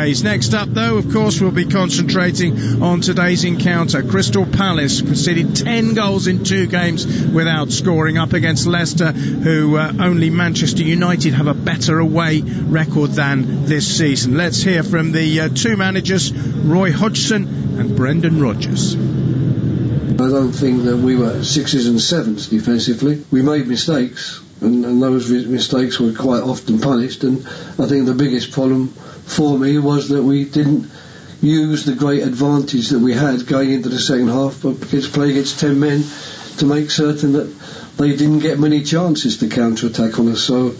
Next up, though, of course, we'll be concentrating on today's encounter. Crystal Palace conceded 10 goals in 2 games without scoring, up against Leicester, who only Manchester United have a better away record than this season. Let's hear from the 2 managers, Roy Hodgson and Brendan Rodgers. I don't think that we were 6s and 7s defensively. We made mistakes, and those mistakes were quite often punished, and I think the biggest problem for me was that we didn't use the great advantage that we had going into the second half, but play against 10 men, to make certain that they didn't get many chances to counter-attack on us. So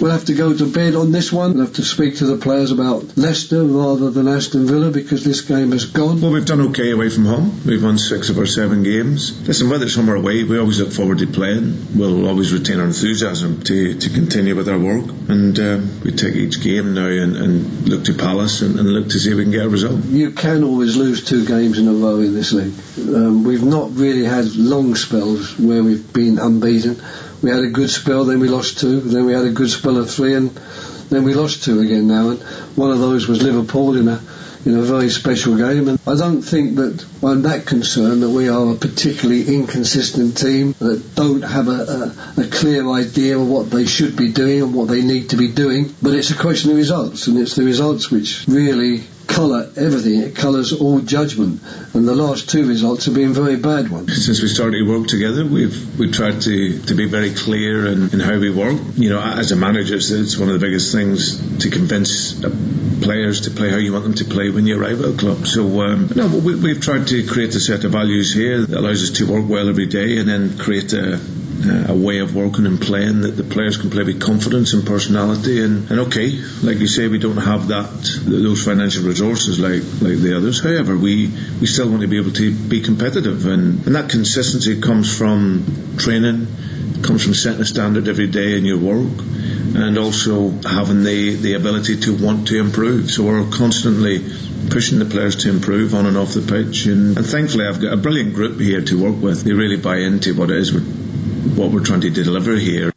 we'll have to go to bed on this one. We'll have to speak to the players about Leicester rather than Aston Villa, because this game has gone. Well, we've done okay away from home. We've won 6 of our 7 games. Listen, whether it's home or away, we always look forward to playing. We'll always retain our enthusiasm to continue with our work, and we take each game now and look to Palace and look to see if we can get a result. You can always lose 2 games in a row in this league. We've not really had long spells where we've been unbeaten. We had a good spell, then we lost 2, then we had a good spell of 3, and then we lost 2 again now, and one of those was Liverpool in a very special game. And I don't think that I'm that concerned that we are a particularly inconsistent team that don't have a clear idea of what they should be doing and what they need to be doing, but it's a question of results, and it's the results which really colour everything. It colours all judgment, and the last 2 results have been very bad ones. Since we started to work together, we've tried to be very clear in how we work. As a manager, it's one of the biggest things to convince players to play how you want them to play when you arrive at a club. So we've tried to create a set of values here that allows us to work well every day, and then create a way of working and playing that the players can play with confidence and personality. And okay, like you say, we don't have those financial resources like the others. However, we still want to be able to be competitive, and that consistency comes from training, comes from setting a standard every day in your work, and also having the ability to want to improve. So we're constantly pushing the players to improve on and off the pitch, and thankfully I've got a brilliant group here to work with. They really buy into what it is what we're trying to deliver here.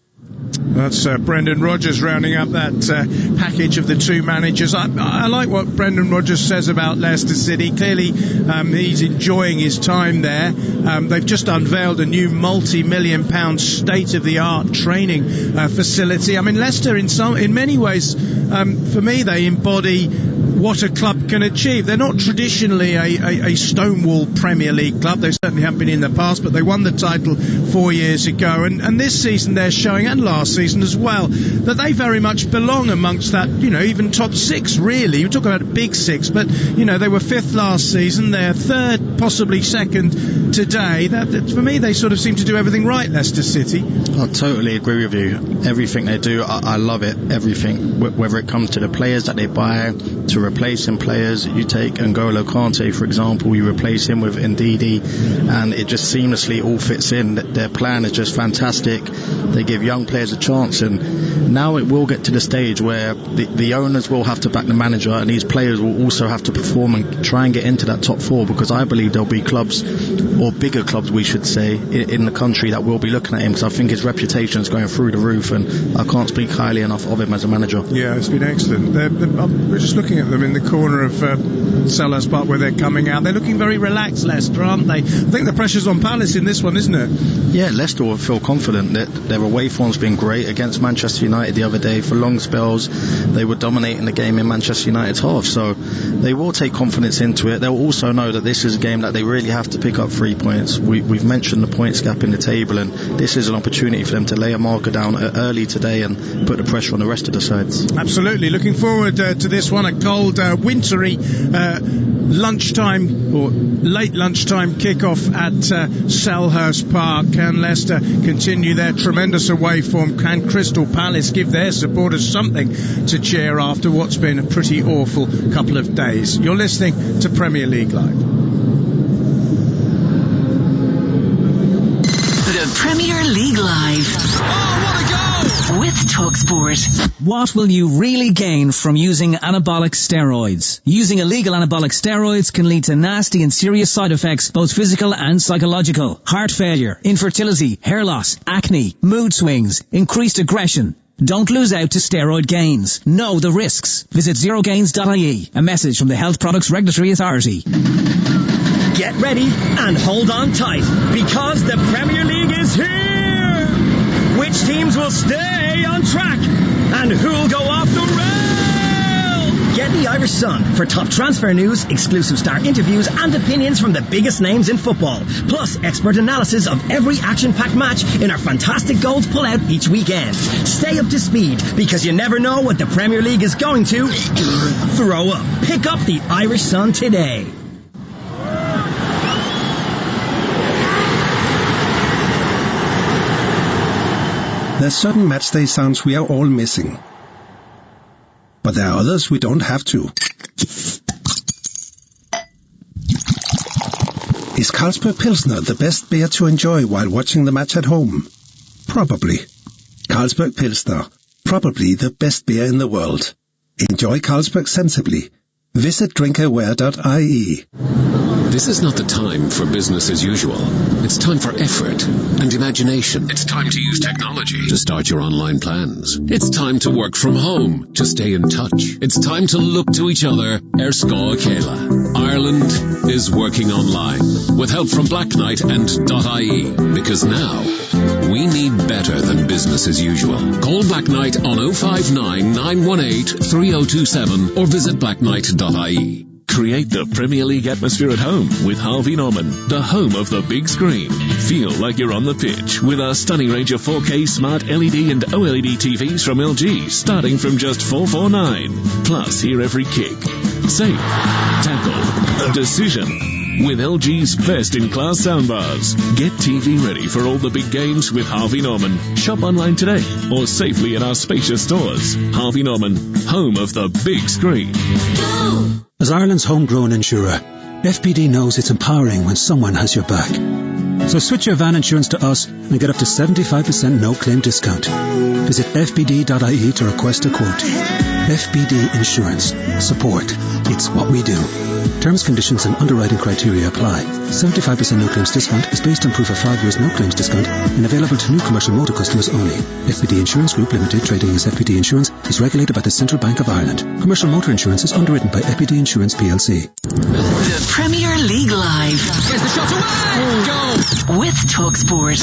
That's Brendan Rodgers rounding up that package of the 2 managers. I like what Brendan Rodgers says about Leicester City. Clearly, he's enjoying his time there. They've just unveiled a new multi-million-pound state-of-the-art training facility. I mean, Leicester, in many ways, for me, they embody what a club can achieve. They're not traditionally a stonewall Premier League club. They certainly haven't been in the past, but they won the title 4 years ago. And this season they're showing, and last season as well, that they very much belong amongst that, even top 6, really. You talk about a big 6, but, they were 5th last season. They're 3rd, possibly 2nd today. For me, they sort of seem to do everything right, Leicester City. I totally agree with you. Everything they do, I love it. Everything. Whether it comes to the players that they buy, to replacing players. You take N'Golo Kante, for example, you replace him with Ndidi, and it just seamlessly all fits in. Their plan is just fantastic. They give young players a chance, and now it will get to the stage where the owners will have to back the manager, and these players will also have to perform and try and get into that top 4, because I believe there'll be clubs, or bigger clubs we should say, in the country that will be looking at him, because I think his reputation is going through the roof, and I can't speak highly enough of him as a manager. Yeah, it's been excellent. We're just looking at them in the corner of Selhurst Park where they're coming out. They're looking very relaxed, Leicester, aren't they? I think the pressure's on Palace in this one, isn't it? Yeah, Leicester will feel confident that their away form's been great against Manchester United the other day. For long spells, they were dominating the game in Manchester United's half, so they will take confidence into it. They'll also know that this is a game that they really have to pick up 3 points. We've mentioned the points gap in the table, and this is an opportunity for them to lay a marker down early today and put the pressure on the rest of the sides. Absolutely. Looking forward to this one. A cold, wintry lunchtime or late lunchtime kickoff at Selhurst Park. Can Leicester continue their tremendous away form? Can Crystal Palace give their supporters something to cheer after what's been a pretty awful couple of days? You're listening to Premier League Live. The Premier League Live. Oh, what a goal! With TalkSport. What will you really gain from using anabolic steroids? Using illegal anabolic steroids can lead to nasty and serious side effects, both physical and psychological. Heart failure, infertility, hair loss, acne, mood swings, increased aggression. Don't lose out to steroid gains. Know the risks. Visit zerogains.ie. A message from the Health Products Regulatory Authority. Get ready and hold on tight, because the Premier League is here! Which teams will stay on track and who'll go off the rail? Get the Irish Sun for top transfer news, exclusive star interviews and opinions from the biggest names in football, plus expert analysis of every action-packed match in our fantastic goals pull-out each weekend. Stay up to speed, because you never know what the Premier League is going to throw up. Pick up the Irish Sun today. There's certain matchday sounds we are all missing. But there are others we don't have to. Is Carlsberg Pilsner the best beer to enjoy while watching the match at home? Probably. Carlsberg Pilsner. Probably the best beer in the world. Enjoy Carlsberg sensibly. Visit drinkaware.ie. This is not the time for business as usual. It's time for effort and imagination. It's time to use technology to start your online plans. It's time to work from home to stay in touch. It's time to look to each other. Scoil Céile. Ireland is working online with help from Black Knight and .ie, because now we need better than business as usual. Call Black Knight on 059 918 3027 or visit blackknight.ie. Create the Premier League atmosphere at home with Harvey Norman, the home of the big screen. Feel like you're on the pitch with our stunning range of 4K smart LED and OLED TVs from LG, starting from just $449. Plus, hear every kick, save, tackle, decision with LG's best-in-class soundbars. Get TV ready for all the big games with Harvey Norman. Shop online today or safely in our spacious stores. Harvey Norman, home of the big screen. As Ireland's homegrown insurer, FPD knows it's empowering when someone has your back. So switch your van insurance to us and get up to 75% no-claim discount. Visit fpd.ie to request a quote. FPD Insurance. Support. It's what we do. Terms, conditions and underwriting criteria apply. 75% no-claims discount is based on proof of 5 years no-claims discount and available to new commercial motor customers only. FPD Insurance Group Limited, trading as FPD Insurance, is regulated by the Central Bank of Ireland. Commercial motor insurance is underwritten by FPD Insurance PLC. The Premier League Live. Here's the shot away! Goal! With TalkSport.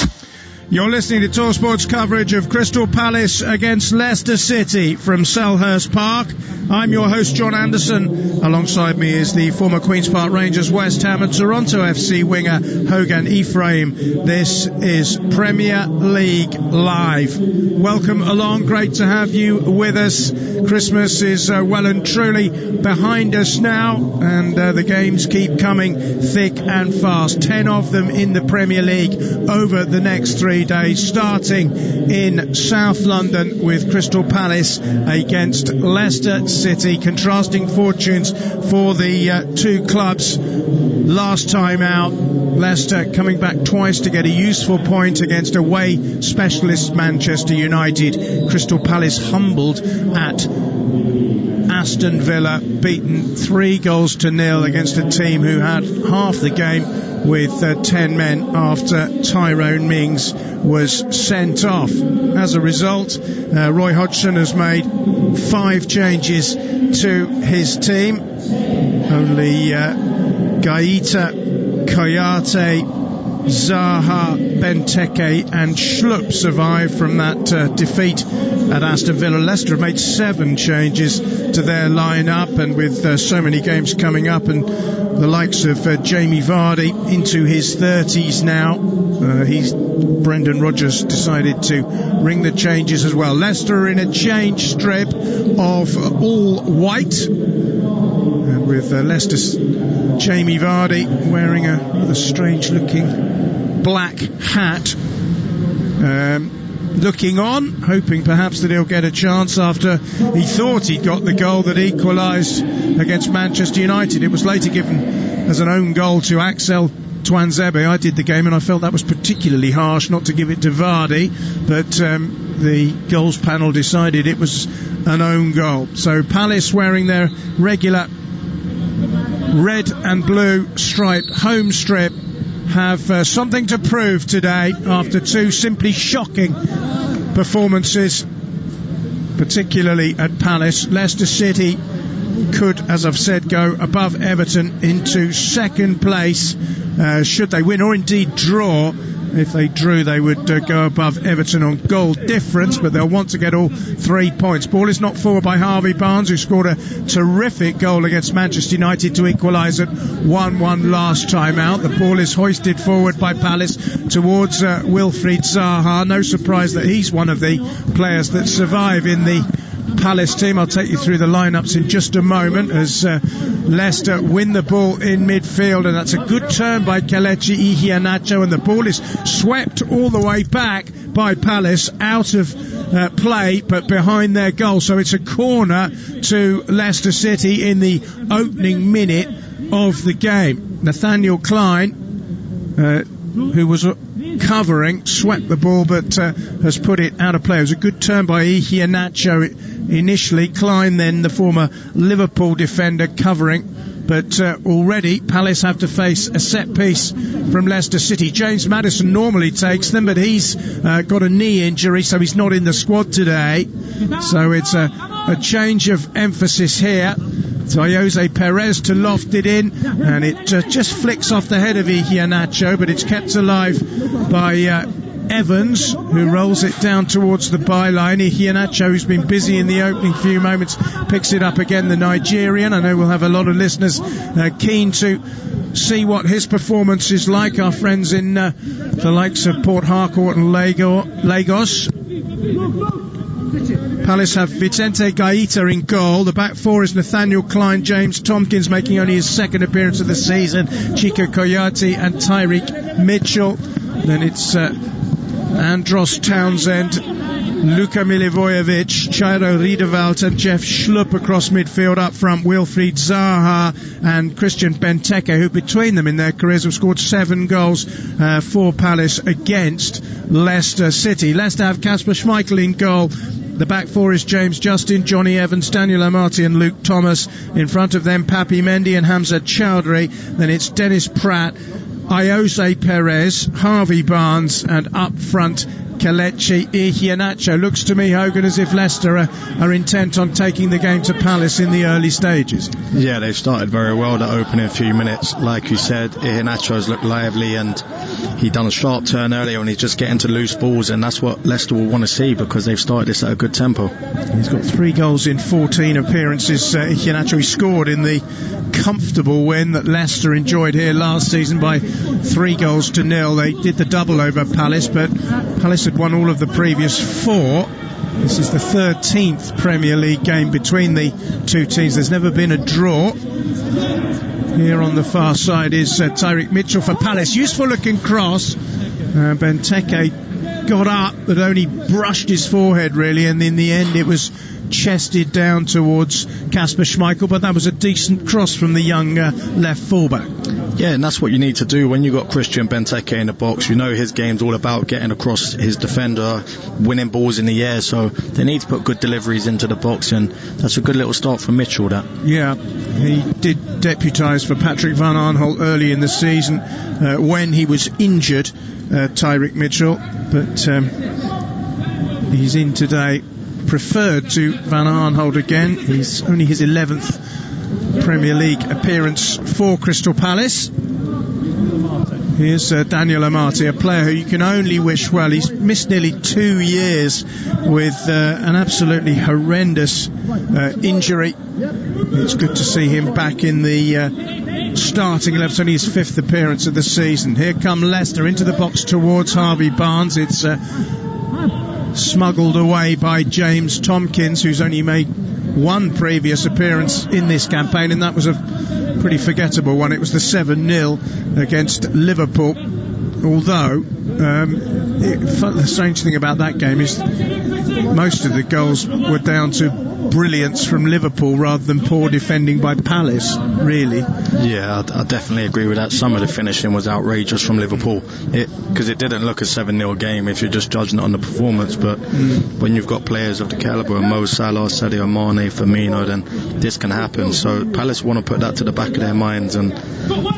You're listening to TalkSport's coverage of Crystal Palace against Leicester City from Selhurst Park. I'm your host, John Anderson. Alongside me is the former Queen's Park Rangers, West Ham and Toronto FC winger, Hogan Ephraim. This is Premier League Live. Welcome along. Great to have you with us. Christmas is well and truly behind us now, and the games keep coming thick and fast. 10 of them in the Premier League over the next 3 days, starting in South London with Crystal Palace against Leicester City. Contrasting fortunes for the two clubs. Last time out, Leicester coming back twice to get a useful point against away specialist Manchester United. Crystal Palace humbled at Aston Villa, beaten 3-0 against a team who had half the game with 10 men after Tyrone Mings was sent off. As a result, Roy Hodgson has made 5 changes to his team. Only Guaita, Kouyate, Zaha, Benteke and Schlupp survived from that defeat at Aston Villa. Leicester have made 7 changes to their line-up, and with so many games coming up and the likes of Jamie Vardy into his 30s now, Brendan Rodgers decided to ring the changes as well. Leicester are in a change strip of all white, with Leicester's Jamie Vardy wearing a strange-looking black hat, looking on, hoping perhaps that he'll get a chance after he thought he'd got the goal that equalised against Manchester United. It was later given as an own goal to Axel Tuanzebe. I did the game and I felt that was particularly harsh not to give it to Vardy, but the goals panel decided it was an own goal. So Palace, wearing their regular red and blue striped home strip, have something to prove today after 2 simply shocking performances particularly at Palace. Leicester City could, as I've said, go above Everton into second place should they win, or indeed draw. If they drew, they would go above Everton on goal difference, but they'll want to get all 3 points. Ball is knocked forward by Harvey Barnes, who scored a terrific goal against Manchester United to equalise at 1-1 last time out. The ball is hoisted forward by Palace towards Wilfried Zaha. No surprise that he's one of the players that survive in the Palace team. I'll take you through the lineups in just a moment as Leicester win the ball in midfield, and that's a good turn by Kelechi Iheanacho, and the ball is swept all the way back by Palace out of play but behind their goal, so it's a corner to Leicester City in the opening minute of the game. Nathaniel Clyne, who was covering, swept the ball but has put it out of play. It was a good turn by Iheanacho initially. Clyne, then the former Liverpool defender, covering, but already Palace have to face a set piece from Leicester City. James Maddison normally takes them, but he's got a knee injury, so he's not in the squad today. So it's a change of emphasis here. So Ayoze Perez to loft it in, and it just flicks off the head of Iheanacho, but it's kept alive by Evans, who rolls it down towards the byline. Iheanacho, who's been busy in the opening few moments, picks it up again, the Nigerian. I know we'll have a lot of listeners keen to see what his performance is like. Our friends in the likes of Port Harcourt and Lagos. Palace have Vicente Guaita in goal. The back four is Nathaniel Clyne, James Tomkins making only his second appearance of the season, Chico Kouyate and Tyreek Mitchell. Then it's Andros Townsend, Luka Milivojevic, Chairo Riedewald and Jeff Schlupp across midfield. Up front, Wilfried Zaha and Christian Benteke, who between them in their careers have scored 7 goals for Palace against Leicester City. Leicester have Kasper Schmeichel in goal. The back four is James Justin, Johnny Evans, Daniel Amati and Luke Thomas. In front of them, Papi Mendy and Hamza Chowdhury. Then it's Dennis Pratt, Ayoze Perez, Harvey Barnes, and up front Kelechi Iheanacho. Looks to me, Hogan, as if Leicester are intent on taking the game to Palace in the early stages. Yeah, they've started very well the opening few minutes. Like you said, Iheanacho's looked lively, and he done a sharp turn earlier, and he's just getting to loose balls, and that's what Leicester will want to see because they've started this at a good tempo. He's got 3 goals in 14 appearances. Iheanacho, he scored in the comfortable win that Leicester enjoyed here last season by 3-0. They did the double over Palace, but Palace had won all of the previous 4. This is the 13th Premier League game between the two teams. There's never been a draw. Here on the far side is Tyreek Mitchell for Palace. Useful looking cross. Benteke got up but only brushed his forehead really, and in the end it was chested down towards Kasper Schmeichel, but that was a decent cross from the young left fullback. Yeah, and that's what you need to do when you got Christian Benteke in the box. You know his game's all about getting across his defender, winning balls in the air, so they need to put good deliveries into the box, and that's a good little start for Mitchell, that. Yeah, he did deputise for Patrick van Aanholt early in the season when he was injured, Tyreek Mitchell, but he's in today. Preferred to Van Aanholt again. He's only his 11th Premier League appearance for Crystal Palace. Here's Daniel Amati, a player who you can only wish well. He's missed nearly 2 years with an absolutely horrendous injury. It's good to see him back in the starting 11. It's only his 5th appearance of the season. Here come Leicester into the box towards Harvey Barnes. It's smuggled away by James Tomkins, who's only made 1 previous appearance in this campaign, and that was a pretty forgettable one. It was the 7-0 against Liverpool, although the strange thing about that game is most of the goals were down to brilliance from Liverpool rather than poor defending by Palace, really. Yeah, I definitely agree with that. Some of the finishing was outrageous from Liverpool, because it didn't look a 7-0 game if you're just judging it on the performance, but when you've got players of the calibre of Mo Salah, Sadio Mane, Firmino, then this can happen. So Palace want to put that to the back of their minds, and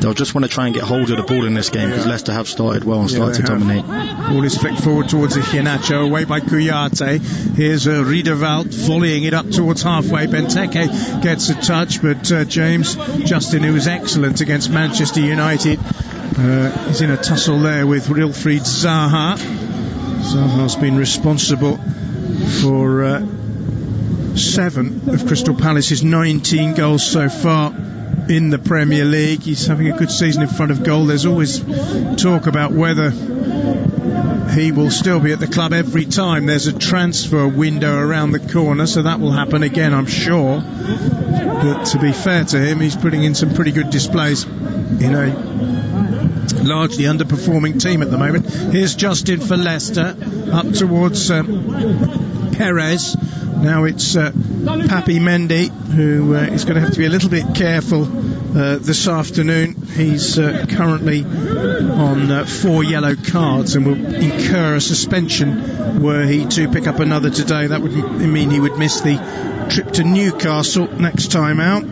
they'll just want to try and get hold of the ball in this game, because Leicester have started well and started to dominate. Ball is flicked forward towards Iheanacho, away by Kouyate. Here's Riedewald volleying it up towards halfway. Benteke gets a touch, but James Justin, who was excellent against Manchester United, is in a tussle there with Wilfried Zaha. Zaha's been responsible for 7 of Crystal Palace's 19 goals so far in the Premier League. He's having a good season in front of goal. There's always talk about whether he will still be at the club every time there's a transfer window around the corner, so that will happen again, I'm sure. But to be fair to him, he's putting in some pretty good displays in a largely underperforming team at the moment. Here's Justin for Leicester, up towards Perez. Now it's Papi Mendy, who is going to have to be a little bit careful this afternoon. He's currently on 4 yellow cards and will incur a suspension were he to pick up another today. That would mean he would miss the trip to Newcastle next time out.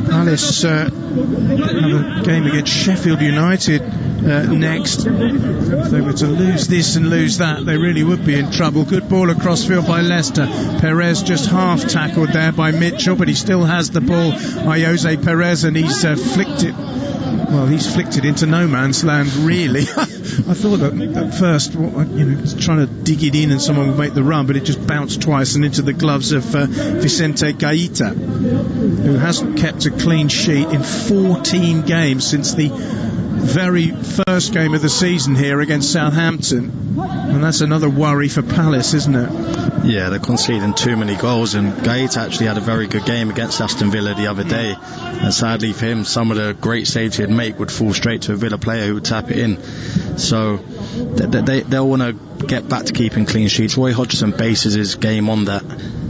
Palace have a game against Sheffield United next. If they were to lose this and lose that, they really would be in trouble. Good ball across field by Leicester. Perez just half tackled there by Mitchell, but he still has the ball. Ayoze Perez, and he's flicked it. Well, he's flicked it into no man's land, really. I thought that at first, trying to dig it in and someone would make the run, but it just bounced twice and into the gloves of Vicente Guaita, who hasn't kept a clean sheet in 14 games since the very first game of the season here against Southampton. And that's another worry for Palace, isn't it? Yeah, they're conceding too many goals, and Guaita actually had a very good game against Aston Villa the other day, and sadly for him, some of the great saves he'd make would fall straight to a Villa player who would tap it in. So they'll want to get back to keeping clean sheets. Roy Hodgson bases his game on that,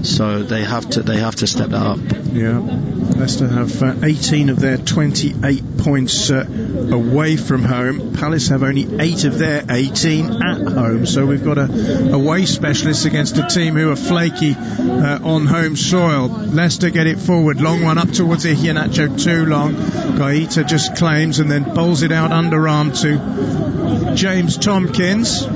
so they have to step that up. Yeah, Leicester have 18 of their 28 points away from home. Palace have only 8 of their 18 at home, so we've got a away specialist against a team who are flaky on home soil. Leicester get it forward, long one up towards Iheanacho, too long. Guaita just claims and then bowls it out underarm to James Tomkins,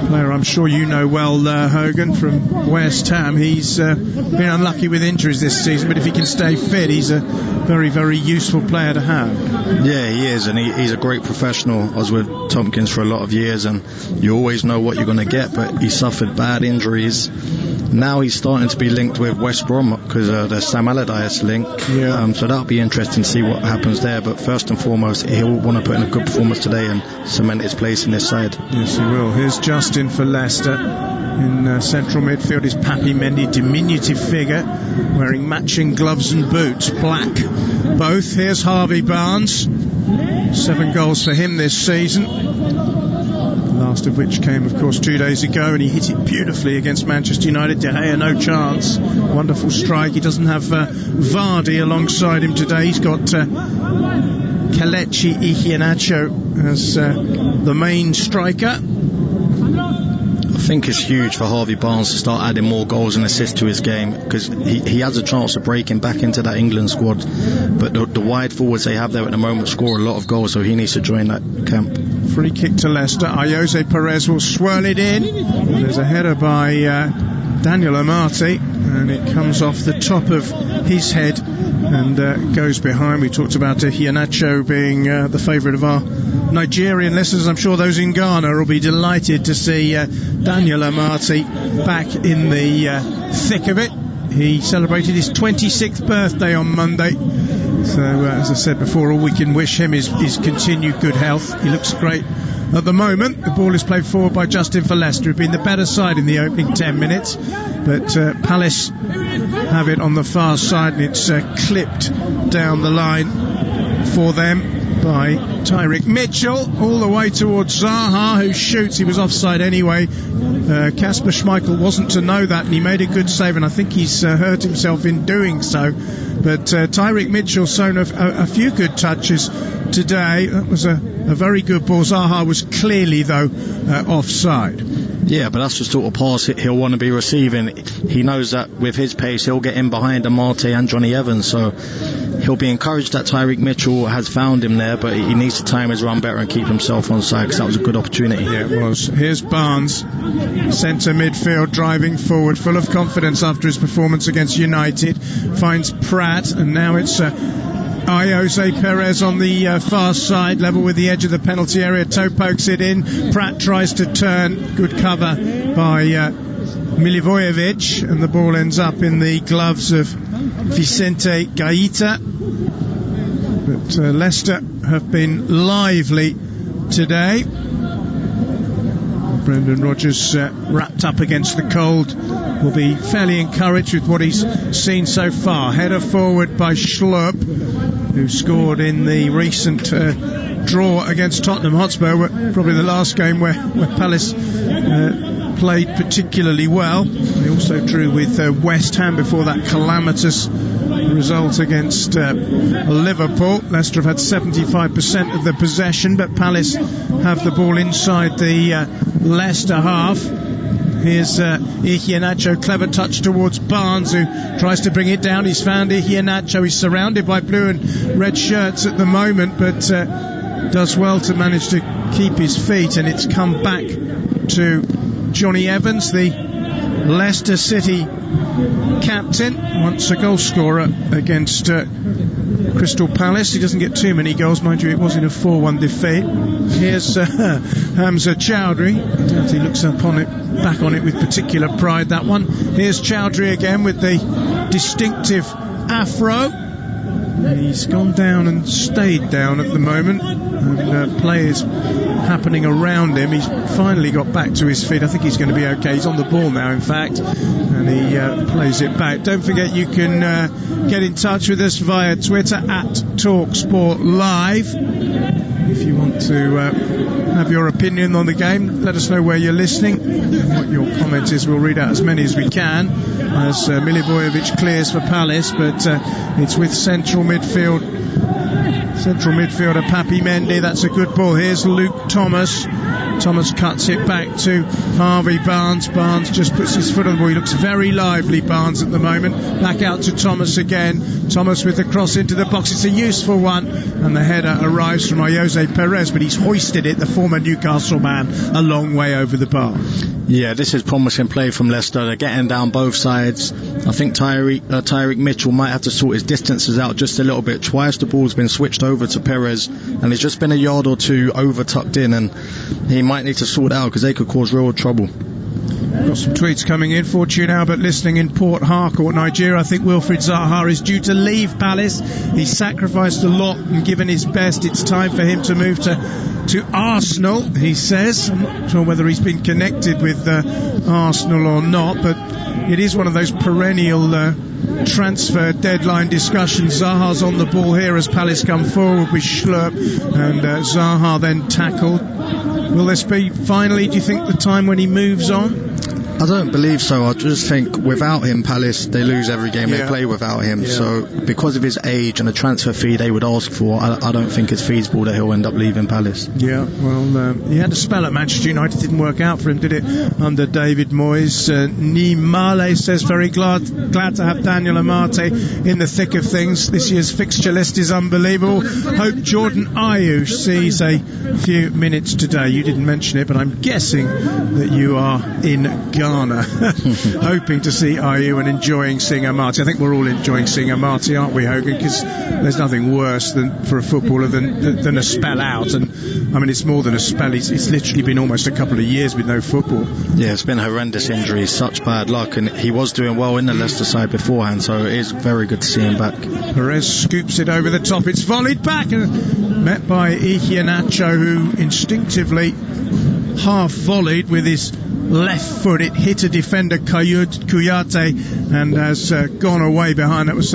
player I'm sure you know well, Hogan, from West Ham. He's been unlucky with injuries this season, but if he can stay fit, he's a very, very useful player to have. Yeah, he is, and he's a great professional. I was with Tomkins for a lot of years, and you always know what you're going to get, but he suffered bad injuries. Now he's starting to be linked with West Brom because the Sam Allardyce link. Yeah. So that'll be interesting to see what happens there. But first and foremost, he'll want to put in a good performance today and cement his place in this side. Yes, he will. Here's Justin for Leicester. In central midfield is Papi Mendy, diminutive figure, wearing matching gloves and boots, black both. Here's Harvey Barnes, 7 goals for him this season, last of which came, of course, 2 days ago, and he hit it beautifully against Manchester United. De Gea, no chance. Wonderful strike. He doesn't have Vardy alongside him today. He's got Kelechi Iheanacho as the main striker. I think it's huge for Harvey Barnes to start adding more goals and assists to his game, because he has a chance of breaking back into that England squad, but the wide forwards they have there at the moment score a lot of goals, so he needs to join that camp. Free kick to Leicester. Ayoze Perez will swirl it in. There's a header by Daniel Amati, and it comes off the top of his head and goes behind. We talked about Iheanacho being the favourite of our Nigerian listeners. I'm sure those in Ghana will be delighted to see Daniel Amati back in the thick of it. He celebrated his 26th birthday on Monday, so as I said before, all we can wish him is continued good health. He looks great at the moment. The ball is played forward by Justin for Leicester, who've been the better side in the opening 10 minutes, but Palace have it on the far side, and it's clipped down the line for them. by Tyrick Mitchell, all the way towards Zaha, who shoots. He was offside anyway. Kasper Schmeichel wasn't to know that, and he made a good save, and I think he's hurt himself in doing so. But Tyrick Mitchell shown a few good touches today. That was a very good ball. Zaha was clearly, though, offside. Yeah, but that's the sort of pass he'll want to be receiving. He knows that with his pace he'll get in behind Amate and Johnny Evans, so he'll be encouraged that Tyrick Mitchell has found him there, but he needs to time his run better and keep himself on side, because that was a good opportunity. Yeah, it was. Here's Barnes, centre midfield, driving forward, full of confidence after his performance against United, finds Pratt, and now it's Ayoze Perez on the far side, level with the edge of the penalty area. Toe pokes it in. Pratt tries to turn. Good cover by Milivojevic, and the ball ends up in the gloves of Vicente Guaita. But Leicester have been lively today. Brendan Rodgers, wrapped up against the cold, will be fairly encouraged with what he's seen so far. Header forward by Schlupp, who scored in the recent draw against Tottenham Hotspur, probably the last game where Palace played particularly well. They also drew with West Ham before that calamitous result against Liverpool. Leicester have had 75% of the possession, but Palace have the ball inside the Leicester half. Here's Iheanacho, clever touch towards Barnes, who tries to bring it down. He's found Iheanacho. He's surrounded by blue and red shirts at the moment, but does well to manage to keep his feet, and it's come back to Johnny Evans, the Leicester City captain, once a goal scorer against Crystal Palace. He doesn't get too many goals, mind you. It was in a 4-1 defeat. Here's Hamza Chowdhury. He looks back on it with particular pride, that one. Here's Chowdhury again with the distinctive afro. He's gone down and stayed down at the moment, and play is happening around him. He's finally got back to his feet. I think he's going to be okay. He's on the ball now, in fact, and he plays it back. Don't forget you can get in touch with us via Twitter at TalkSport Live. If you want to have your opinion on the game, let us know where you're listening and what your comment is. We'll read out as many as we can as Milivojevic clears for Palace, but it's with central midfielder Papi Mendy. That's a good ball. Here's Luke Thomas. Thomas cuts it back to Harvey Barnes. Barnes just puts his foot on the ball. He looks very lively, Barnes, at the moment. Back out to Thomas again. Thomas with the cross into the box. It's a useful one, and the header arrives from Ayoze Perez, but he's hoisted it, the former Newcastle man, a long way over the bar. Yeah, this is promising play from Leicester. They're getting down both sides. I think Tyrick Mitchell might have to sort his distances out just a little bit. Twice the ball's been switched over to Perez, and it's just been a yard or two over tucked in, and he might need to sort it out because they could cause real trouble. Got some tweets coming in. Fortune Albert listening in Port Harcourt, Nigeria. I think Wilfried Zaha is due to leave Palace. He's sacrificed a lot and given his best. It's time for him to move to Arsenal, he says. I'm not sure whether he's been connected with Arsenal or not, but it is one of those perennial transfer deadline discussions. Zaha's on the ball here as Palace come forward with Schlupp, and Zaha then tackled. Will this be finally, do you think, the time when he moves on? I don't believe so. I just think without him, Palace, they lose every game they play without him. Yeah. So because of his age and the transfer fee they would ask for, I don't think it's feasible that he'll end up leaving Palace. Yeah, well, he had a spell at Manchester United. Didn't work out for him, did it, under David Moyes? Nimale says, very glad to have Daniel Amate in the thick of things. This year's fixture list is unbelievable. Hope Jordan Ayew sees a few minutes today. You didn't mention it, but I'm guessing that you are in Ghana, hoping to see Ayew and enjoying seeing Amate. I think we're all enjoying seeing Amate, aren't we, Hogan? Because there's nothing worse for a footballer than a spell out. And I mean, it's more than a spell. It's literally been almost a couple of years with no football. Yeah, it's been horrendous injuries, such bad luck, and he was doing well in the Leicester side beforehand, so it is very good to see him back. Perez scoops it over the top. It's volleyed back and met by Iheanacho, who instinctively half volleyed with his left foot. It hit a defender, Kouyate, and has gone away behind. That was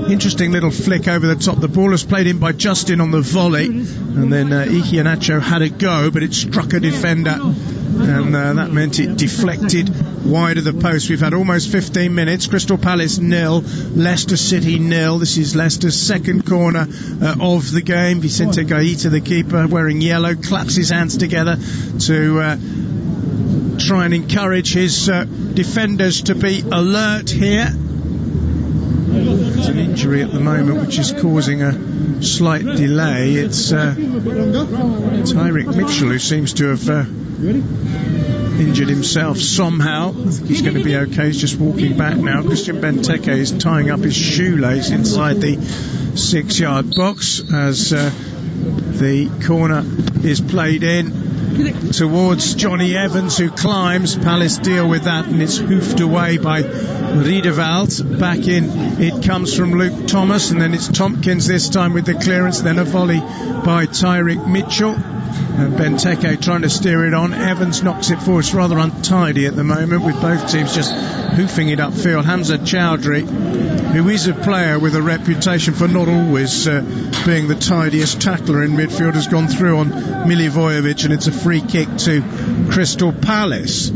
Interesting little flick over the top. The ball was played in by Justin on the volley, and then Iheanacho had a go, but it struck a defender, and that meant it deflected wide of the post. We've had almost 15 minutes. Crystal Palace 0, Leicester City 0. This is Leicester's second corner of the game. Vicente Guaita, the keeper, wearing yellow, claps his hands together to try and encourage his defenders to be alert here. There's an injury at the moment which is causing a slight delay. It's Tyrick Mitchell who seems to have injured himself somehow. I think he's going to be okay. He's just walking back now. Christian Benteke is tying up his shoelace inside the 6-yard box as the corner is played in towards Johnny Evans, who climbs. Palace deal with that, and it's hoofed away by Riedewald. Back in it comes from Luke Thomas, and then it's Tomkins this time with the clearance, then a volley by Tyrick Mitchell, and Benteke trying to steer it on. Evans knocks it forward. It's rather untidy at the moment, with both teams just hoofing it upfield. Hamza Chowdhury, who is a player with a reputation for not always being the tidiest tackler in midfield, has gone through on Milivojevic, and it's a free kick to Crystal Palace.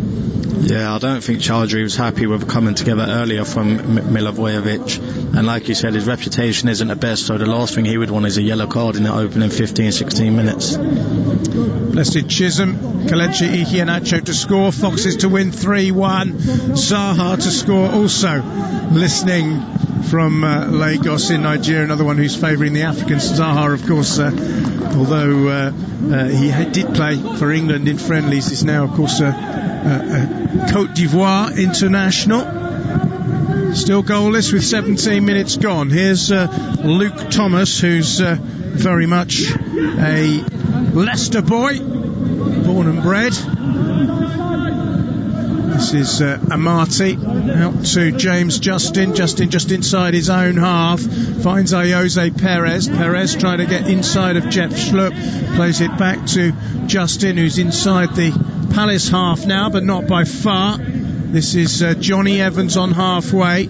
Yeah, I don't think Chowdhury was happy with coming together earlier from Milivojevic, and like you said, his reputation isn't the best, so the last thing he would want is a yellow card in the opening 15-16 minutes. Blessed Chisholm, Kelechi Iheanacho to score, Foxes to win 3-1, Zaha to score, also listening from Lagos in Nigeria, another one who's favouring the Africans. Zaha, of course, although he did play for England in friendlies, is now, of course, a Côte d'Ivoire international. Still goalless with 17 minutes gone. Here's Luke Thomas, who's very much a Leicester boy, born and bred. This is Amati out to James Justin just inside his own half, finds Ayoze Perez trying to get inside of Jeff Schlupp, plays it back to Justin, who's inside the Palace half now, but not by far. This is Johnny Evans on halfway,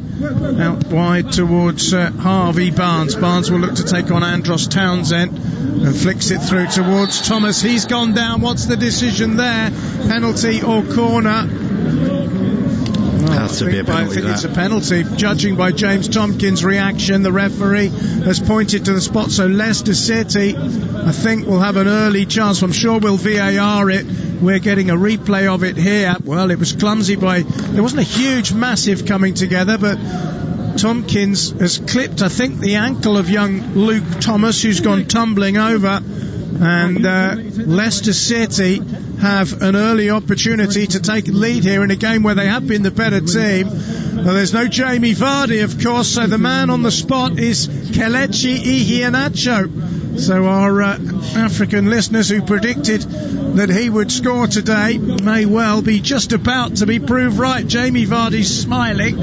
out wide towards Harvey Barnes. Barnes will look to take on Andros Townsend and flicks it through towards Thomas. He's gone down. What's the decision there? Penalty or corner? I think it's a penalty, judging by James Tomkins' reaction. The referee has pointed to the spot, so Leicester City, I think, will have an early chance. I'm sure we'll VAR it. We're getting a replay of it here. Well, it was clumsy there wasn't a huge massive coming together, but Tomkins has clipped, I think, the ankle of young Luke Thomas, who's gone tumbling over, and Leicester City have an early opportunity to take the lead here in a game where they have been the better team. Well, there's no Jamie Vardy, of course, so the man on the spot is Kelechi Iheanacho. So our African listeners who predicted that he would score today may well be just about to be proved right. Jamie Vardy's smiling,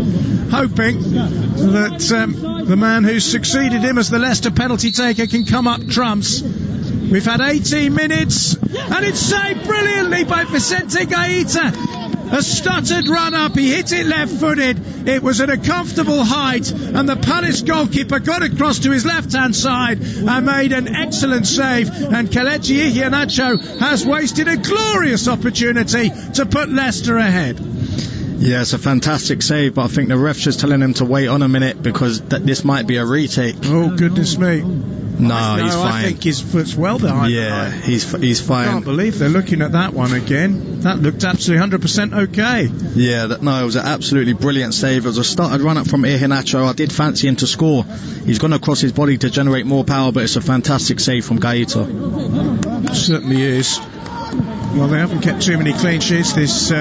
hoping that the man who succeeded him as the Leicester penalty taker can come up trumps. We've had 18 minutes, and it's saved brilliantly by Vicente Guaita. A stuttered run up, he hit it left-footed. It was at a comfortable height, and the Palace goalkeeper got across to his left-hand side and made an excellent save. And Kelechi Iheanacho has wasted a glorious opportunity to put Leicester ahead. Yeah, it's a fantastic save, but I think the ref's just telling him to wait on a minute because this might be a retake. Oh, goodness me. No, he's fine. I think his foot's well behind. Yeah, he's fine. I can't believe they're looking at that one again. That looked absolutely 100% okay. Yeah, it was an absolutely brilliant save. It was a started run up from Iheanacho. I did fancy him to score. He's gone across his body to generate more power, but it's a fantastic save from Guaita. It certainly is. Well, they haven't kept too many clean sheets this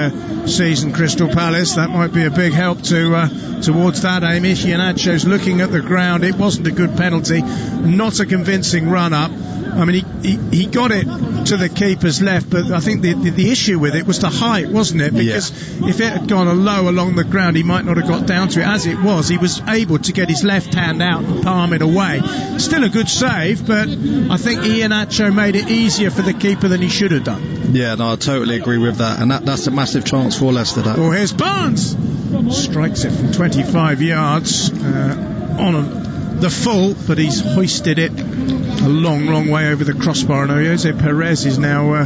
season, Crystal Palace. That might be a big help towards that aim. Iheanacho's looking at the ground. It wasn't a good penalty, not a convincing run-up. I mean, he got it to the keeper's left, but I think the issue with it was the height, wasn't it? Because if it had gone low along the ground, he might not have got down to it. As it was, he was able to get his left hand out and palm it away. Still a good save, but I think Iheanacho made it easier for the keeper than he should have done. Yeah, no, I totally agree with that, and that's a massive chance for Leicester. Oh, here's Barnes! Strikes it from 25 yards. on the full, but he's hoisted it a long way over the crossbar, and Ayoze Perez is now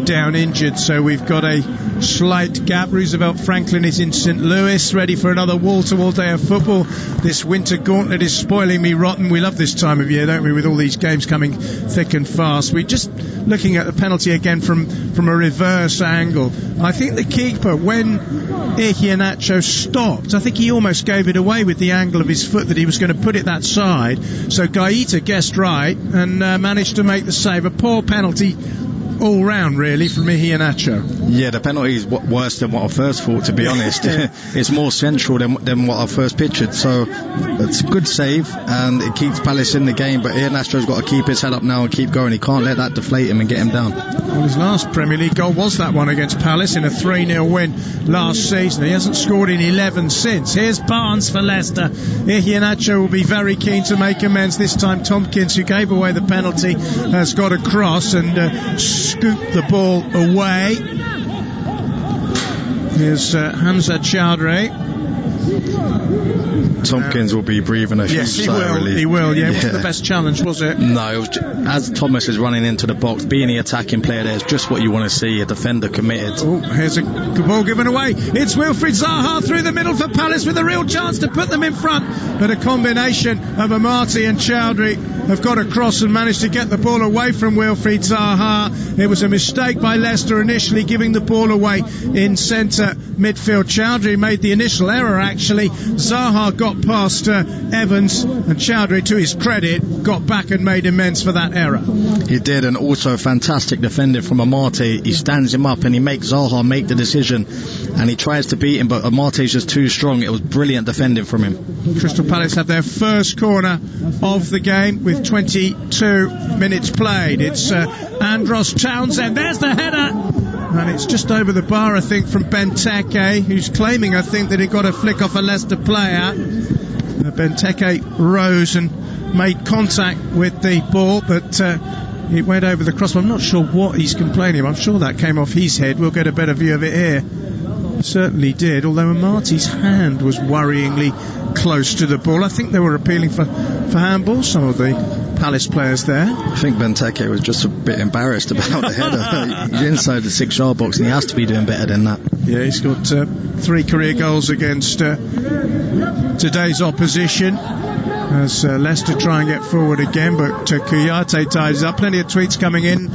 down injured, so we've got a slight gap. Roosevelt Franklin is in St. Louis, ready for another wall-to-wall day of football. This winter gauntlet is spoiling me rotten. We love this time of year, don't we, with all these games coming thick and fast. We're just looking at the penalty again from a reverse angle. I think the keeper, when Iheanacho stopped, I think he almost gave it away with the angle of his foot that he was going to put it that side. So Guaita guessed right and managed to make the save. A poor penalty all round, really, from Iheanacho. Yeah, the penalty is worse than what I first thought, to be honest. It's more central than what I first pictured. So it's a good save, and it keeps Palace in the game, but Iheanacho's got to keep his head up now and keep going. He can't let that deflate him and get him down. Well, his last Premier League goal was that one against Palace in a 3-0 win last season. He hasn't scored in 11 since. Here's Barnes for Leicester. Iheanacho will be very keen to make amends this time. Tomkins, who gave away the penalty, has got across and scooped the ball away. Here's Hamza Chowdhury. Tomkins will be breathing a huge sigh of relief. He will, yeah. It wasn't the best challenge, was it? No, it was as Thomas is running into the box, being the attacking player there is just what you want to see, a defender committed. Oh, here's a ball given away. It's Wilfried Zaha through the middle for Palace with a real chance to put them in front, but a combination of Amati and Chowdhury have got across and managed to get the ball away from Wilfried Zaha. It was a mistake by Leicester initially giving the ball away in centre midfield. Chowdhury made the initial error, actually. Zaha got past Evans, and Chowdhury, to his credit, got back and made amends for that error. He did, and also fantastic defending from Amati. He stands him up and he makes Zaha make the decision, and he tries to beat him, but Amati's just too strong. It was brilliant defending from him. Crystal Palace have their first corner of the game with 22 minutes played. It's Andros Townsend. There's the header, and it's just over the bar, I think, from Benteke, who's claiming, I think, that he got a flick off a Leicester player. Benteke rose and made contact with the ball, but it went over the crossbar. I'm not sure what he's complaining. I'm sure that came off his head. We'll get a better view of it here. Certainly did, although Amati's hand was worryingly close to the ball. I think they were appealing for handball, some of the Palace players there. I think Benteke was just a bit embarrassed about the header. He's inside the 6-yard box and he has to be doing better than that. Yeah, he's got 3 career goals against today's opposition as Leicester try and get forward again, but Kouyate ties up. Plenty of tweets coming in.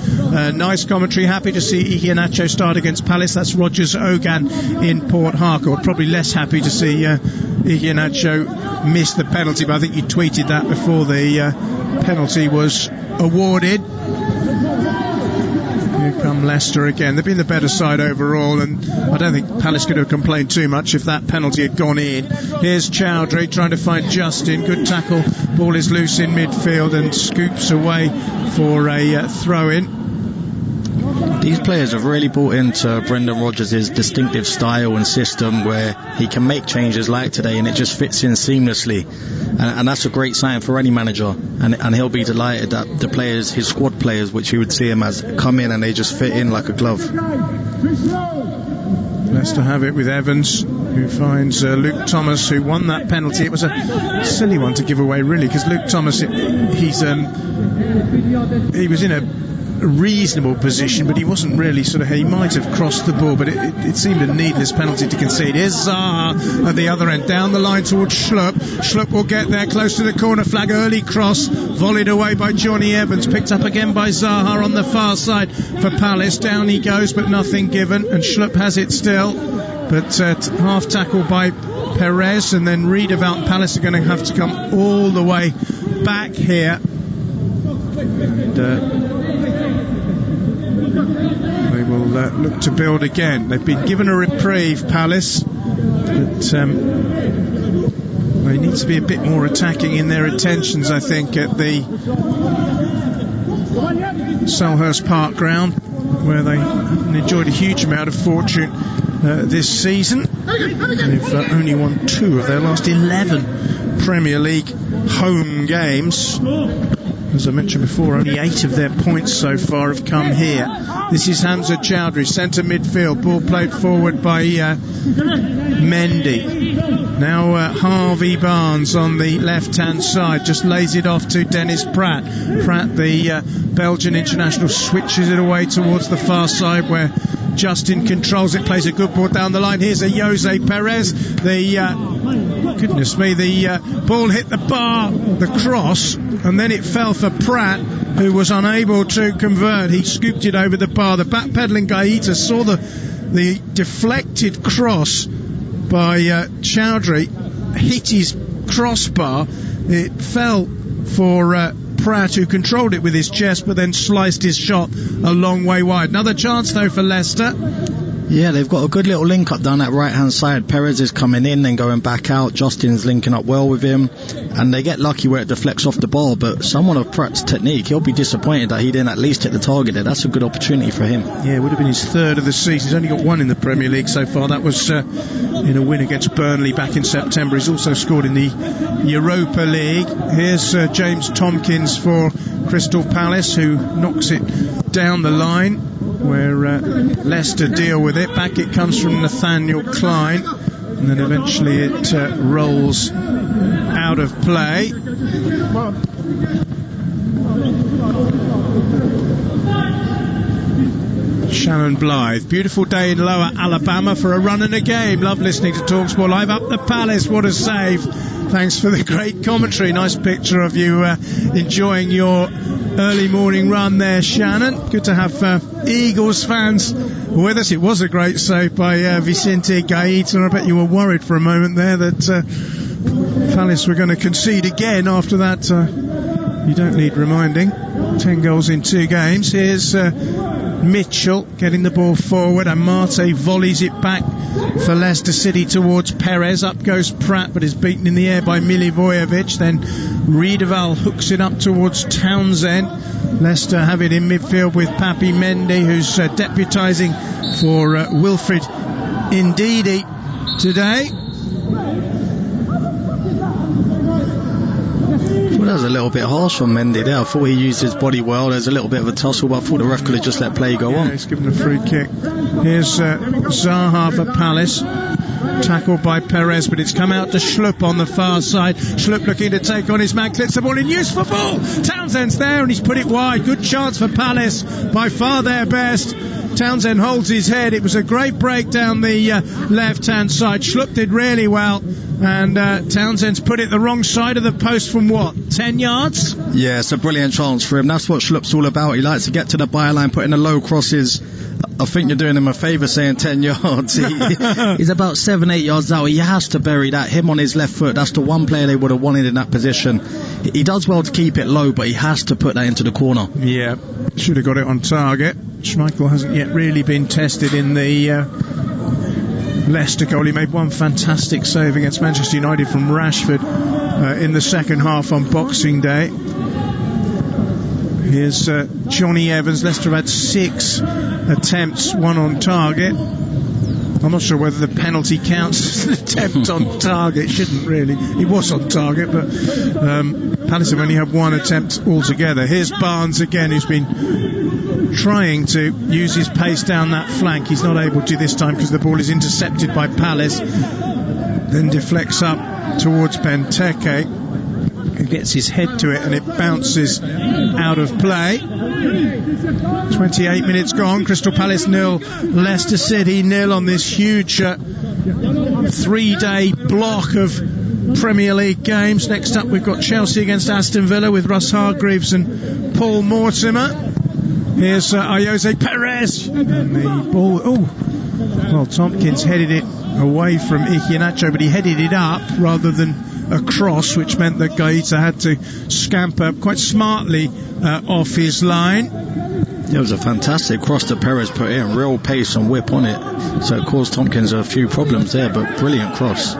Nice commentary. Happy to see Iheanacho start against Palace. That's Rogers Ogan in Port Harcourt. Probably less happy to see Iheanacho miss the penalty, but I think you tweeted that before the penalty was awarded. Here come Leicester again. They've been the better side overall, and I don't think Palace could have complained too much if that penalty had gone in. Here's Chowdhury trying to find Justin. Good tackle. Ball is loose in midfield and scoops away for a throw-in. These players have really bought into Brendan Rodgers' distinctive style and system, where he can make changes like today and it just fits in seamlessly, and that's a great sign for any manager, and he'll be delighted that the players, his squad players, which you would see him as, come in and they just fit in like a glove. Leicester have it with Evans, who finds Luke Thomas, who won that penalty. It was a silly one to give away, really, because Luke Thomas, he was in a reasonable position, but he wasn't really he might have crossed the ball, but it seemed a needless penalty to concede. Here's Zaha at the other end, down the line towards Schlupp. Schlupp will get there, close to the corner flag, early cross, volleyed away by Johnny Evans, picked up again by Zaha on the far side for Palace. Down he goes, but nothing given, and Schlupp has it still, but half tackle by Perez, and then Riedewald and Palace are going to have to come all the way back here. They will look to build again. They've been given a reprieve, Palace, but they need to be a bit more attacking in their intentions, I think, at the Selhurst Park ground, where they enjoyed a huge amount of fortune this season. They've only won 2 of their last 11 Premier League home games. As I mentioned before, only 8 of their points so far have come here. This is Hamza Chowdhury, centre midfield. Ball played forward by Mendy. Now Harvey Barnes on the left-hand side, just lays it off to Dennis Pratt. Pratt, the Belgian international, switches it away towards the far side where Justin controls it, plays a good ball down the line. Here's Ayoze. Perez, the ball hit the bar, the cross, and then it fell for Pratt, who was unable to convert. He scooped it over the bar. The backpedaling Guaita saw the deflected cross by Chowdhury, hit his crossbar. It fell for Pratt, who controlled it with his chest but then sliced his shot a long way wide. Another chance though for Leicester. Yeah, they've got a good little link up down that right hand side. Perez is coming in and going back out. Justin's linking up well with him, and they get lucky where it deflects off the ball. But someone of Pratt's technique, he'll be disappointed that he didn't at least hit the target there. That's a good opportunity for him. Yeah, it would have been his 3rd of the season. He's only got 1 in the Premier League so far. That was in a win against Burnley back in September. He's also scored in the Europa League. Here's James Tomkins for Crystal Palace, who knocks it down the line where Leicester deal with it. Back it comes from Nathaniel Clyne, and then eventually it rolls out of play. Shannon Blythe. Beautiful day in Lower Alabama for a run and a game. Love listening to TalkSport Live. Up the Palace, what a save. Thanks for the great commentary. Nice picture of you enjoying your early morning run there, Shannon. Good to have Eagles fans with us. It was a great save by Vicente Guaita. I bet you were worried for a moment there that Palace were going to concede again after that. You don't need reminding. 10 goals in 2 games. Here's Mitchell getting the ball forward, and Marte volleys it back for Leicester City towards Perez. Up goes Pratt, but is beaten in the air by Milivojevic. Then Riedewald hooks it up towards Townsend. Leicester have it in midfield with Papi Mendy, who's deputising for Wilfried Ndidi today. Well, that was a little bit harsh on Mendy there. I thought he used his body well. There's a little bit of a tussle, but I thought the ref could have just let play go on. He's given a free kick. Here's Zaha for Palace. Tackled by Perez, but it's come out to Schlupp on the far side. Schlupp looking to take on his man, clips the ball in use for ball. Townsend's there and he's put it wide. Good chance for Palace, by far their best. Townsend holds his head. It was a great break down the left-hand side. Schlupp did really well, and Townsend's put it the wrong side of the post from 10 yards? Yeah, it's a brilliant chance for him. That's what Schlupp's all about. He likes to get to the byline, put in the low crosses. I think you're doing him a favour saying 10 yards. He's about 7-8 yards out. He has to bury that. Him on his left foot, that's the one player they would have wanted in that position. He does well to keep it low, but he has to put that into the corner. Yeah, should have got it on target. Schmeichel hasn't yet really been tested in the Leicester goal. He made one fantastic save against Manchester United from Rashford in the second half on Boxing Day. Here's Johnny Evans. Leicester have had 6 attempts, 1 on target. I'm not sure whether the penalty counts as an attempt on target. Shouldn't really. He was on target, but Palace have only had 1 attempt altogether. Here's Barnes again, who's been trying to use his pace down that flank. He's not able to this time because the ball is intercepted by Palace. Then deflects up towards Benteke, who gets his head to it and it bounces out of play. 28 minutes gone. Crystal Palace 0, Leicester City 0 on this huge 3-day block of Premier League games. Next up we've got Chelsea against Aston Villa with Russ Hargreaves and Paul Mortimer. Here's Ayoze. Perez, and the ball, well, Tomkins headed it away from Iheanacho, but he headed it up rather than across, which meant that Guaita had to scamper quite smartly off his line. It was a fantastic cross that Perez put in, real pace and whip on it, so it caused Tomkins a few problems there, but brilliant cross.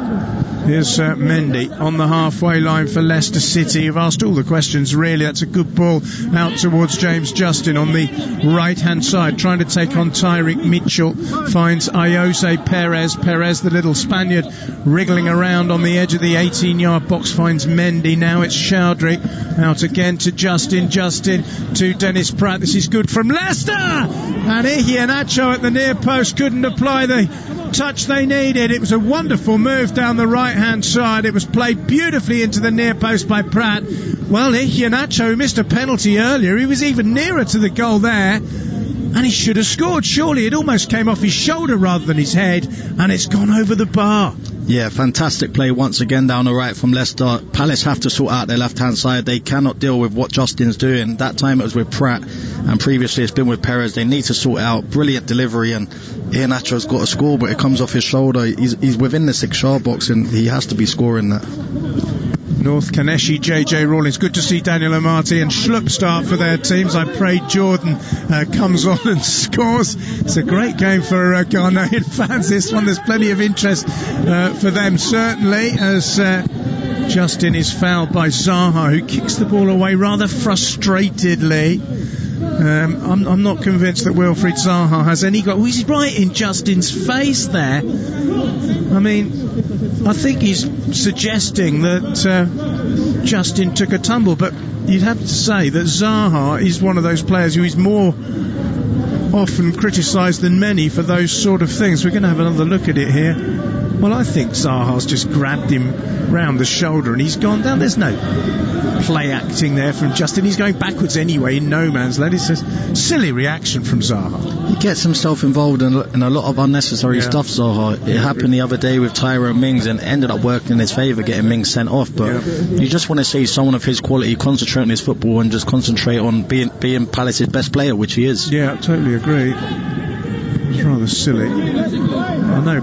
Here's Mendy on the halfway line for Leicester City. You've asked all the questions, really. That's a good ball out towards James Justin on the right-hand side, trying to take on Tyreek Mitchell. Finds Ayoze Perez, the little Spaniard, wriggling around on the edge of the 18-yard box. Finds Mendy. Now it's Chowdhury. Out again to Justin to Dennis Pratt. This is good from Leicester! And Iheanacho at the near post couldn't apply the touch they needed. It was a wonderful move down the right-hand side. It was played beautifully into the near post by Pratt. Well, Iheanacho missed a penalty earlier. He was even nearer to the goal there, and he should have scored. Surely it almost came off his shoulder rather than his head, and it's gone over the bar. Yeah, fantastic play once again down the right from Leicester. Palace have to sort out their left-hand side. They cannot deal with what Justin's doing. That time it was with Pratt, and previously it's been with Perez. They need to sort out. Brilliant delivery, and Iheanacho's got a score, but it comes off his shoulder. He's within the 6-yard box, and he has to be scoring that. North Kaneshi, JJ Rawlings. Good to see Daniel Amati and Schlupp start for their teams. I pray Jordan comes on and scores. It's a great game for Ghanaian fans, this one. There's plenty of interest for them, certainly, as Justin is fouled by Zaha, who kicks the ball away rather frustratedly. I'm not convinced that Wilfried Zaha has any goal. He's right in Justin's face there. I mean, I think he's suggesting that Justin took a tumble, but you'd have to say that Zaha is one of those players who is more often criticised than many for those sort of things. We're going to have another look at it here. Well, I think Zaha's just grabbed him round the shoulder and he's gone down. There's no play acting there from Justin. He's going backwards anyway in no man's land. It's a silly reaction from Zaha. He gets himself involved in a lot of unnecessary stuff, Zaha. It happened the other day with Tyrone Mings and ended up working in his favour, getting Mings sent off. But you just want to see someone of his quality concentrate on his football and just concentrate on being Palace's best player, which he is. Yeah, I totally agree. It's rather silly. I know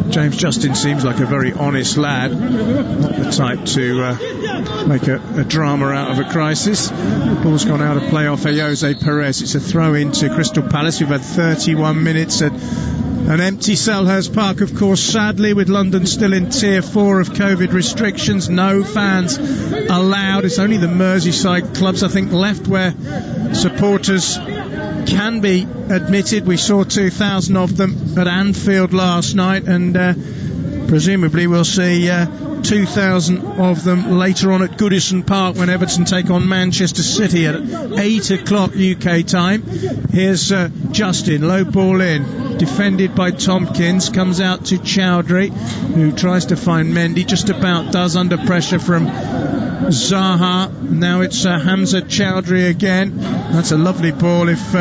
James Justin seems like a very honest lad, not the type to make a drama out of a crisis. The ball's gone out of play off Ayoze Perez. It's a throw into Crystal Palace. We've had 31 minutes at an empty Selhurst Park, of course, sadly, with London still in Tier 4 of COVID restrictions. No fans allowed. It's only the Merseyside clubs, I think, left where supporters can be admitted. We saw 2,000 of them at Anfield last night, and presumably we'll see 2,000 of them later on at Goodison Park when Everton take on Manchester City at 8 o'clock UK time. Here's Justin, low ball in, defended by Tomkins, comes out to Chowdhury, who tries to find Mendy, just about does, under pressure from Zaha. Now it's Hamza Chowdhury again. That's a lovely ball if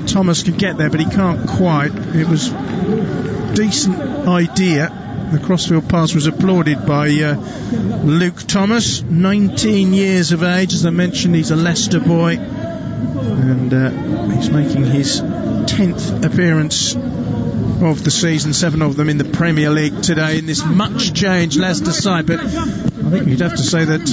Thomas can get there, but he can't quite. It was a decent idea. The crossfield pass was applauded by Luke Thomas, 19 years of age. As I mentioned, he's a Leicester boy, and he's making his 10th appearance of the season, 7 of them in the Premier League today in this much changed Leicester side. But I think you'd have to say that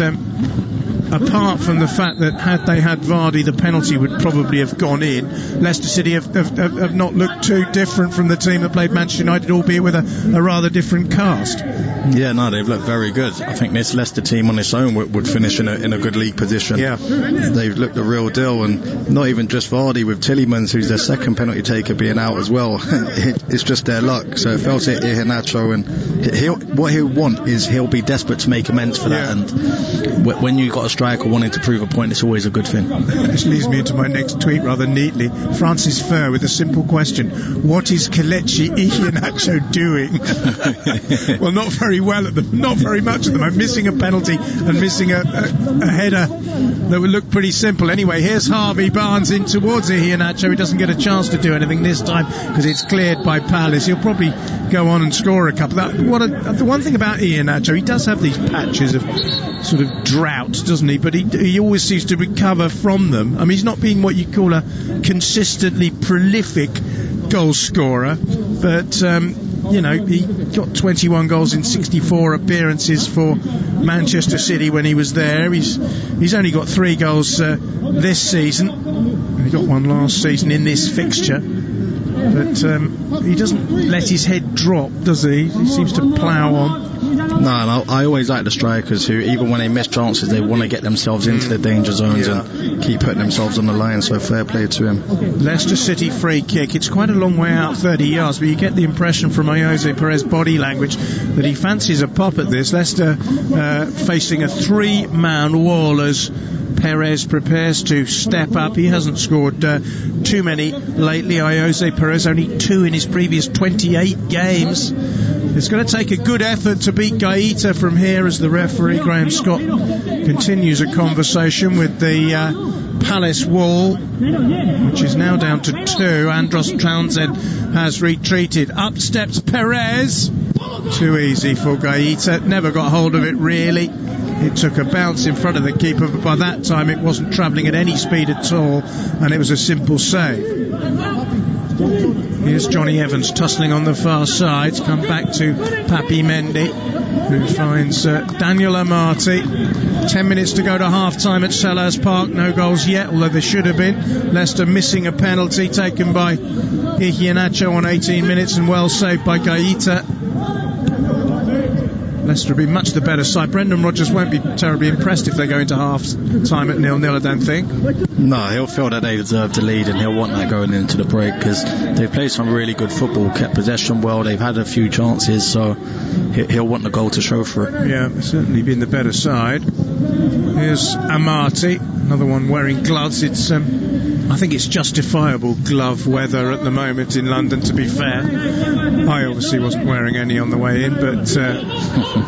apart from the fact that had they had Vardy, the penalty would probably have gone in. Leicester City have not looked too different from the team that played Manchester United, albeit with a rather different cast. Yeah, no, they've looked very good. I think this Leicester team on its own would finish in a good league position. Yeah, they've looked the real deal, and not even just Vardy, with Tielemans, who's their second penalty taker, being out as well. It's just their luck. So it fell to Iheanacho, and what he'll want is he'll be desperate to make amends for that. And when you've got a striker wanting to prove a point, it's always a good thing. This leads me into my next tweet rather neatly. Francis Furr with a simple question: what is Kelechi Iheanacho doing? Well, not very well at them, not very much at the moment, missing a penalty and missing a header that would look pretty simple. Anyway, here's Harvey Barnes in towards Iheanacho. He doesn't get a chance to do anything this time because it's cleared by Palace. He'll probably go on and score a couple. The one thing about Iheanacho, he does have these patches of sort of drought, doesn't he? But he always seems to recover from them. I mean, he's not being what you call a consistently prolific goal scorer, but he got 21 goals in 64 appearances for Manchester City when he was there. He's only got 3 goals this season. He got 1 last season in this fixture, but he doesn't let his head drop, does he? He seems to plough on. No, I always like the strikers who, even when they miss chances, they want to get themselves into the danger zones and keep putting themselves on the line, so fair play to him. Leicester City free kick. It's quite a long way out, 30 yards, but you get the impression from Ayoze Perez body language that he fancies a pop at this. Leicester facing a 3-man wall as Perez prepares to step up. He hasn't scored too many lately. Ayoze Perez only 2 in his previous 28 games. It's going to take a good effort to beat Guaita from here as the referee, Graham Scott, continues a conversation with the Palace wall, which is now down to 2. Andros Townsend has retreated. Up steps Perez. Too easy for Guaita. Never got hold of it, really. It took a bounce in front of the keeper, but by that time it wasn't travelling at any speed at all, and it was a simple save. Here's Johnny Evans tussling on the far side. Come back to Papi Mendy, who finds Daniel Amati. 10 minutes to go to half-time at Selhurst Park. No goals yet, although there should have been. Leicester missing a penalty taken by Iheanacho on 18 minutes and well saved by Guaita. Leicester will be much the better side. Brendan Rodgers won't be terribly impressed if they go into half-time at 0-0, I don't think. No, he'll feel that they deserve the lead and he'll want that going into the break, because they've played some really good football, kept possession well, they've had a few chances, so he'll want the goal to show for it. Yeah, certainly been the better side. Here's Amati, another one wearing gloves. It's I think it's justifiable glove weather at the moment in London, to be fair. I obviously wasn't wearing any on the way in, but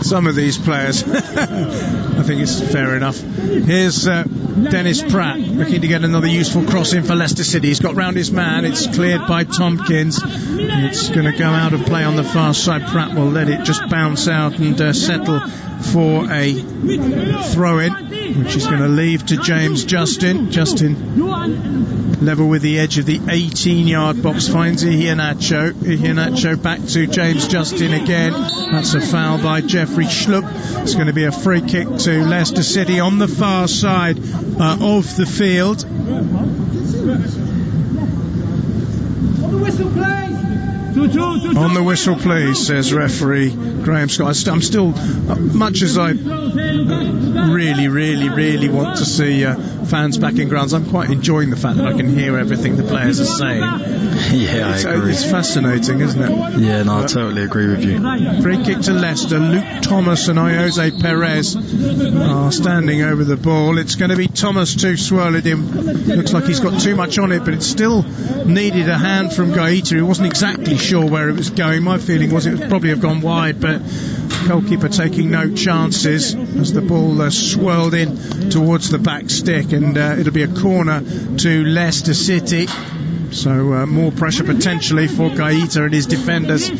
some of these players I think it's fair enough. Here's Dennis Pratt looking to get another useful cross in for Leicester City. He's got round his man. It's cleared by Tomkins. It's going to go out of play on the far side. Pratt will let it just bounce out and settle for a throw-in, which is going to leave to James Justin. Justin level with the edge of the 18-yard box, finds Iheanacho. Iheanacho back to James Justin again. That's a foul by Jeffrey Schlupp. It's going to be a free kick to Leicester City on the far side of the field. On the whistle, please, says referee Graham Scott. I'm still, much as I really want to see fans back in grounds, I'm quite enjoying the fact that I can hear everything the players are saying. Yeah, I agree. It's fascinating, isn't it? Yeah, no, I totally agree with you. Free kick to Leicester. Luke Thomas and Ayoze Perez are standing over the ball. It's going to be Thomas to swirl it in. Looks like he's got too much on it, but it still needed a hand from Guaita, who wasn't exactly sure where it was going. My feeling was it would probably have gone wide, but goalkeeper taking no chances as the ball swirled in towards the back stick, and it'll be a corner to Leicester City. So more pressure potentially for Guaita and his defenders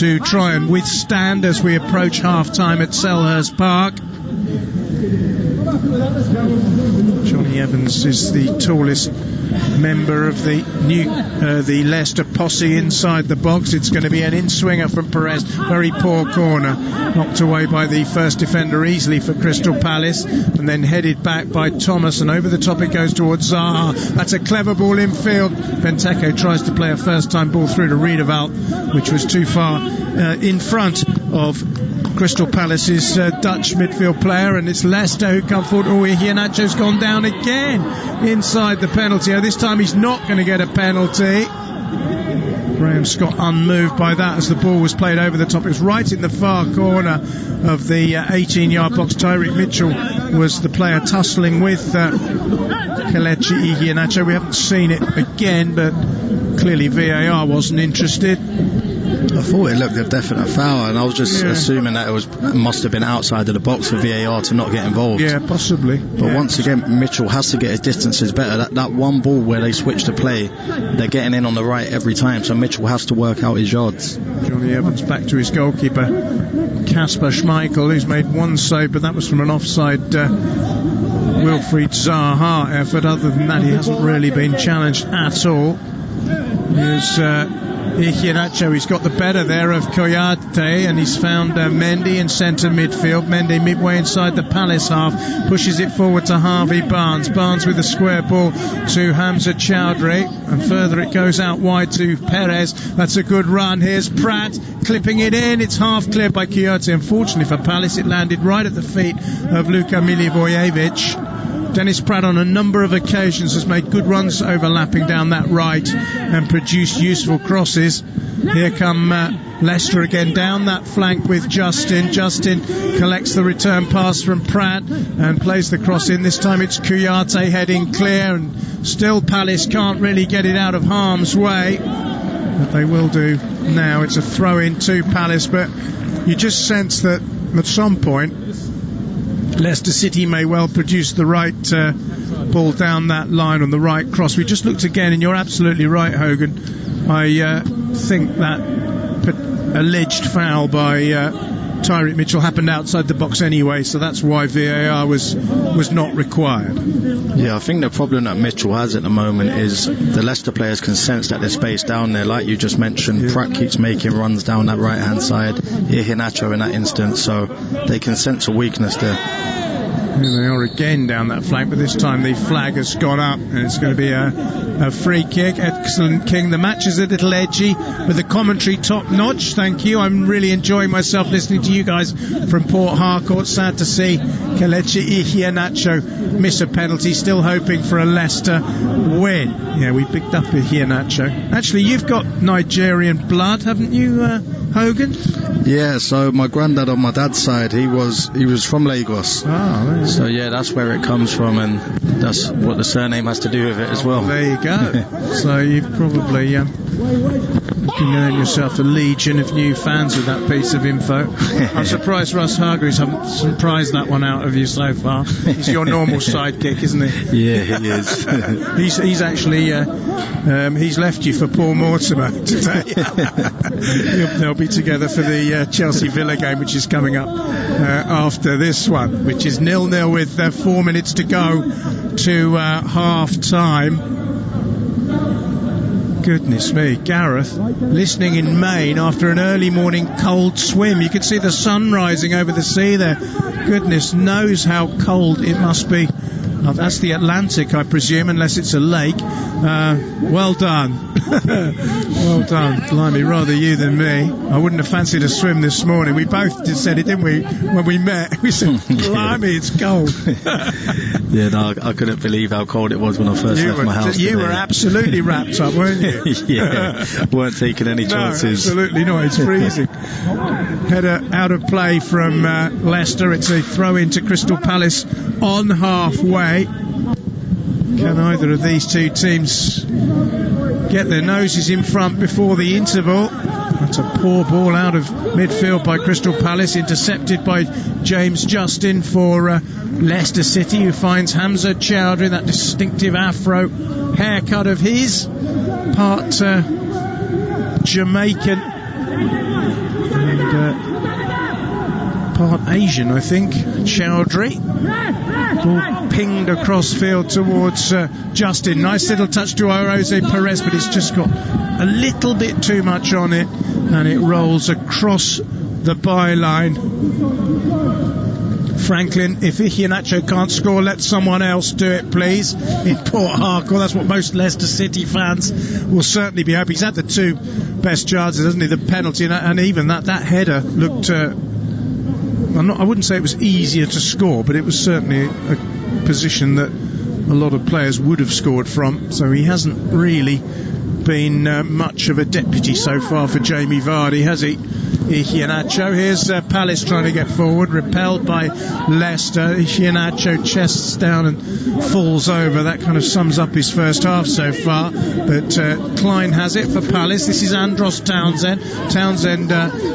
to try and withstand as we approach half-time at Selhurst Park. Johnny Evans is the tallest member of the Leicester posse inside the box. It's going to be an in-swinger from Perez. Very poor corner, knocked away by the first defender easily for Crystal Palace, and then headed back by Thomas, and over the top it goes towards Zaha. That's a clever ball in field. Benteke tries to play a first-time ball through to Riedewald, which was too far in front of Crystal Palace's Dutch midfield player, and it's Leicester who come forward. Oh, Iheanacho's gone down again inside the penalty. This time he's not going to get a penalty. Graham Scott unmoved by that as the ball was played over the top. It was right in the far corner of the 18-yard box. Tyreek Mitchell was the player tussling with Kelechi Iheanacho. We haven't seen it again, but clearly VAR wasn't interested. I thought it looked a definite foul, and I was just assuming that it must have been outside of the box for VAR to not get involved. Yeah, possibly. But once again, Mitchell has to get his distances better. That one ball where they switch to play, they're getting in on the right every time, so Mitchell has to work out his yards. Johnny Evans back to his goalkeeper, Kasper Schmeichel, who's made one save, but that was from an offside Wilfried Zaha effort. Other than that, he hasn't really been challenged at all. Here's Iheanacho. He's got the better there of Kouyate, and he's found Mendy in centre midfield. Mendy midway inside the Palace half, pushes it forward to Harvey Barnes. Barnes with a square ball to Hamza Chowdhury, and further it goes out wide to Perez. That's a good run. Here's Pratt clipping it in. It's half cleared by Kouyate. Unfortunately for Palace, it landed right at the feet of Luka Milivojevic. Dennis Pratt on a number of occasions has made good runs overlapping down that right and produced useful crosses. Here come Leicester again down that flank with Justin. Justin collects the return pass from Pratt and plays the cross in. This time it's Kouyate heading clear, and still Palace can't really get it out of harm's way, but they will do now. It's a throw in to Palace, but you just sense that at some point Leicester City may well produce the right ball down that line on the right cross. We just looked again, and you're absolutely right, Hogan. I think that alleged foul by Tyreek Mitchell happened outside the box anyway, so that's why VAR was not required. Yeah, I think the problem that Mitchell has at the moment is the Leicester players can sense that there's space down there, like you just mentioned. Pratt keeps making runs down that right hand side, Iheanacho in that instance, so they can sense a weakness there. Here they are again down that flank, but this time the flag has gone up and it's going to be a free kick. Excellent, King. The match is a little edgy, but the commentary top notch. Thank you. I'm really enjoying myself listening to you guys from Port Harcourt. Sad to see Kelechi Iheanacho miss a penalty. Still hoping for a Leicester win. Yeah, we picked up Iheanacho. Actually, you've got Nigerian blood, haven't you, Hogan? Yeah, so my granddad on my dad's side, he was from Lagos. Oh, so yeah, that's where it comes from, and that's what the surname has to do with it as well. There you go. So you've probably you can earn yourself a legion of new fans with that piece of info. I'm surprised Russ Hargreaves hasn't surprised that one out of you so far. He's your normal sidekick, isn't he? Yeah, he is. he's actually he's left you for Paul Mortimer today. They'll be together for the Chelsea Villa game, which is coming up after this one, which is 0-0 with 4 minutes to go to half time. Goodness me, Gareth, listening in Maine after an early morning cold swim. You can see the sun rising over the sea there. Goodness knows how cold it must be. Oh, that's the Atlantic, I presume, unless it's a lake. Well done. Well done. Blimey, rather you than me. I wouldn't have fancied a swim this morning. We both said it, didn't we, when we met? We said, blimey, it's cold. Yeah, no, I couldn't believe how cold it was when I first left my house. You were absolutely wrapped up, weren't you? Yeah, weren't taking any chances. No, absolutely not. It's freezing. Header out of play from Leicester. It's a throw into Crystal Palace on halfway. Can either of these two teams get their noses in front before the interval? That's a poor ball out of midfield by Crystal Palace, intercepted by James Justin for Leicester City, who finds Hamza Chowdhury, that distinctive afro haircut of his, part Jamaican and part Asian, I think. Chowdhury. Ball pinged across field towards Justin. Nice little touch to Ayoze Perez, but it's just got a little bit too much on it, and it rolls across the byline. Franklin, if Iheanacho can't score, let someone else do it, please. In Port Harcourt, that's what most Leicester City fans will certainly be hoping. He's had the two best chances, hasn't he? The penalty and even that header looked. I wouldn't say it was easier to score, but it was certainly a position that a lot of players would have scored from. So he hasn't really been much of a deputy so far for Jamie Vardy, has he? Iheanacho. Here's Palace trying to get forward, repelled by Leicester. Iheanacho chests down and falls over. That kind of sums up his first half so far. But Clyne has it for Palace. This is Andros Townsend. Townsend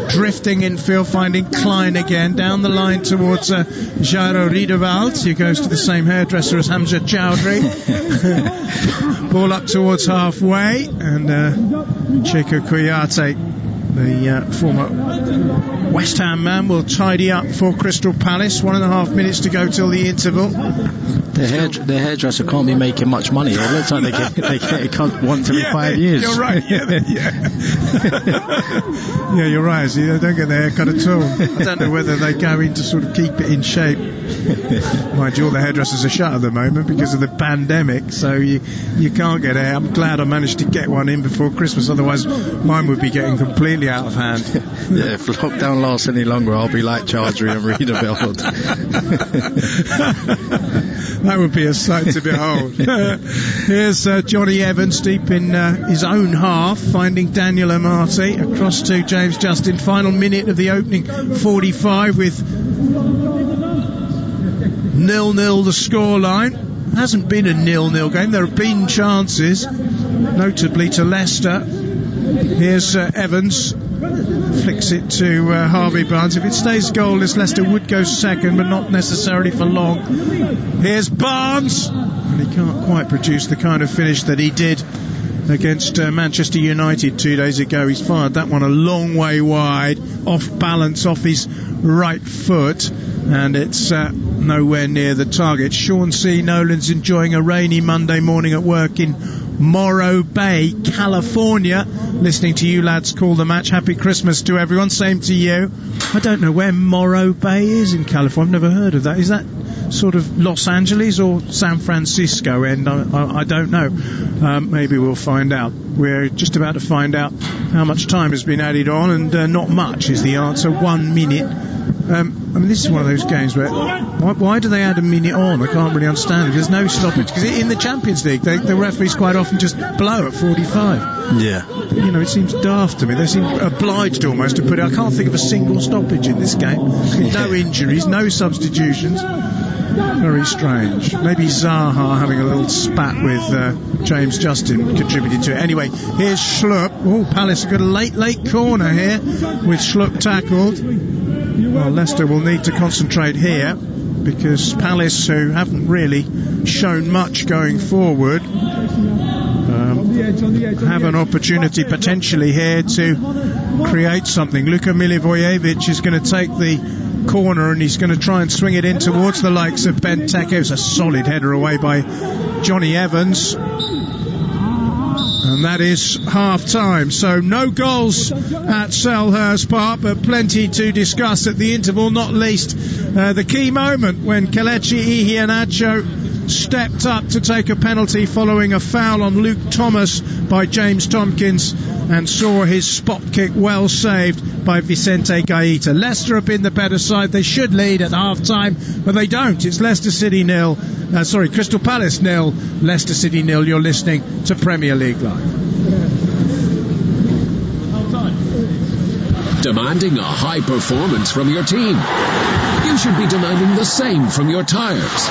drifting infield, finding Clyne again down the line towards Jairo Riedewald, who goes to the same hairdresser as Hamza Chowdhury. Ball up towards halfway, and Cheiko Kouyate, the former West Ham man will tidy up for Crystal Palace. 1.5 minutes to go till the interval. The hairdresser can't be making much money. It looks like they get it cut once every 5 years. You're right. Yeah. Yeah, you're right. See, they don't get their haircut at all. I don't know whether they go in to sort of keep it in shape. Mind you, all the hairdressers are shut at the moment because of the pandemic, so you can't get hair. I'm glad I managed to get one in before Christmas, otherwise mine would be getting completely out of hand. Yeah, if lockdown lasts any longer, I'll be like Chardry and Rita Belford. That would be a sight to behold. Here's Johnny Evans deep in his own half, finding Daniel Amati across to James Justin. Final minute of the opening 45 with 0-0 the scoreline. Hasn't been a 0-0 game. There have been chances, notably to Leicester. Here's Evans. Flicks it to Harvey Barnes. If it stays goalless, Leicester would go second, but not necessarily for long. Here's Barnes, and he can't quite produce the kind of finish that he did against Manchester United 2 days ago. He's fired that one a long way wide, off balance, off his right foot, and it's nowhere near the target. Sean C. Nolan's enjoying a rainy Monday morning at work in Morro Bay, California, listening to you lads call the match. Happy Christmas to everyone. Same to you. I don't know where Morro Bay is in California. I've never heard of that. Is that sort of Los Angeles or San Francisco end? I don't know. Maybe we'll find out. We're just about to find out how much time has been added on, and not much is the answer. 1 minute. I mean, this is one of those games where why do they add a minute on? I can't really understand it. There's no stoppage, because in the Champions League the referees quite often just blow at 45. Yeah. You know, it seems daft to me. They seem obliged almost to put it. I can't think of a single stoppage in this game. No injuries, no substitutions. Very strange. Maybe Zaha having a little spat with James Justin contributed to it. Anyway, here's Schlupp. Oh, Palace have got a late corner here with Schlupp tackled. Well, Leicester will need to concentrate here, because Palace, who haven't really shown much going forward, have an opportunity potentially here to create something. Luka Milivojevic is going to take the corner, and he's going to try and swing it in towards the likes of Benteke. It was a solid header away by Johnny Evans. And that is half-time. So no goals at Selhurst Park, but plenty to discuss at the interval, not least the key moment when Kelechi Iheanacho stepped up to take a penalty following a foul on Luke Thomas by James Tomkins, and saw his spot kick well saved by Vicente Guaita. Leicester have been the better side. They should lead at half-time, but they don't. It's Crystal Palace 0, Leicester City 0. You're listening to Premier League Live. Demanding a high performance from your team? You should be demanding the same from your tyres.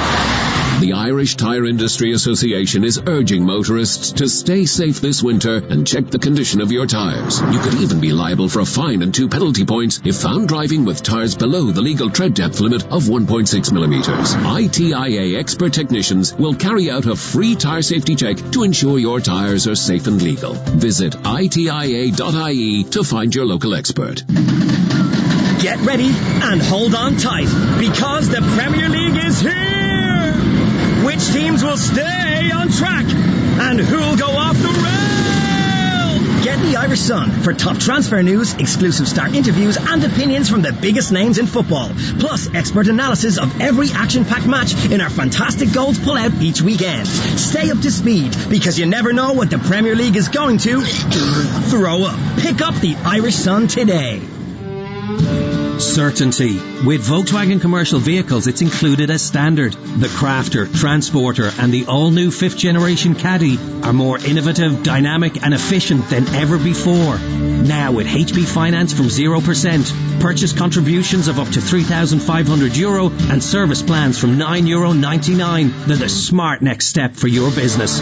The Irish Tyre Industry Association is urging motorists to stay safe this winter and check the condition of your tyres. You could even be liable for a fine and 2 penalty points if found driving with tyres below the legal tread depth limit of 1.6 millimetres. ITIA expert technicians will carry out a free tyre safety check to ensure your tyres are safe and legal. Visit itia.ie to find your local expert. Get ready and hold on tight, because the Premier League is here! Which teams will stay on track, and who'll go off the rail? Get the Irish Sun for top transfer news, exclusive star interviews, and opinions from the biggest names in football, plus expert analysis of every action-packed match in our fantastic goals pull-out each weekend. Stay up to speed, because you never know what the Premier League is going to throw up. Pick up the Irish Sun today. Certainty. With Volkswagen commercial vehicles, it's included as standard. The Crafter, Transporter and the all-new 5th generation Caddy are more innovative, dynamic and efficient than ever before. Now with HB Finance from 0%, purchase contributions of up to €3,500 and service plans from €9.99. They're the smart next step for your business.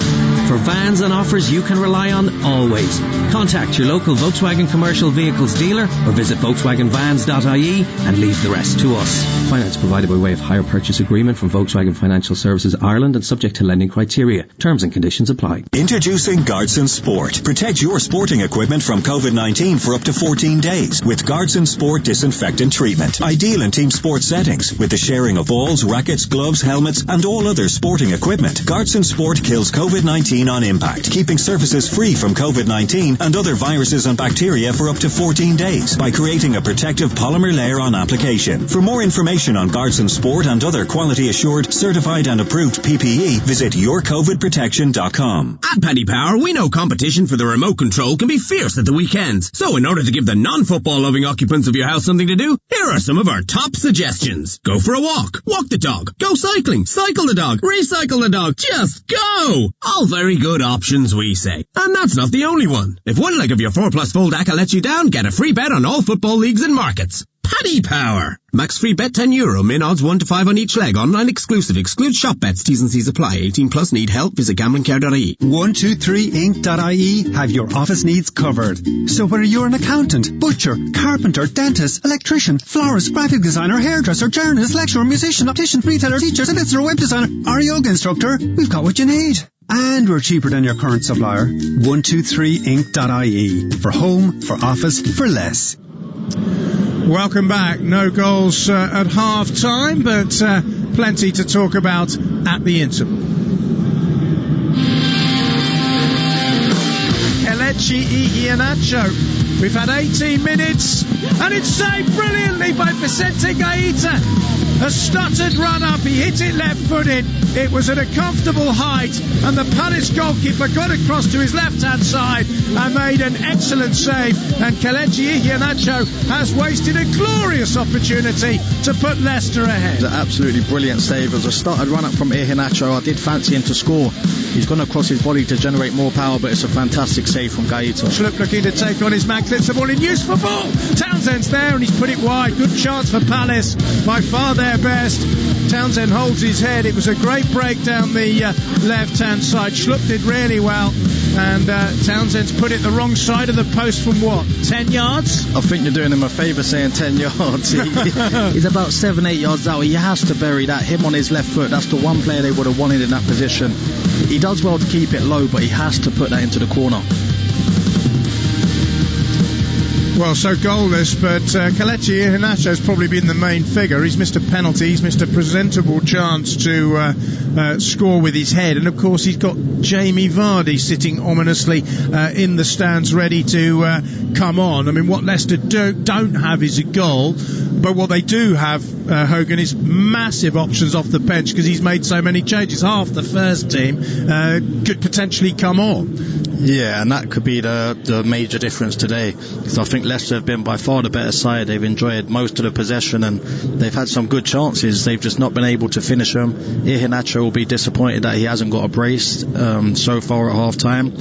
For vans and offers you can rely on always. Contact your local Volkswagen commercial vehicles dealer or visit volkswagenvans.ie and leave the rest to us. Finance provided by way of hire purchase agreement from Volkswagen Financial Services Ireland and subject to lending criteria. Terms and conditions apply. Introducing Guardsson Sport. Protect your sporting equipment from COVID-19 for up to 14 days with Guardsson Sport disinfectant treatment. Ideal in team sport settings with the sharing of balls, rackets, gloves, helmets and all other sporting equipment. Guardsson Sport kills COVID-19 on impact, keeping surfaces free from COVID-19 and other viruses and bacteria for up to 14 days by creating a protective polymer layer on application. For more information on Guardsson Sport and other quality assured, certified and approved PPE, visit yourcovidprotection.com. At Paddy Power, we know competition for the remote control can be fierce at the weekends. So in order to give the non-football loving occupants of your house something to do, here are some of our top suggestions. Go for a walk the dog. Go cycling, cycle the dog, recycle the dog, just go! All very good options, we say. And that's not the only one. If one leg of your 4+ fold ACCA lets you down, get a free bet on all football leagues and markets. Paddy Power. Max free bet €10. Min odds 1 to 5 on each leg. Online exclusive. Excludes shop bets. T's and C's apply. 18+. Need help? Visit gamblingcare.ie. 123inc.ie have your office needs covered. So whether you're an accountant, butcher, carpenter, dentist, electrician, florist, graphic designer, hairdresser, journalist, lecturer, musician, optician, retailer, teacher, solicitor, web designer, or yoga instructor, we've got what you need. And we're cheaper than your current supplier. 123inc.ie. For home, for office, for less. Welcome back. No goals at half-time, but plenty to talk about at the interval. Kelechi Iheanacho. We've had 18 minutes, and it's saved brilliantly by Vicente Guaita. A stuttered run-up, he hit it left-footed. It was at a comfortable height, and the Palace goalkeeper got across to his left-hand side and made an excellent save. And Kelechi Iheanacho has wasted a glorious opportunity to put Leicester ahead. An absolutely brilliant save. It was a started run-up from Iheanacho. I did fancy him to score. He's gone across his body to generate more power, but it's a fantastic save from Guaita. Schlupp looking to take on his man, clips the ball in use for ball. Townsend's there and he's put it wide. Good chance for Palace. By far their best. Townsend holds his head. It was a great break down the left-hand side. Schlupp did really well. And Townsend's put it the wrong side of the post from what? 10 yards? I think you're doing him a favour saying 10 yards. He's about 7-8 yards out. He has to bury that. Him on his left foot. That's the one player they would have wanted in that position. He does well to keep it low, but he has to put that into the corner. Well, so goalless, but Kelechi Iheanacho's probably been the main figure. He's missed a penalty, he's missed a presentable chance to score with his head, and of course he's got Jamie Vardy sitting ominously in the stands ready to come on. I mean, what Leicester don't have is a goal, but what they do have, Hogan, is massive options off the bench because he's made so many changes. Half the first team could potentially come on. Yeah, and that could be the major difference today, because I think Leicester have been by far the better side. They've enjoyed most of the possession and they've had some good chances. They've just not been able to finish them. Iheanacho will be disappointed that he hasn't got a brace so far at half time.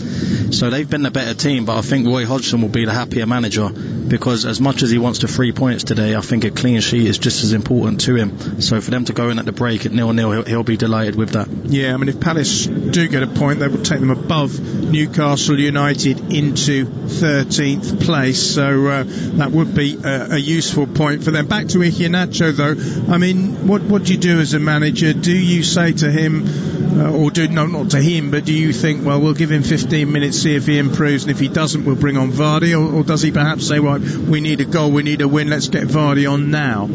So they've been the better team, but I think Roy Hodgson will be the happier manager, because as much as he wants the 3 points today, I think a clean sheet is just as important to him. So for them to go in at the break at 0-0, he'll be delighted with that. Yeah, I mean, if Palace do get a point, they will take them above Newcastle United into 13th place. So that would be a useful point for them. Back to Iheanacho, though. I mean, what do you do as a manager? Do you say to him, not to him, but do you think, well, we'll give him 15 minutes, see if he improves, and if he doesn't, we'll bring on Vardy? Or does he perhaps say, well, we need a goal, we need a win, let's get Vardy on now?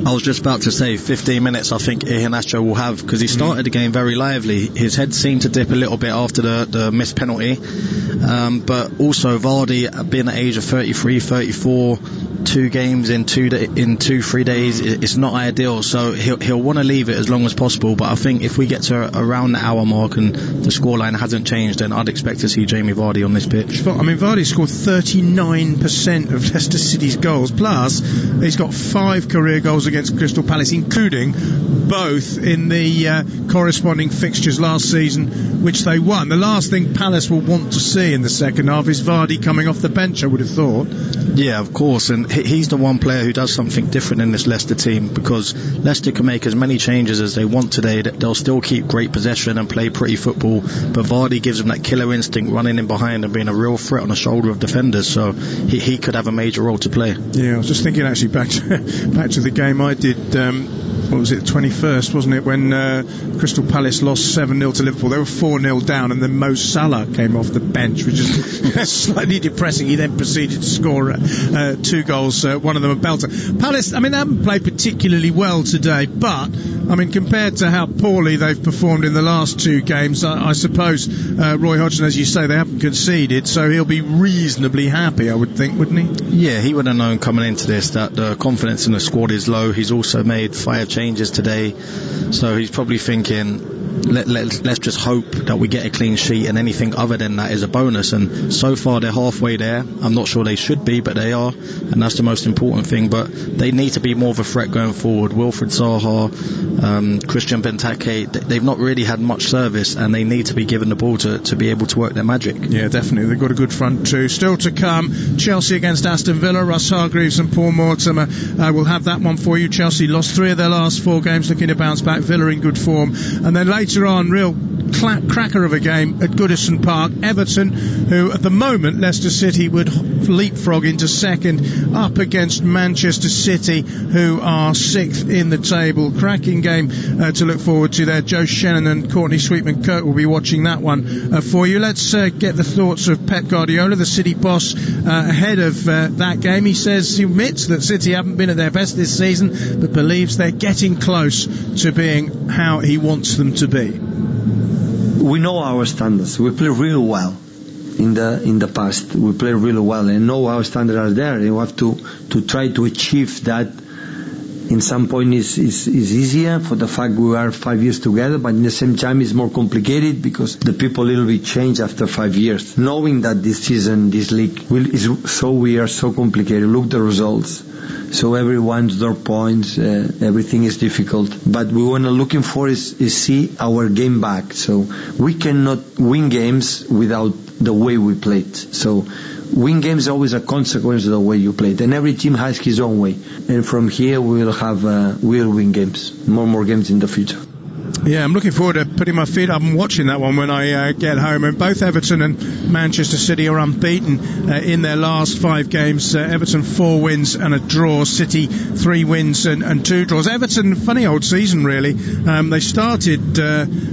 I was just about to say 15 minutes I think Iheanacho will have, because he started the game very lively. His head seemed to dip a little bit after the missed penalty, but also Vardy, being at the age of 33, 34, 2 games in 2-3 days, it's not ideal, so he'll want to leave it as long as possible. But I think if we get to around the hour mark and the scoreline hasn't changed, then I'd expect to see Jamie Vardy on this pitch. I mean, Vardy scored 39% of Leicester City's goals, plus he's got 5 career goals against Crystal Palace, including both in the corresponding fixtures last season, which they won. The last thing Palace will want to see in the second half is Vardy coming off the bench, I would have thought. Yeah, of course, Hodgson, he's the one player who does something different in this Leicester team, because Leicester can make as many changes as they want today. They'll still keep great possession and play pretty football, but Vardy gives them that killer instinct, running in behind and being a real threat on the shoulder of defenders, so he could have a major role to play. Yeah, I was just thinking actually back to the game I did, what was it, 21st, wasn't it, when Crystal Palace lost 7-0 to Liverpool. They were 4-0 down, and then Mo Salah came off the bench, which is slightly depressing. He then proceeded to score 2 goals, one of them a belter. Palace, I mean, they haven't played particularly well today, but I mean, compared to how poorly they've performed in the last 2 games, I suppose Roy Hodgson, as you say, they haven't conceded, so he'll be reasonably happy, I would think, wouldn't he? Yeah, he would have known coming into this that the confidence in the squad is low. He's also made 5 changes today, so he's probably thinking, let's just hope that we get a clean sheet, and anything other than that is a bonus. And so far they're halfway there. I'm not sure they should be, but they are, and that's the most important thing. But they need to be more of a threat going forward. Wilfried Zaha, Christian Benteke, they've not really had much service, and they need to be given the ball to be able to work their magic. Yeah, definitely. They've got a good front too. Still to come, Chelsea against Aston Villa. Russ Hargreaves and Paul Mortimer will have that one for you. Chelsea lost 3 of their last 4 games, looking to bounce back. Villa in good form. And then later on, real cracker of a game at Goodison Park, Everton, who at the moment Leicester City would leapfrog into second, up against Manchester City, who are 6th in the table. Cracking game to look forward to there. Joe Shannon and Courtney Sweetman-Kirk will be watching that one for you. Let's get the thoughts of Pep Guardiola, the City boss, ahead of that game. He says, he admits that City haven't been at their best this season, but believes they're getting close to being how he wants them to be. We know our standards. We play really well in the past. We play really well, and know our standards are there. You have to try to achieve that. In some point is easier for the fact we are 5 years together, but in the same time it's more complicated because the people a little bit change after 5 years. Knowing that this season, this league we are so complicated. Look the results. So everyone's their points, everything is difficult. But we want to looking for is see our game back. So we cannot win games without the way we played. So win games is always a consequence of the way you played. And every team has his own way. And from here we'll win games, more games in the future. Yeah, I'm looking forward to putting my feet up and watching that one when I get home. And both Everton and Manchester City are unbeaten in their last 5 games. Everton 4 wins and a draw. City 3 wins and 2 draws. Everton, funny old season really. They started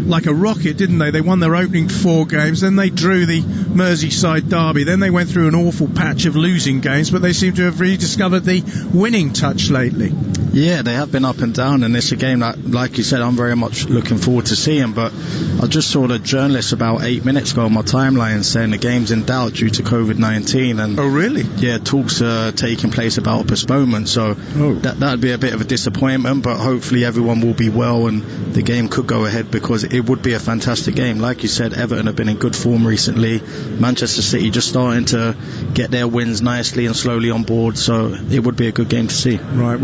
like a rocket, didn't they? They won their opening 4 games, then they drew the Merseyside derby, then they went through an awful patch of losing games, but they seem to have rediscovered the winning touch lately. Yeah, they have been up and down, and it's a game that, like you said, I'm very much looking forward to seeing. But I just saw the journalist about 8 minutes ago on my timeline saying the game's in doubt due to COVID-19. And oh, really? Yeah, talks are taking place about a postponement, so that'd be a bit of a disappointment, but hopefully everyone will be well and the game could go ahead, because it would be a fantastic game. Like you said, Everton have been in good form recently. Manchester City just starting to get their wins nicely and slowly on board, so it would be a good game to see. Right,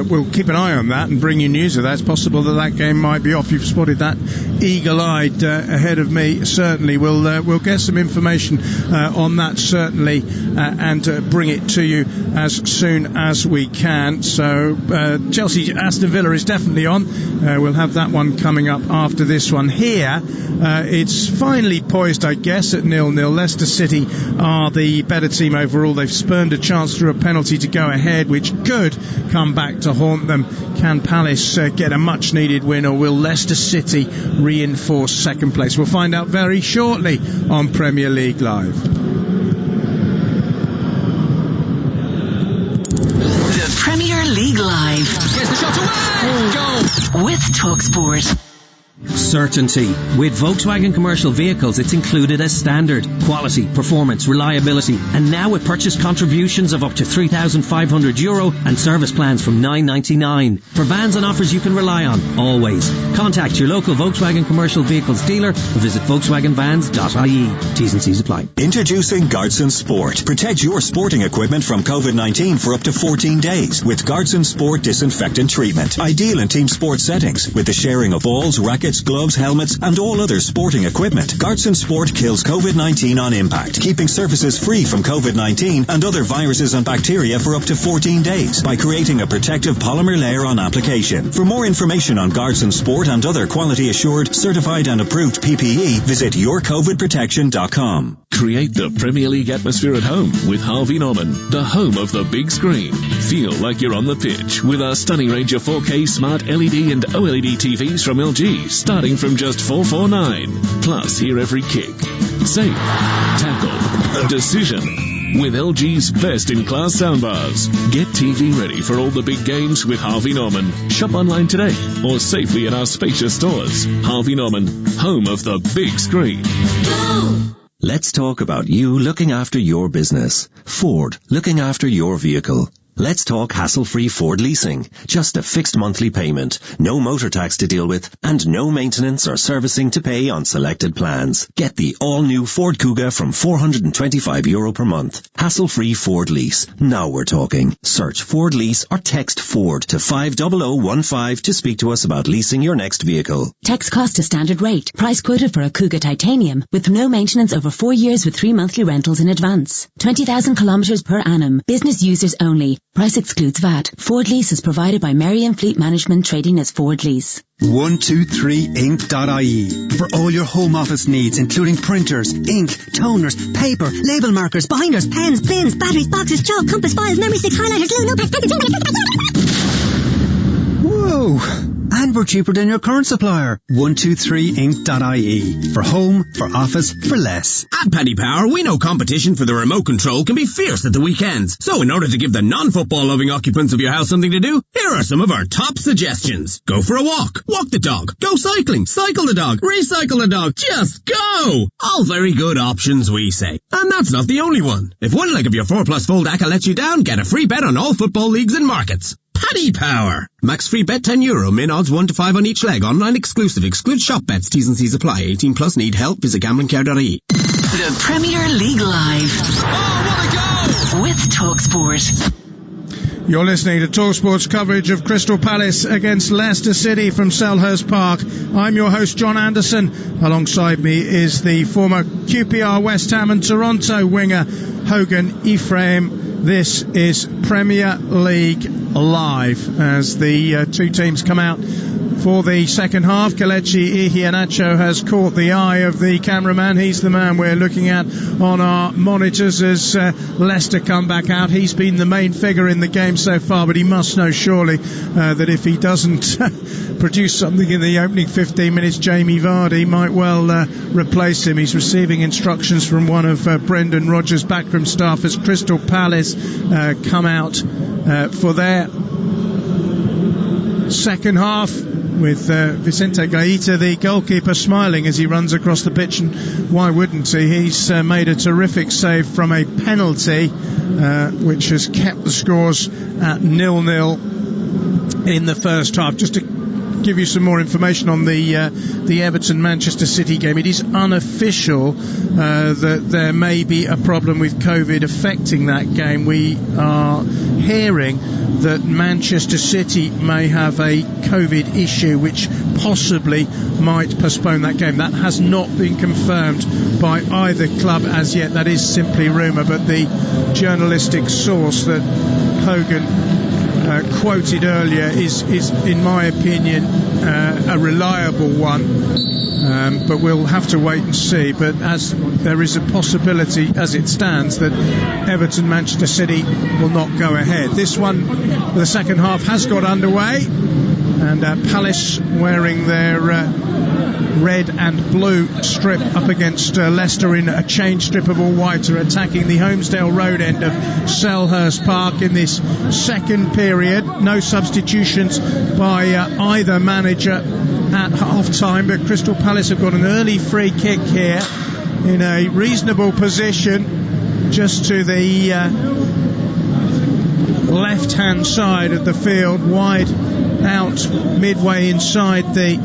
we'll keep an eye on that and bring you news of that. It's possible that game might be off. You've spotted that eagle-eyed ahead of me. Certainly we'll get some information on that, certainly, and bring it to you as soon as we can. So Chelsea Aston Villa is definitely on. We'll have that one coming up after this one. Here it's finally poised, I guess, at 0-0. Leicester City are the better team overall. They've spurned a chance through a penalty to go ahead, which could come back to haunt them. Can Palace get a much needed win, or will Leicester City reinforce second place? We'll find out very shortly on Premier League Live. The Premier League Live. Here's the shot away! Goal! With TalkSport. Certainty. With Volkswagen commercial vehicles, it's included as standard. Quality, performance, reliability. And now with purchase contributions of up to €3,500 and service plans from $999. For vans and offers you can rely on, always. Contact your local Volkswagen commercial vehicles dealer or visit volkswagenvans.ie. T's and C's apply. Introducing Guardson Sport. Protect your sporting equipment from COVID-19 for up to 14 days with Guardson Sport disinfectant treatment. Ideal in team sport settings with the sharing of balls, rackets, rackets, gloves, helmets, and all other sporting equipment. Guardsson Sport kills COVID-19 on impact, keeping surfaces free from COVID-19 and other viruses and bacteria for up to 14 days by creating a protective polymer layer on application. For more information on Guardsson Sport and other quality assured, certified and approved PPE, visit yourcovidprotection.com. Create the Premier League atmosphere at home with Harvey Norman, the home of the big screen. Feel like you're on the pitch with our stunning range of 4K smart LED and OLED TVs from LG, starting from just $449. Plus, hear every kick, save, tackle, decision with LG's best-in-class soundbars. Get TV ready for all the big games with Harvey Norman. Shop online today or safely in our spacious stores. Harvey Norman, home of the big screen. Let's talk about you looking after your business. Ford, looking after your vehicle. Let's talk hassle-free Ford leasing. Just a fixed monthly payment, no motor tax to deal with, and no maintenance or servicing to pay on selected plans. Get the all-new Ford Kuga from €425 per month. Hassle-free Ford lease. Now we're talking. Search Ford lease or text Ford to 50015 to speak to us about leasing your next vehicle. Tax cost to standard rate. Price quoted for a Kuga Titanium with no maintenance over 4 years with 3 monthly rentals in advance. 20,000 kilometres per annum. Business users only. Price excludes VAT. Ford Lease is provided by Merriam Fleet Management, trading as Ford Lease. 123ink.ie for all your home office needs, including printers, ink, toners, paper, label markers, binders, pens, bins, batteries, boxes, chalk, compass, files, memory sticks, highlighters, glue, notepads, Whoa! And we're cheaper than your current supplier. 123ink.ie for home, for office, for less. At Paddy Power, we know competition for the remote control can be fierce at the weekends. So in order to give the non-football loving occupants of your house something to do, here are some of our top suggestions. Go for a walk. Walk the dog. Go cycling. Cycle the dog. Recycle the dog. Just go! All very good options, we say. And that's not the only one. If one leg of your 4+ fold ACCA lets you down, get a free bet on all football leagues and markets. Paddy Power. Max free bet €10. Min odds 1 to 5 on each leg. Online exclusive. Exclude shop bets. T's and C's apply. 18 plus. Need help? Visit gamblingcare.ie. The Premier League Live. Oh, what a goal! With TalkSport. You're listening to TalkSport's coverage of Crystal Palace against Leicester City from Selhurst Park. I'm your host, John Anderson. Alongside me is the former QPR, West Ham and Toronto winger, Hogan Ephraim. This is Premier League Live as the two teams come out for the second half. Kelechi Iheanacho has caught the eye of the cameraman. He's the man we're looking at on our monitors as Leicester come back out. He's been the main figure in the game so far, but he must know surely that if he doesn't produce something in the opening 15 minutes, Jamie Vardy might well replace him. He's receiving instructions from one of Brendan Rodgers' backroom staff as Crystal Palace come out for their second half, with Vicente Guaita, the goalkeeper, smiling as he runs across the pitch, and why wouldn't he? He's made a terrific save from a penalty, which has kept the scores at 0-0 in the first half. Just to give you some more information on the Everton-Manchester City game, it is unofficial that there may be a problem with COVID affecting that game. We are hearing that Manchester City may have a COVID issue which possibly might postpone that game. That has not been confirmed by either club as yet. That is simply rumour, but the journalistic source that Hogan quoted earlier is in my opinion a reliable one, but we'll have to wait and see. But as there is a possibility as it stands that Everton Manchester City will not go ahead. This one, the second half has got underway, and Palace wearing their red and blue strip up against Leicester in a change strip of all white, are attacking the Holmesdale Road end of Selhurst Park in this second period. No substitutions by either manager at half-time, but Crystal Palace have got an early free kick here in a reasonable position just to the left-hand side of the field, wide out midway inside the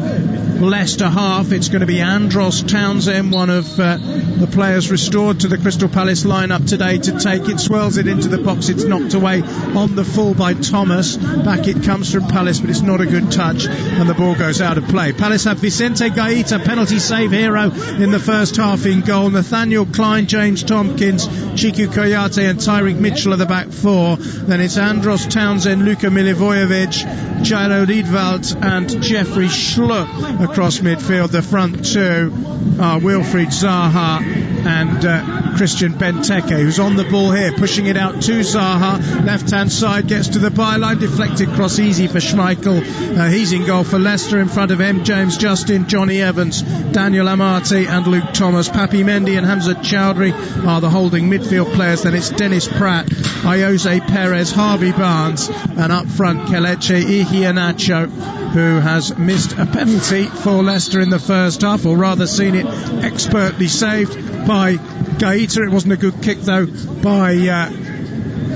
Leicester half. It's going to be Andros Townsend, one of the players restored to the Crystal Palace lineup today, to take it. Swirls it into the box. It's knocked away on the full by Thomas. Back it comes from Palace, but it's not a good touch, and the ball goes out of play. Palace have Vicente Guaita, penalty save hero in the first half, in goal. Nathaniel Clyne, James Tomkins, Chiku Kouyate and Tyreek Mitchell are the back four. Then it's Andros Townsend, Luka Milivojevic, Jairo Riedwald and Jeffrey Schlupp across midfield. The front two are Wilfried Zaha and Christian Benteke, who's on the ball here, pushing it out to Zaha. Left-hand side, gets to the byline, deflected cross easy for Schmeichel. He's in goal for Leicester. In front of him, James Justin, Johnny Evans, Daniel Amati and Luke Thomas. Papi Mendy and Hamza Chowdhury are the holding midfield players. Then it's Dennis Pratt, Ayoze, Perez, Harvey Barnes, and up front Kelechi Iheanacho, who has missed a penalty for Leicester in the first half, or rather seen it expertly saved by Guaita. It wasn't a good kick though by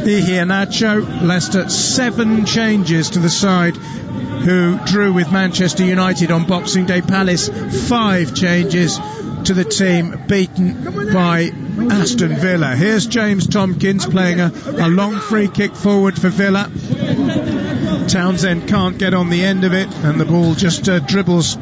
Iheanacho. Leicester 7 changes to the side, who drew with Manchester United on Boxing Day. Palace 5 changes to the team beaten by Aston Villa. Here's James Tomkins playing a long free kick forward for Villa. Townsend can't get on the end of it, and the ball just dribbles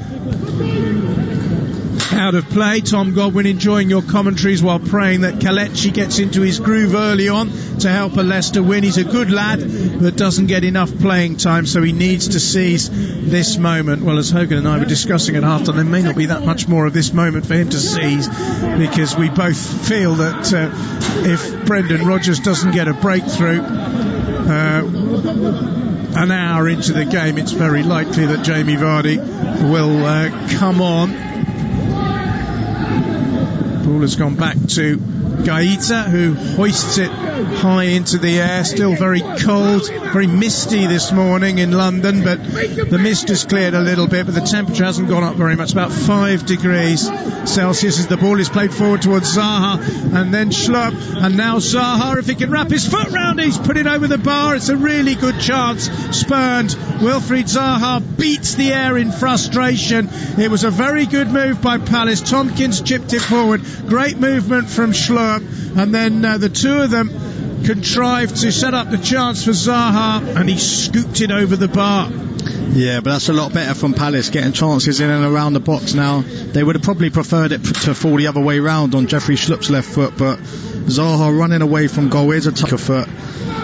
out of play. Tom Godwin enjoying your commentaries while praying that Kelechi gets into his groove early on to help a Leicester win. He's a good lad but doesn't get enough playing time, so he needs to seize this moment. Well, as Hogan and I were discussing at half-time, there may not be that much more of this moment for him to seize, because we both feel that if Brendan Rodgers doesn't get a breakthrough an hour into the game, it's very likely that Jamie Vardy will come on. Ball has gone back to Guaita, who hoists it high into the air. Still very cold, very misty this morning in London, but the mist has cleared a little bit, but the temperature hasn't gone up very much, about 5 degrees Celsius as the ball is played forward towards Zaha, and then Schlupp, and now Zaha, if he can wrap his foot round it, he's put it over the bar. It's a really good chance, spurned. Wilfried Zaha beats the air in frustration. It was a very good move by Palace. Tomkins chipped it forward, great movement from Schlupp, and then the two of them contrived to set up the chance for Zaha, and he scooped it over the bar. Yeah, but that's a lot better from Palace, getting chances in and around the box now. They would have probably preferred it to fall the other way round on Jeffrey Schlupp's left foot, but Zaha running away from goal is a tougher foot.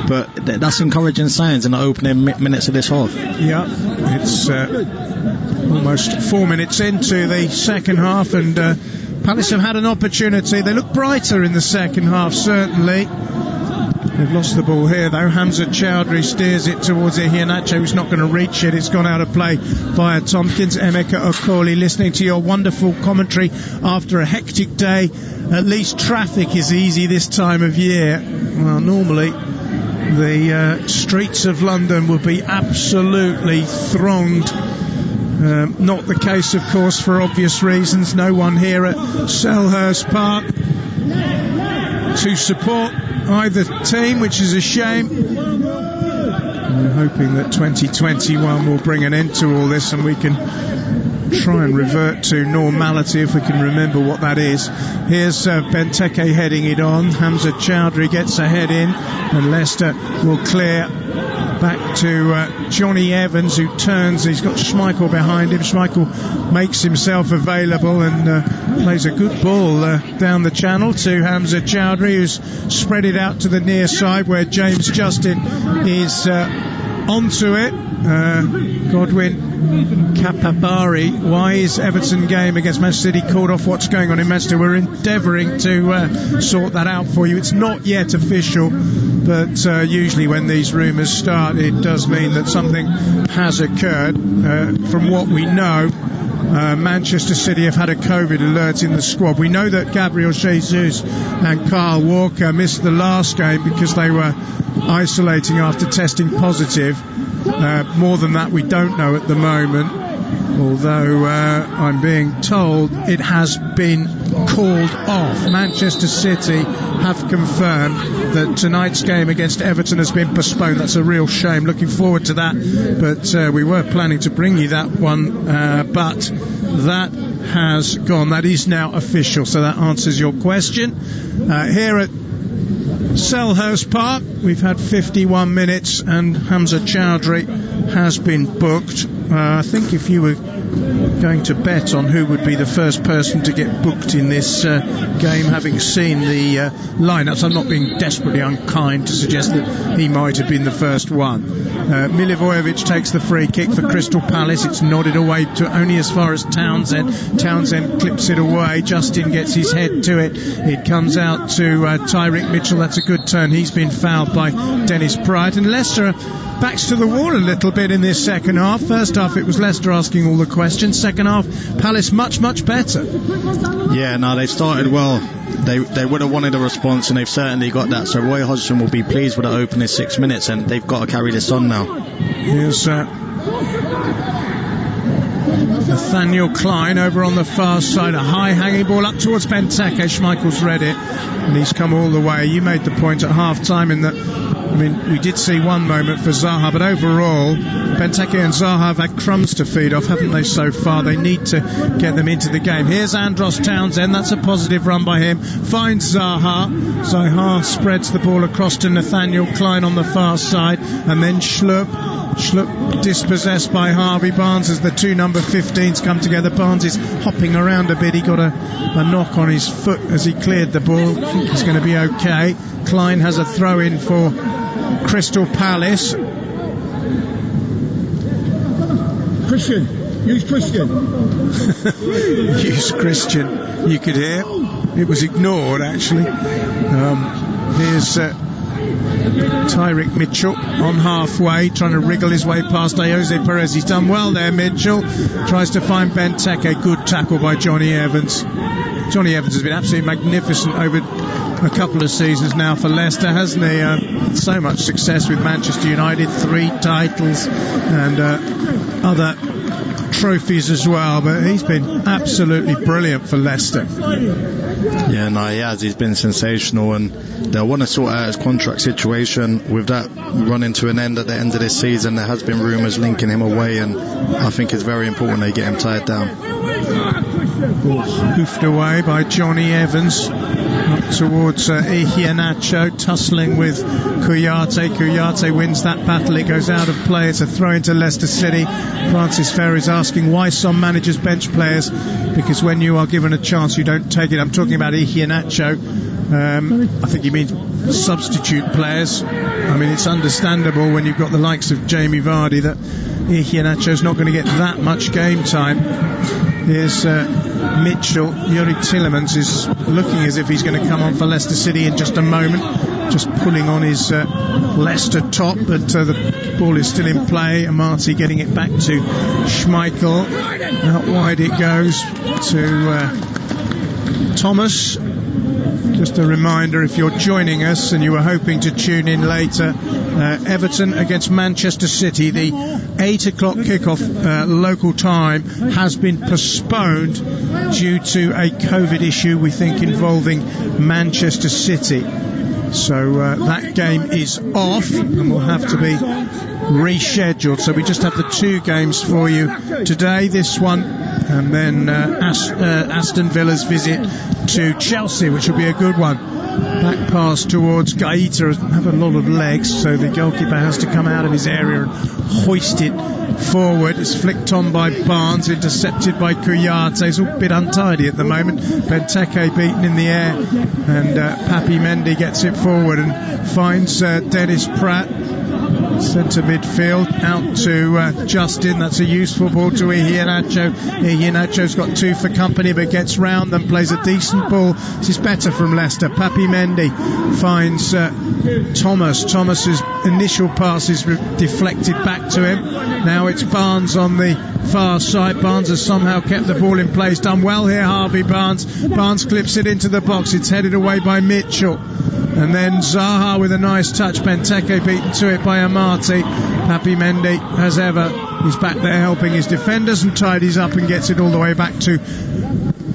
But that's encouraging signs in the opening minutes of this half. Yeah, it's almost 4 minutes into the second half, and Palace have had an opportunity. They look brighter in the second half, certainly. They've lost the ball here though. Hamza Chowdhury steers it towards Iheanacho, who's not going to reach it. It's gone out of play via Tomkins. Emeka Okoli listening to your wonderful commentary after a hectic day. At least traffic is easy this time of year. Well, normally the streets of London would be absolutely thronged. Not the case, of course, for obvious reasons. No one here at Selhurst Park to support either team, which is a shame. We're hoping that 2021 will bring an end to all this and we can try and revert to normality, if we can remember what that is. Here's Benteke heading it on. Hamza Chowdhury gets a head in, and Leicester will clear back to Johnny Evans, who turns. He's got Schmeichel behind him. Schmeichel makes himself available and plays a good ball down the channel to Hamza Chowdhury, who's spread it out to the near side where James Justin is onto it. Godwin Kapabari, why is Everton game against Manchester City called off? What's going on in Manchester? We're endeavouring to sort that out for you. It's not yet official, but usually when these rumours start, it does mean that something has occurred. From what we know, Manchester City have had a COVID alert in the squad. We know that Gabriel Jesus and Kyle Walker missed the last game because they were isolating after testing positive. More than that we don't know at the moment. although I'm being told it has been called off. Manchester City have confirmed that tonight's game against Everton has been postponed. That's a real shame. Looking forward to that, but we were planning to bring you that one, but that has gone. That is now official, so that answers your question. Here at Selhurst Park, we've had 51 minutes and Hamza Chowdhury has been booked. I think if you were going to bet on who would be the first person to get booked in this game, having seen the lineups, I'm not being desperately unkind to suggest that he might have been the first one. Milivojevic takes the free kick for Crystal Palace. It's nodded away to only as far as Townsend. Townsend clips it away. Justin gets his head to it. It comes out to Tyreek Mitchell. That's a good turn. He's been fouled by Dennis Pratt. And Leicester backs to the wall a little bit in this second half. First half it was Leicester asking all the questions. Second half, Palace much better. Yeah, no, they started well. They would have wanted a response, and they've certainly got that. So Roy Hodgson will be pleased with the opening 6 minutes, and they've got to carry this on now. Here's Nathaniel Clyne over on the far side. A high hanging ball up towards Benteke. Schmeichel's read it, and he's come all the way. You made the point at half time in that, I mean, we did see one moment for Zaha, but overall Benteke and Zaha have had crumbs to feed off, haven't they, so far? They need to get them into the game. Here's Andros Townsend. That's a positive run by him. Finds Zaha. Zaha spreads the ball across to Nathaniel Clyne on the far side, and then Schlupp dispossessed by Harvey Barnes as the two number 15s come together. Barnes is hopping around a bit. He got a knock on his foot as he cleared the ball. I think he's going to be okay. Clyne has a throw in for Crystal Palace. Christian. Use Christian. Use Christian. You could hear. It was ignored, actually. Here's Tyreek Mitchell on halfway, trying to wriggle his way past Ayoze Perez. He's done well there. Mitchell tries to find Benteke. Good tackle by Johnny Evans. Johnny Evans has been absolutely magnificent over a couple of seasons now for Leicester, hasn't he? So much success with Manchester United, 3 titles and other trophies as well, but he's been absolutely brilliant for Leicester. Yeah, no, he has. He's been sensational, and they'll want to sort out his contract situation with that running to an end at the end of this season. There has been rumours linking him away, and I think it's very important they get him tied down. Hoofed away by Johnny Evans up towards Iheanacho, tussling with Kouyate. Kouyate wins that battle. It goes out of play. It's a throw into Leicester City. Francis Ferry is asking why some managers bench players, because when you are given a chance you don't take it. I'm talking about Iheanacho. I think he means substitute players. I mean, it's understandable when you've got the likes of Jamie Vardy that Iheanacho's not going to get that much game time. Here's Mitchell. Yuri Tillemans is looking as if he's going to come on for Leicester City in just a moment, just pulling on his Leicester top, but the ball is still in play. Amati getting it back to Schmeichel. Out wide it goes to Thomas. Just a reminder, if you're joining us and you were hoping to tune in later, Everton against Manchester City, the 8 o'clock kickoff local time has been postponed due to a COVID issue, we think, involving Manchester City. So that game is off and will have to be rescheduled. So we just have the 2 games for you today, this one and then Aston Villa's visit to Chelsea, which will be a good one. Back pass towards Guaita, have a lot of legs, so the goalkeeper has to come out of his area and hoist it forward. It's flicked on by Barnes, intercepted by Kouyate. It's all a bit untidy at the moment. Benteke beaten in the air, and Papi Mendy gets it forward and finds Dennis Pratt. Centre midfield out to Justin. That's a useful ball to Iheanacho. Iheanacho's got 2 for company but gets round them, plays a decent ball. This is better from Leicester. Papi Mendy finds Thomas. Thomas's initial pass is deflected back to him. Now it's Barnes on the far side. Barnes has somehow kept the ball in place. Done well here, Harvey Barnes. Barnes clips it into the box. It's headed away by Mitchell. And then Zaha with a nice touch. Benteke beaten to it by Amati. Happy Mendy, as ever. He's back there helping his defenders and tidies up and gets it all the way back to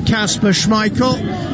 Kasper Schmeichel.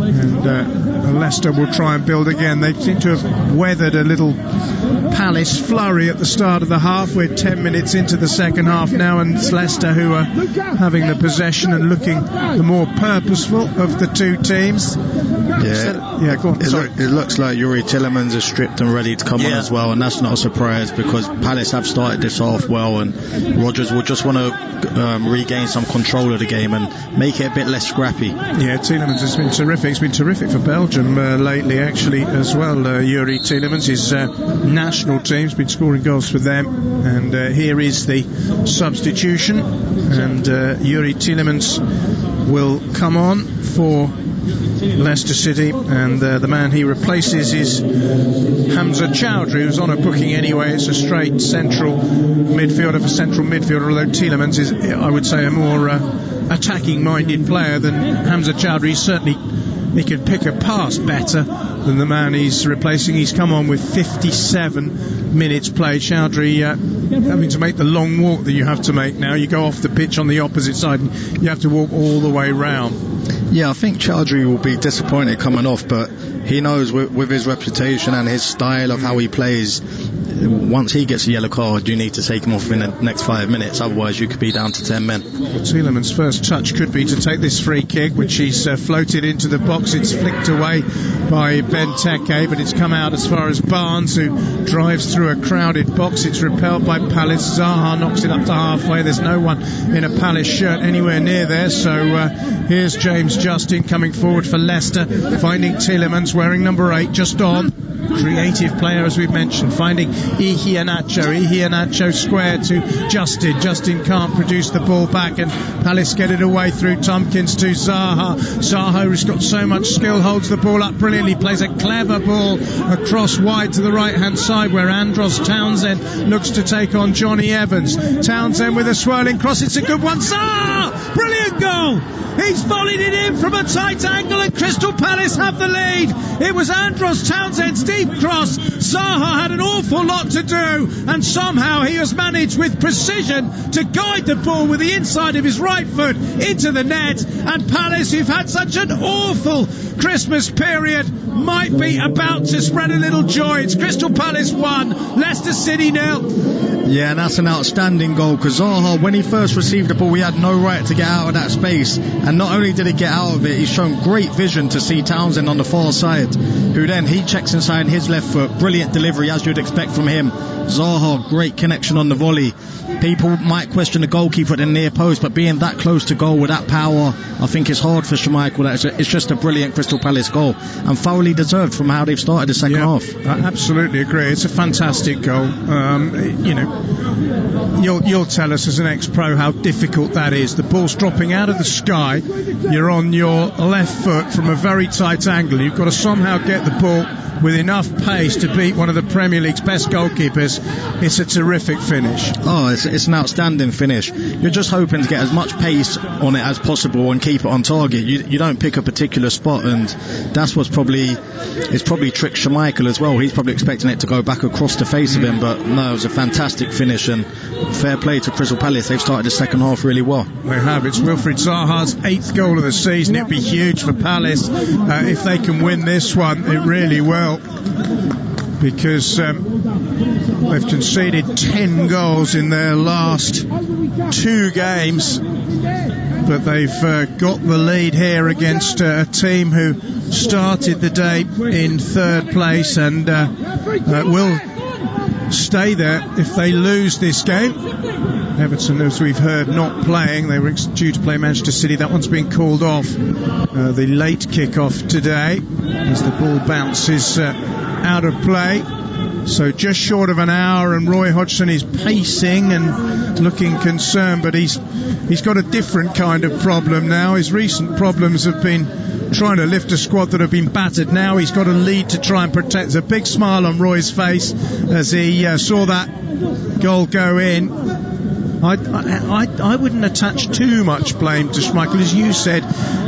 And Leicester will try and build again. They seem to have weathered a little Palace flurry at the start of the half. We're 10 minutes into the second half now, and it's Leicester who are having the possession and looking the more purposeful of the two teams. Yeah, go on. It looks like Youri Tielemans is stripped and ready to come on as well, and that's not a surprise because Palace have started this half well, and Rodgers will just want to regain some control of the game and make it a bit less scrappy. Yeah, Tielemans has been terrific. He's been terrific for Belgium lately, actually, as well. Youri Tielemans, his national team's been scoring goals for them, and here is the substitution, and Youri Tielemans will come on for Leicester City, and the man he replaces is Hamza Chowdhury, who's on a booking anyway. It's a straight central midfielder for central midfielder, although Tielemans is, I would say, a more attacking minded player than Hamza Chowdhury. Certainly he can pick a pass better than the man he's replacing. He's come on with 57 minutes played. Chowdhury having to make the long walk that you have to make now. You go off the pitch on the opposite side and you have to walk all the way round. Yeah, I think Chowdhury will be disappointed coming off, but he knows with his reputation and his style of how he plays, once he gets a yellow card, you need to take him off in the next 5 minutes, otherwise you could be down to 10 men. Tielemans' first touch could be to take this free kick, which he's floated into the box. It's flicked away by Benteke, but it's come out as far as Barnes, who drives through a crowded box. It's repelled by Palace. Zaha knocks it up to halfway. There's no one in a Palace shirt anywhere near there, so here's James Justin coming forward for Leicester, finding Tielemans wearing number 8 just on. Creative player, as we've mentioned, finding Iheanacho square to Justin. Justin can't produce the ball back, and Palace get it away through Tomkins to Zaha. Zaha, who's got so much skill, holds the ball up brilliantly, plays a clever ball across wide to the right hand side where Andros Townsend looks to take on Johnny Evans. Townsend with a swirling cross, it's a good one. Zaha! Brilliant goal! He's volleyed it in from a tight angle, and Crystal Palace have the lead. It was Andros Townsend's deep cross. Zaha had an awful lot to do, and somehow he has managed with precision to guide the ball with the inside of his right foot into the net, and Palace, who've had such an awful Christmas period, might be about to spread a little joy. It's Crystal Palace 1, Leicester City 0. Yeah, and that's an outstanding goal, because Zaha, when he first received the ball, he had no right to get out of that space, and not only did he get out of it, he's shown great vision to see Townsend on the far side, who then he checks inside his left foot. Brilliant delivery, as you'd expect from him. Zaha, great connection on the volley. People might question the goalkeeper at the near post, but being that close to goal with that power, I think it's hard for Schmeichel. It's just a brilliant Crystal Palace goal, and thoroughly deserved from how they've started the second half. I absolutely agree. It's a fantastic goal. You'll tell us as an ex-pro how difficult that is. The ball's dropping out of the sky. You're on your left foot from a very tight angle. You've got to somehow get the ball with enough pace to beat one of the Premier League's best goalkeepers. It's a terrific finish. Oh, it's an outstanding finish. You're just hoping to get as much pace on it as possible and keep it on target. You don't pick a particular spot, and that's what's probably tricked Schmeichel as well. He's probably expecting it to go back across the face of him, but no, it was a fantastic finish, and fair play to Crystal Palace. They've started the second half really well. They have. It's Wilfried Zaha's 8th goal of the season. It'd be huge for Palace if they can win this one. It really will, because they've conceded 10 goals in their last 2 games, but they've got the lead here against a team who started the day in 3rd place and will stay there if they lose this game. Everton, as we've heard, not playing. They were due to play Manchester City. That one's been called off. The late kick-off today as the ball bounces out of play. So just short of an hour, and Roy Hodgson is pacing and looking concerned, but he's got a different kind of problem now. His recent problems have been trying to lift a squad that have been battered. Now he's got a lead to try and protect. There's a big smile on Roy's face as he saw that goal go in. I wouldn't attach too much blame to Schmeichel. As you said,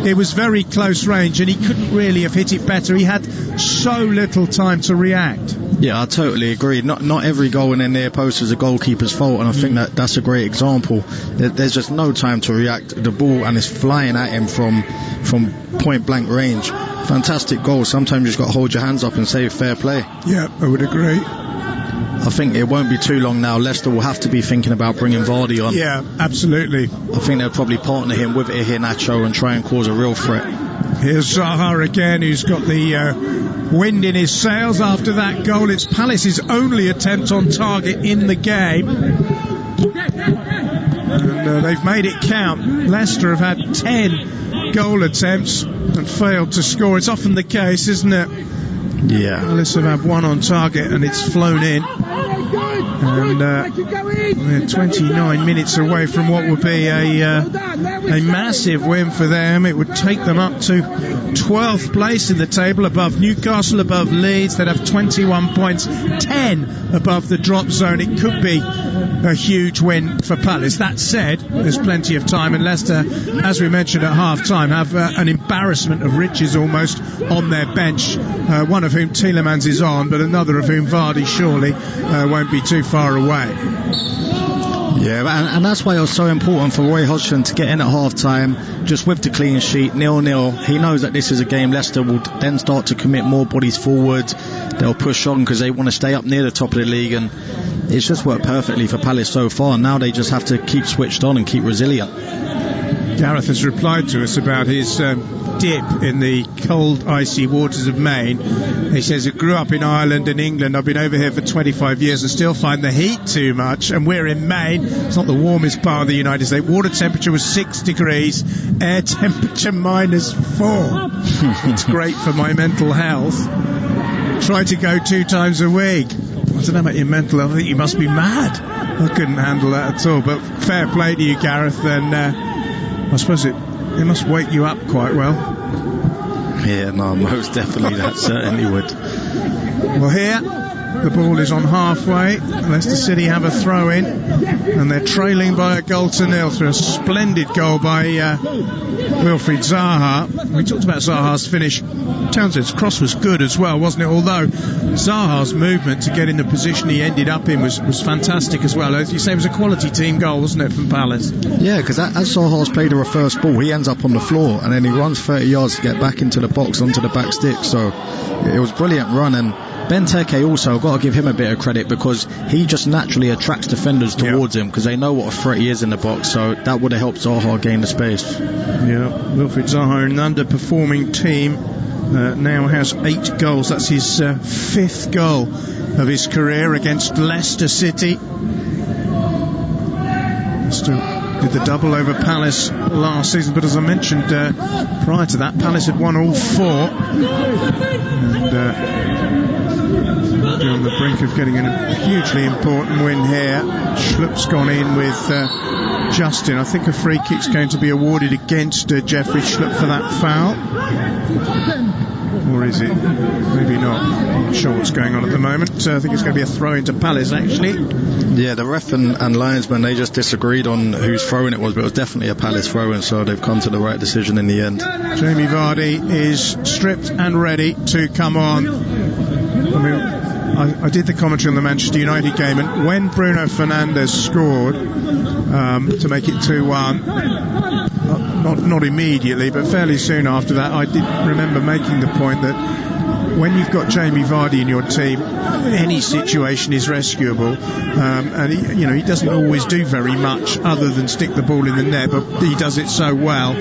it was very close range and he couldn't really have hit it better. He had so little time to react. Yeah, I totally agree. Not every goal in their near post is a goalkeeper's fault, and I think that's a great example. There's just no time to react. The ball, and it's flying at him from point blank range. Fantastic goal. Sometimes you just got to hold your hands up and say fair play. Yeah, I would agree. I think it won't be too long now. Leicester will have to be thinking about bringing Vardy on. Yeah, absolutely. I think they'll probably partner him with Iheanacho and try and cause a real threat. Here's Zaha again, who's got the wind in his sails after that goal. It's Palace's only attempt on target in the game. And they've made it count. Leicester have had 10 goal attempts and failed to score. It's often the case, isn't it? Yeah. Palace have had one on target and it's flown in. And they're 29 minutes away from what would be a massive win for them. It would take them up to 12th place in the table, above Newcastle, above Leeds. They'd have 21 points, 10 above the drop zone. It could be a huge win for Palace. That said, there's plenty of time, and Leicester, as we mentioned at half-time, have an embarrassment of riches almost on their bench, one of whom Tielemans is on, but another of whom Vardy surely won't be too far away. Yeah, and that's why it was so important for Roy Hodgson to get in at half-time, just with the clean sheet, 0-0. He knows that this is a game Leicester will then start to commit more bodies forward. They'll push on because they want to stay up near the top of the league, and it's just worked perfectly for Palace so far. Now they just have to keep switched on and keep resilient. Gareth has replied to us about his dip in the cold, icy waters of Maine. He says, I grew up in Ireland and England. I've been over here for 25 years and still find the heat too much. And we're in Maine. It's not the warmest part of the United States. Water temperature was 6 degrees. Air temperature -4. It's great for my mental health. Try to go 2 times a week. I don't know about your mental health. I think you must be mad. I couldn't handle that at all. But fair play to you, Gareth. And I suppose it must wake you up quite well. Yeah, no, most definitely that certainly would. Well, here the ball is on halfway. Leicester City have a throw in and they're trailing by a goal to nil through a splendid goal by Wilfried Zaha. We talked about Zaha's finish. Townsend's cross was good as well, wasn't it? Although Zaha's movement to get in the position he ended up in was fantastic as well. As you say, it was a quality team goal, wasn't it, from Palace? Yeah, because as Zaha's played a reverse ball, he ends up on the floor and then he runs 30 yards to get back into the box onto the back stick. So it was a brilliant run. And Benteke also, I've got to give him a bit of credit because he just naturally attracts defenders towards him because they know what a threat he is in the box, so that would have helped Zaha gain the space. Yeah, Wilfried Zaha, an underperforming team, now has 8 goals. That's his 5th goal of his career against Leicester City. Leicester did the double over Palace last season, but as I mentioned prior to that, Palace had won all 4 and on the brink of getting a hugely important win here. Schlupp's gone in with Justin. I think a free kick's going to be awarded against Jeffrey Schlupp for that foul. Or is it? Maybe not. I'm not sure what's going on at the moment. I think it's going to be a throw into Palace, actually. Yeah, the ref and linesman, they just disagreed on whose throw-in it was, but it was definitely a Palace throw-in, so they've come to the right decision in the end. Jamie Vardy is stripped and ready to come on. I mean, I did the commentary on the Manchester United game, and when Bruno Fernandes scored to make it 2-1, not immediately, but fairly soon after that, I did remember making the point that when you've got Jamie Vardy in your team, any situation is rescuable, and he doesn't always do very much other than stick the ball in the net, but he does it so well.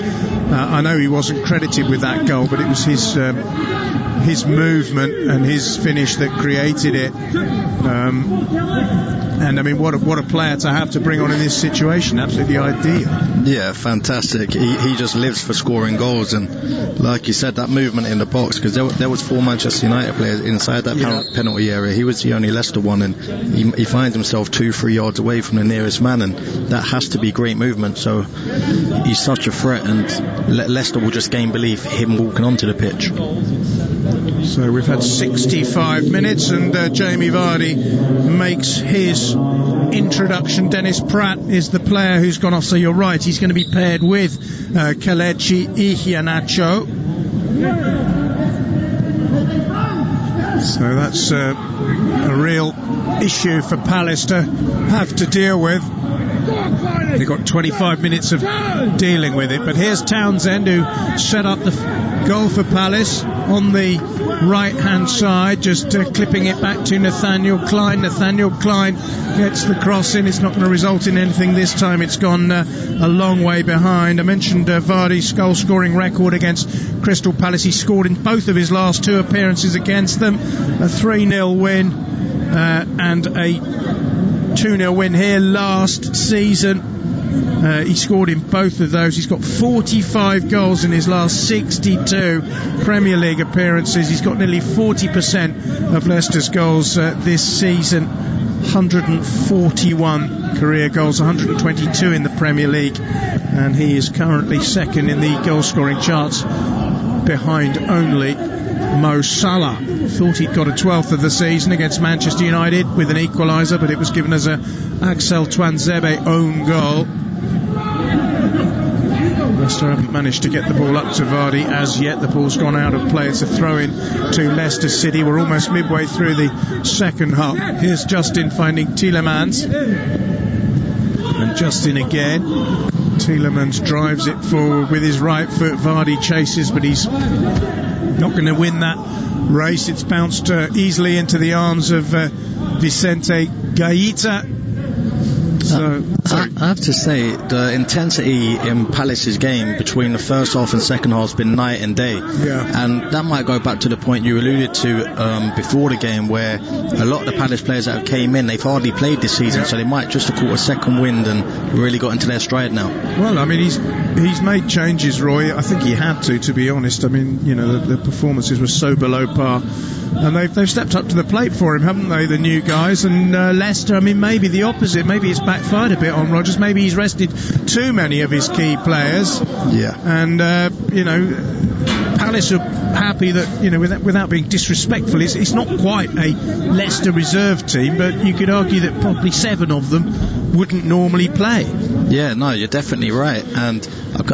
I know he wasn't credited with that goal, but it was his movement and his finish that created it. And I mean, what a player to have to bring on in this situation. Absolutely ideal. Yeah, fantastic. He just lives for scoring goals, and like you said, that movement in the box, because there was 4 Manchester United players inside that penalty area. He was the only Leicester one, and he finds himself 2-3 yards away from the nearest man, and that has to be great movement. So he's such a threat, and Leicester will just gain belief him walking onto the pitch. So we've had 65 minutes, and Jamie Vardy makes his introduction. Dennis Pratt is the player who's gone off, so you're right, he's going to be paired with Kelechi Iheanacho. So that's a real issue for Palace to have to deal with. They've got 25 minutes of dealing with it. But here's Townsend, who set up the goal for Palace on the right-hand side, just clipping it back to Nathaniel Clyne. Nathaniel Clyne gets the cross in. It's not going to result in anything this time. It's gone a long way behind. I mentioned Vardy's goal-scoring record against Crystal Palace. He scored in both of his last two appearances against them. A 3-0 win and a 2-0 win here last season. He scored in both of those. He's got 45 goals in his last 62 Premier League appearances. He's got nearly 40% of Leicester's goals this season. 141 career goals, 122 in the Premier League, and he is currently second in the goal-scoring charts, behind only Mo Salah. Thought he'd got a 12th of the season against Manchester United with an equaliser, but it was given as a Axel Tuanzebe own goal. Leicester haven't managed to get the ball up to Vardy as yet. The ball's gone out of play. It's a throw-in to Leicester City. We're almost midway through the second half. Here's Justin finding Tielemans, and Justin again. Tielemans drives it forward with his right foot. Vardy chases, but he's not going to win that race. It's bounced easily into the arms of Vicente Guaita. So, I have to say, the intensity in Palace's game between the first half and second half has been night and day. Yeah. And that might go back to the point you alluded to before the game, where a lot of the Palace players that have came in, they've hardly played this season, so they might just have caught a second wind and really got into their stride now. Well, I mean, he's made changes, Roy. I think he had to be honest. I mean, you know, the performances were so below par, and they've stepped up to the plate for him, haven't they, the new guys? And Leicester, I mean, maybe the opposite. Maybe it's backfired a bit on Rodgers. Maybe he's rested too many of his key players. Yeah. And you know, Palace are happy that, you know, without being disrespectful, it's not quite a Leicester reserve team, but you could argue that probably 7 of them wouldn't normally play. Yeah, no, you're definitely right, and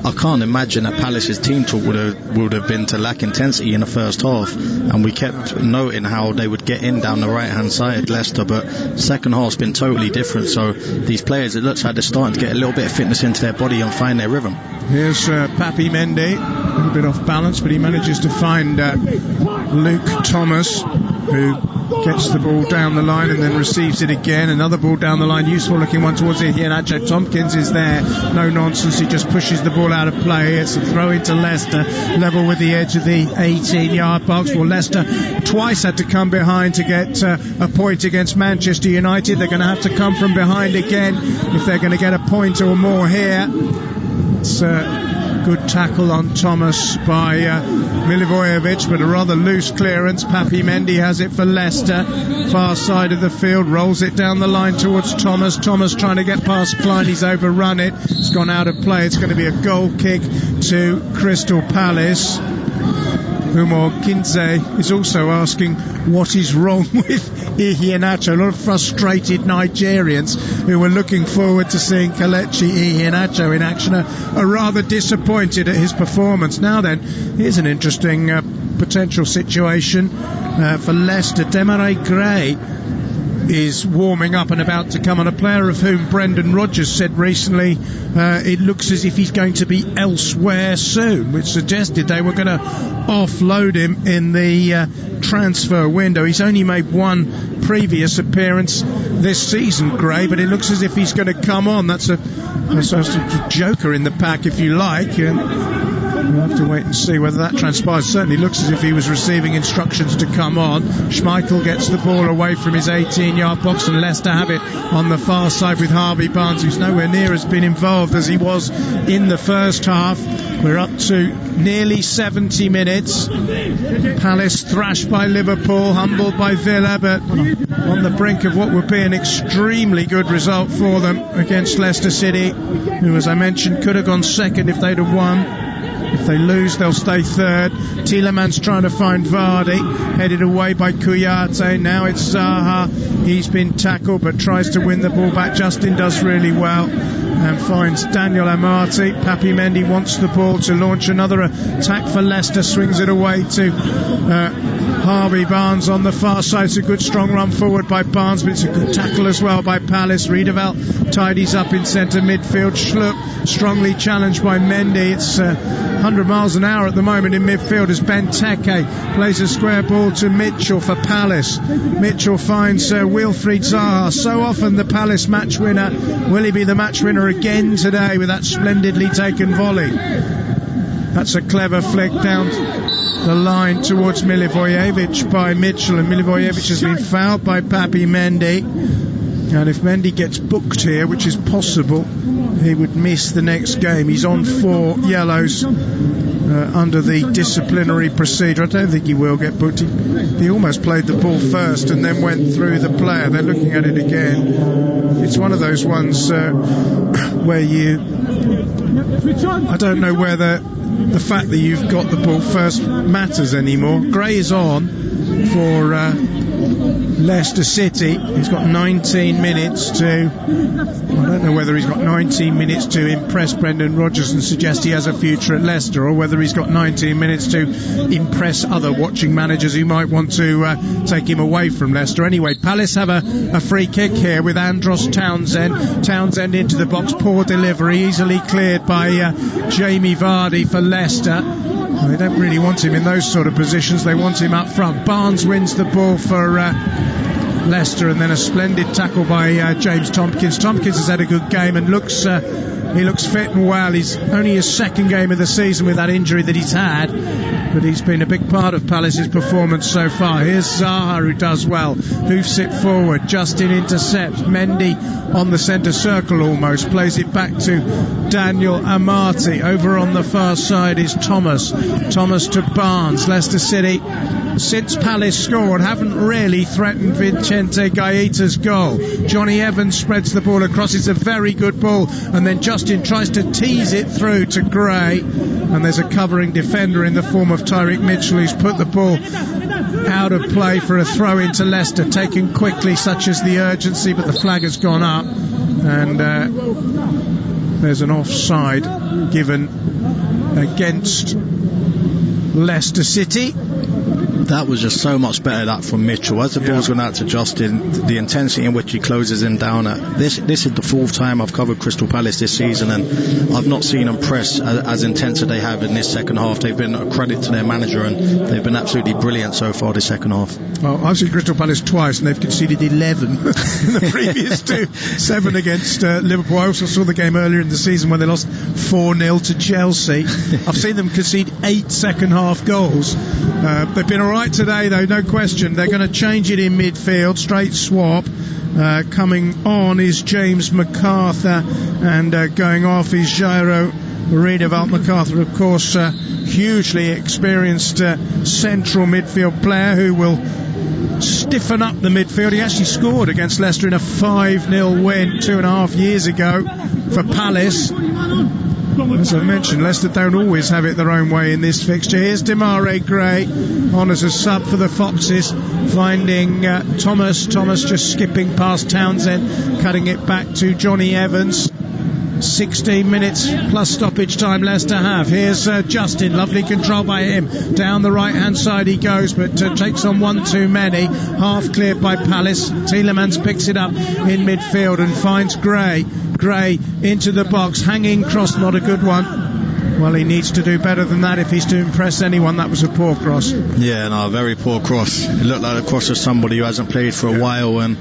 I can't imagine that Palace's team talk would have been to lack intensity in the first half, and we kept noting how they would get in down the right hand side, Leicester, but second half's been totally different. So these players, it looks like they're starting to get a little bit of fitness into their body and find their rhythm. Here's Papi Mendy, a little bit off balance, but he manages to find Luke Thomas, who gets the ball down the line and then receives it again. Another ball down the line, useful looking one towards Iheanacho. Tomkins is there, no nonsense, he just pushes the ball out of play. It's a throw into Leicester, level with the edge of the 18-yard box. Well, Leicester twice had to come behind to get a point against Manchester United. They're going to have to come from behind again if they're going to get a point or more here. It's good tackle on Thomas by Milivojevic, but a rather loose clearance. Papi Mendy has it for Leicester, far side of the field, rolls it down the line towards Thomas. Thomas trying to get past Clyne, he's overrun it, it's gone out of play. It's going to be a goal kick to Crystal Palace. Umar Kinze is also asking what is wrong with Iheanacho. A lot of frustrated Nigerians who were looking forward to seeing Kelechi Iheanacho in action are rather disappointed at his performance. Now then, here's an interesting potential situation for Leicester. Demarai Gray is warming up and about to come on, a player of whom Brendan Rodgers said recently it looks as if he's going to be elsewhere soon, which suggested they were going to offload him in the transfer window. He's only made one previous appearance this season, Gray, but it looks as if he's going to come on. That's a joker in the pack, if you like, and we'll have to wait and see whether that transpires. Certainly looks as if he was receiving instructions to come on. Schmeichel gets the ball away from his 18-yard box, and Leicester have it on the far side with Harvey Barnes, who's nowhere near as been involved as he was in the first half. We're up to nearly 70 minutes. Palace thrashed by Liverpool, humbled by Villa, but on the brink of what would be an extremely good result for them against Leicester City, who, as I mentioned, could have gone second if they'd have won. If they lose, they'll stay third. Tielemans trying to find Vardy, headed away by Kouyate. Now it's Zaha. He's been tackled but tries to win the ball back. Justin does really well and finds Daniel Amati. Papi Mendy wants the ball to launch another attack for Leicester, swings it away to Harvey Barnes on the far side. It's a good strong run forward by Barnes, but it's a good tackle as well by Palace. Riedewald tidies up in centre midfield. Schlupp strongly challenged by Mendy. It's 100 miles an hour at the moment in midfield as Benteke plays a square ball to Mitchell for Palace. Mitchell finds Wilfried Zaha. So often the Palace match winner. Will he be the match winner again today with that splendidly taken volley? That's a clever flick down the line towards Milivojevic by Mitchell, and Milivojevic has been fouled by Papi Mendy. And if Mendy gets booked here, which is possible, he would miss the next game. He's on 4 yellows under the disciplinary procedure. I don't think he will get booked. He almost played the ball first and then went through the player. They're looking at it again. It's one of those ones where I don't know whether the fact that you've got the ball first matters anymore. Gray is on for Leicester City. He's got 19 minutes to... I don't know whether he's got 19 minutes to impress Brendan Rodgers and suggest he has a future at Leicester, or whether he's got 19 minutes to impress other watching managers who might want to take him away from Leicester. Anyway, Palace have a free kick here with Andros Townsend. Townsend into the box, poor delivery, easily cleared by Jamie Vardy for Leicester. They don't really want him in those sort of positions. They want him up front. Barnes wins the ball for Leicester, and then a splendid tackle by James Tomkins. Tomkins has had a good game and looks fit and well. He's only his second game of the season with that injury that he's had, but he's been a big part of Palace's performance so far. Here's Zaha, who does well, hoofs it forward. Justin intercepts. Mendy on the centre circle almost, plays it back to Daniel Amati. Over on the far side is Thomas to Barnes. Leicester City, since Palace scored, haven't really threatened Vicente Guaita's goal. Johnny Evans spreads the ball across. It's a very good ball, and then Justin tries to tease it through to Gray, and there's a covering defender in the form of Tyreek Mitchell, who's put the ball out of play for a throw into Leicester, taken quickly, such as the urgency, but the flag has gone up, and there's an offside given against Leicester City. That was just so much better, that from Mitchell. As the ball's gone out to Justin, the intensity in which he closes him down at. This is the 4th time I've covered Crystal Palace this season, and I've not seen them press as intense as they have in this second half. They've been a credit to their manager, and they've been absolutely brilliant so far this second half. Well, I've seen Crystal Palace twice, and they've conceded 11 in the previous 2, 7 against Liverpool. I also saw the game earlier in the season when they lost 4-0 to Chelsea. I've seen them concede 8 second half goals. They've been alright today, though, no question. They're going to change it in midfield, straight swap. Coming on is James McArthur, and going off is Jairo Riedewald. McArthur, of course, hugely experienced central midfield player who will stiffen up the midfield. He actually scored against Leicester in a 5-0 win 2.5 years ago for Palace. As I mentioned, Leicester don't always have it their own way in this fixture. Here's Demarai Gray on as a sub for the Foxes, finding Thomas just skipping past Townsend, cutting it back to Johnny Evans. 16 minutes plus stoppage time Leicester have. Here's Justin, lovely control by him. Down the right hand side he goes, but takes on one too many. Half cleared by Palace. Tielemans picks it up in midfield and finds Gray into the box, hanging cross, not a good one. Well, he needs to do better than that if he's to impress anyone. That was a poor cross. Yeah, no, very poor cross. It looked like a cross of somebody who hasn't played for a while, and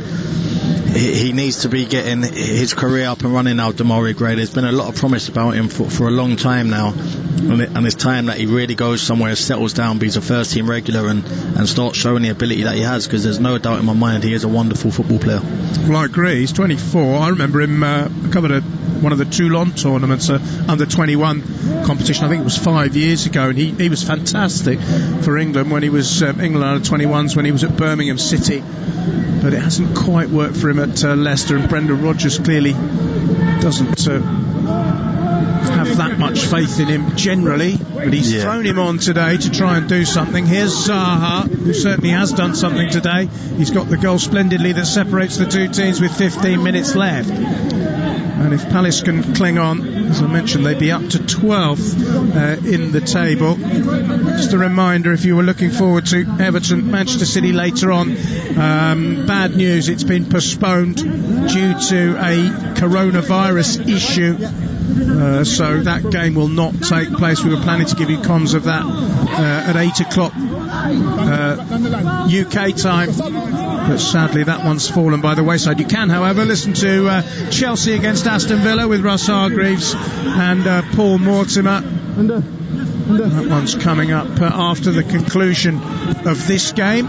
he needs to be getting his career up and running now, Demarai Gray. There's been a lot of promise about him for a long time now, and it's time that he really goes somewhere, settles down, be a first team regular, and starts showing the ability that he has, because there's no doubt in my mind he is a wonderful football player. Well, I agree. He's 24. I remember him, I covered one of the Toulon tournaments, under 21 competition. I think it was 5 years ago, and he was fantastic for England when he was England under 21s, when he was at Birmingham City. But it hasn't quite worked for him at Leicester, and Brendan Rodgers clearly doesn't have that much faith in him generally, but he's thrown him on today to try and do something. Here's Zaha, who certainly has done something today. He's got the goal splendidly that separates the two teams with 15 minutes left. And if Palace can cling on, as I mentioned, they'd be up to 12th in the table. Just a reminder, if you were looking forward to Everton, Manchester City later on, bad news, it's been postponed due to a coronavirus issue. So that game will not take place. We were planning to give you comms of that at 8 o'clock UK time, but sadly that one's fallen by the wayside. You can, however, listen to Chelsea against Aston Villa with Russ Hargreaves and Paul Mortimer. That one's coming up after the conclusion of this game.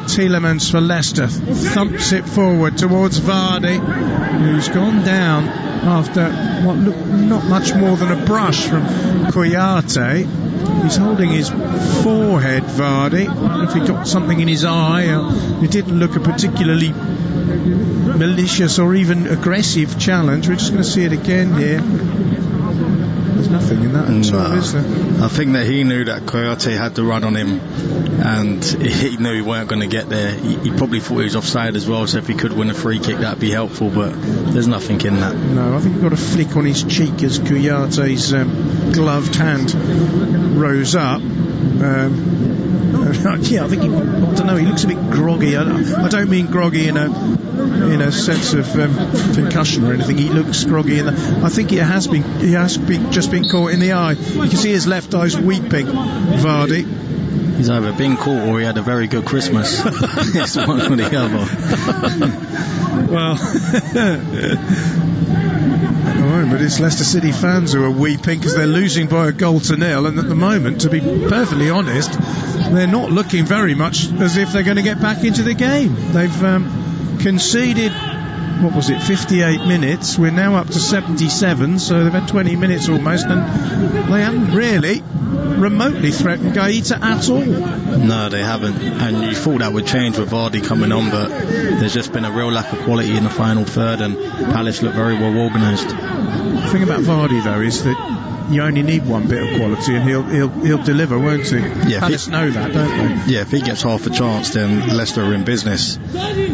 Tielemans for Leicester thumps it forward towards Vardy, who's gone down after what looked not much more than a brush from Kouyate. He's holding his forehead, Vardy. I don't know if he got something in his eye. It didn't look a particularly malicious or even aggressive challenge. We're just going to see it again here. There's nothing in that at all, is there? I think that he knew that Kouyate had to run on him, and he knew he weren't going to get there. He probably thought he was offside as well, so if he could win a free kick that'd be helpful, but there's nothing in that. No, I think he got a flick on his cheek as Kouyate's gloved hand rose up. Yeah, I think I don't know, he looks a bit groggy. I don't mean groggy in a sense of concussion or anything. He looks groggy, and I think he has just been caught in the eye. You can see his left eye's weeping, Vardy. He's either been caught or he had a very good Christmas. It's one or the other. Well, but it's Leicester City fans who are weeping because they're losing by a goal to nil, and at the moment, to be perfectly honest, they're not looking very much as if they're going to get back into the game. They've conceded, 58 minutes. We're now up to 77, so they've had 20 minutes almost, and they haven't really remotely threatened Guaita at all. No, they haven't, and you thought that would change with Vardy coming on, but there's just been a real lack of quality in the final third, and Palace look very well organised. The thing about Vardy, though, is that you only need one bit of quality, and he'll deliver, won't he? Yeah, Palace know that, don't they? Yeah, if he gets half a chance, then Leicester are in business.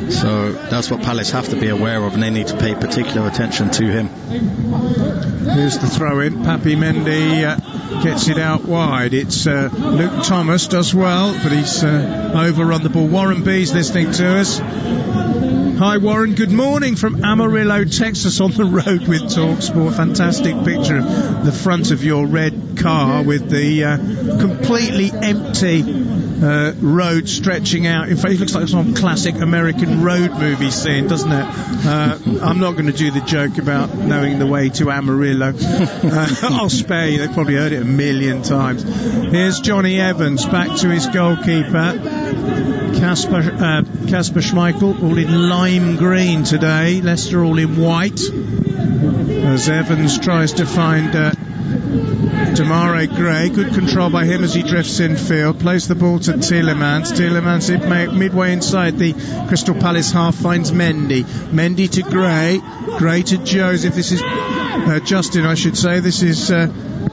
So that's what Palace have to be aware of, and they need to pay particular attention to him. Here's the throw-in. Papi Mendy gets it out wide. It's Luke Thomas does well, but he's overrun the ball. Warren B's listening to us. Hi Warren, good morning from Amarillo, Texas, on the road with TalkSport. Fantastic picture of the front of your red car with the completely empty road stretching out. In fact, it looks like some classic American road movie scene, doesn't it? I'm not going to do the joke about knowing the way to Amarillo. I'll spare you, they've probably heard it a million times. Here's Johnny Evans back to his goalkeeper. Kasper Schmeichel, all in lime green today. Leicester all in white. As Evans tries to find Demarai Gray. Good control by him as he drifts infield. Plays the ball to Tielemans. Tielemans midway inside the Crystal Palace half finds Mendy. Mendy to Gray. Gray to Joseph. This is Justin, I should say. This is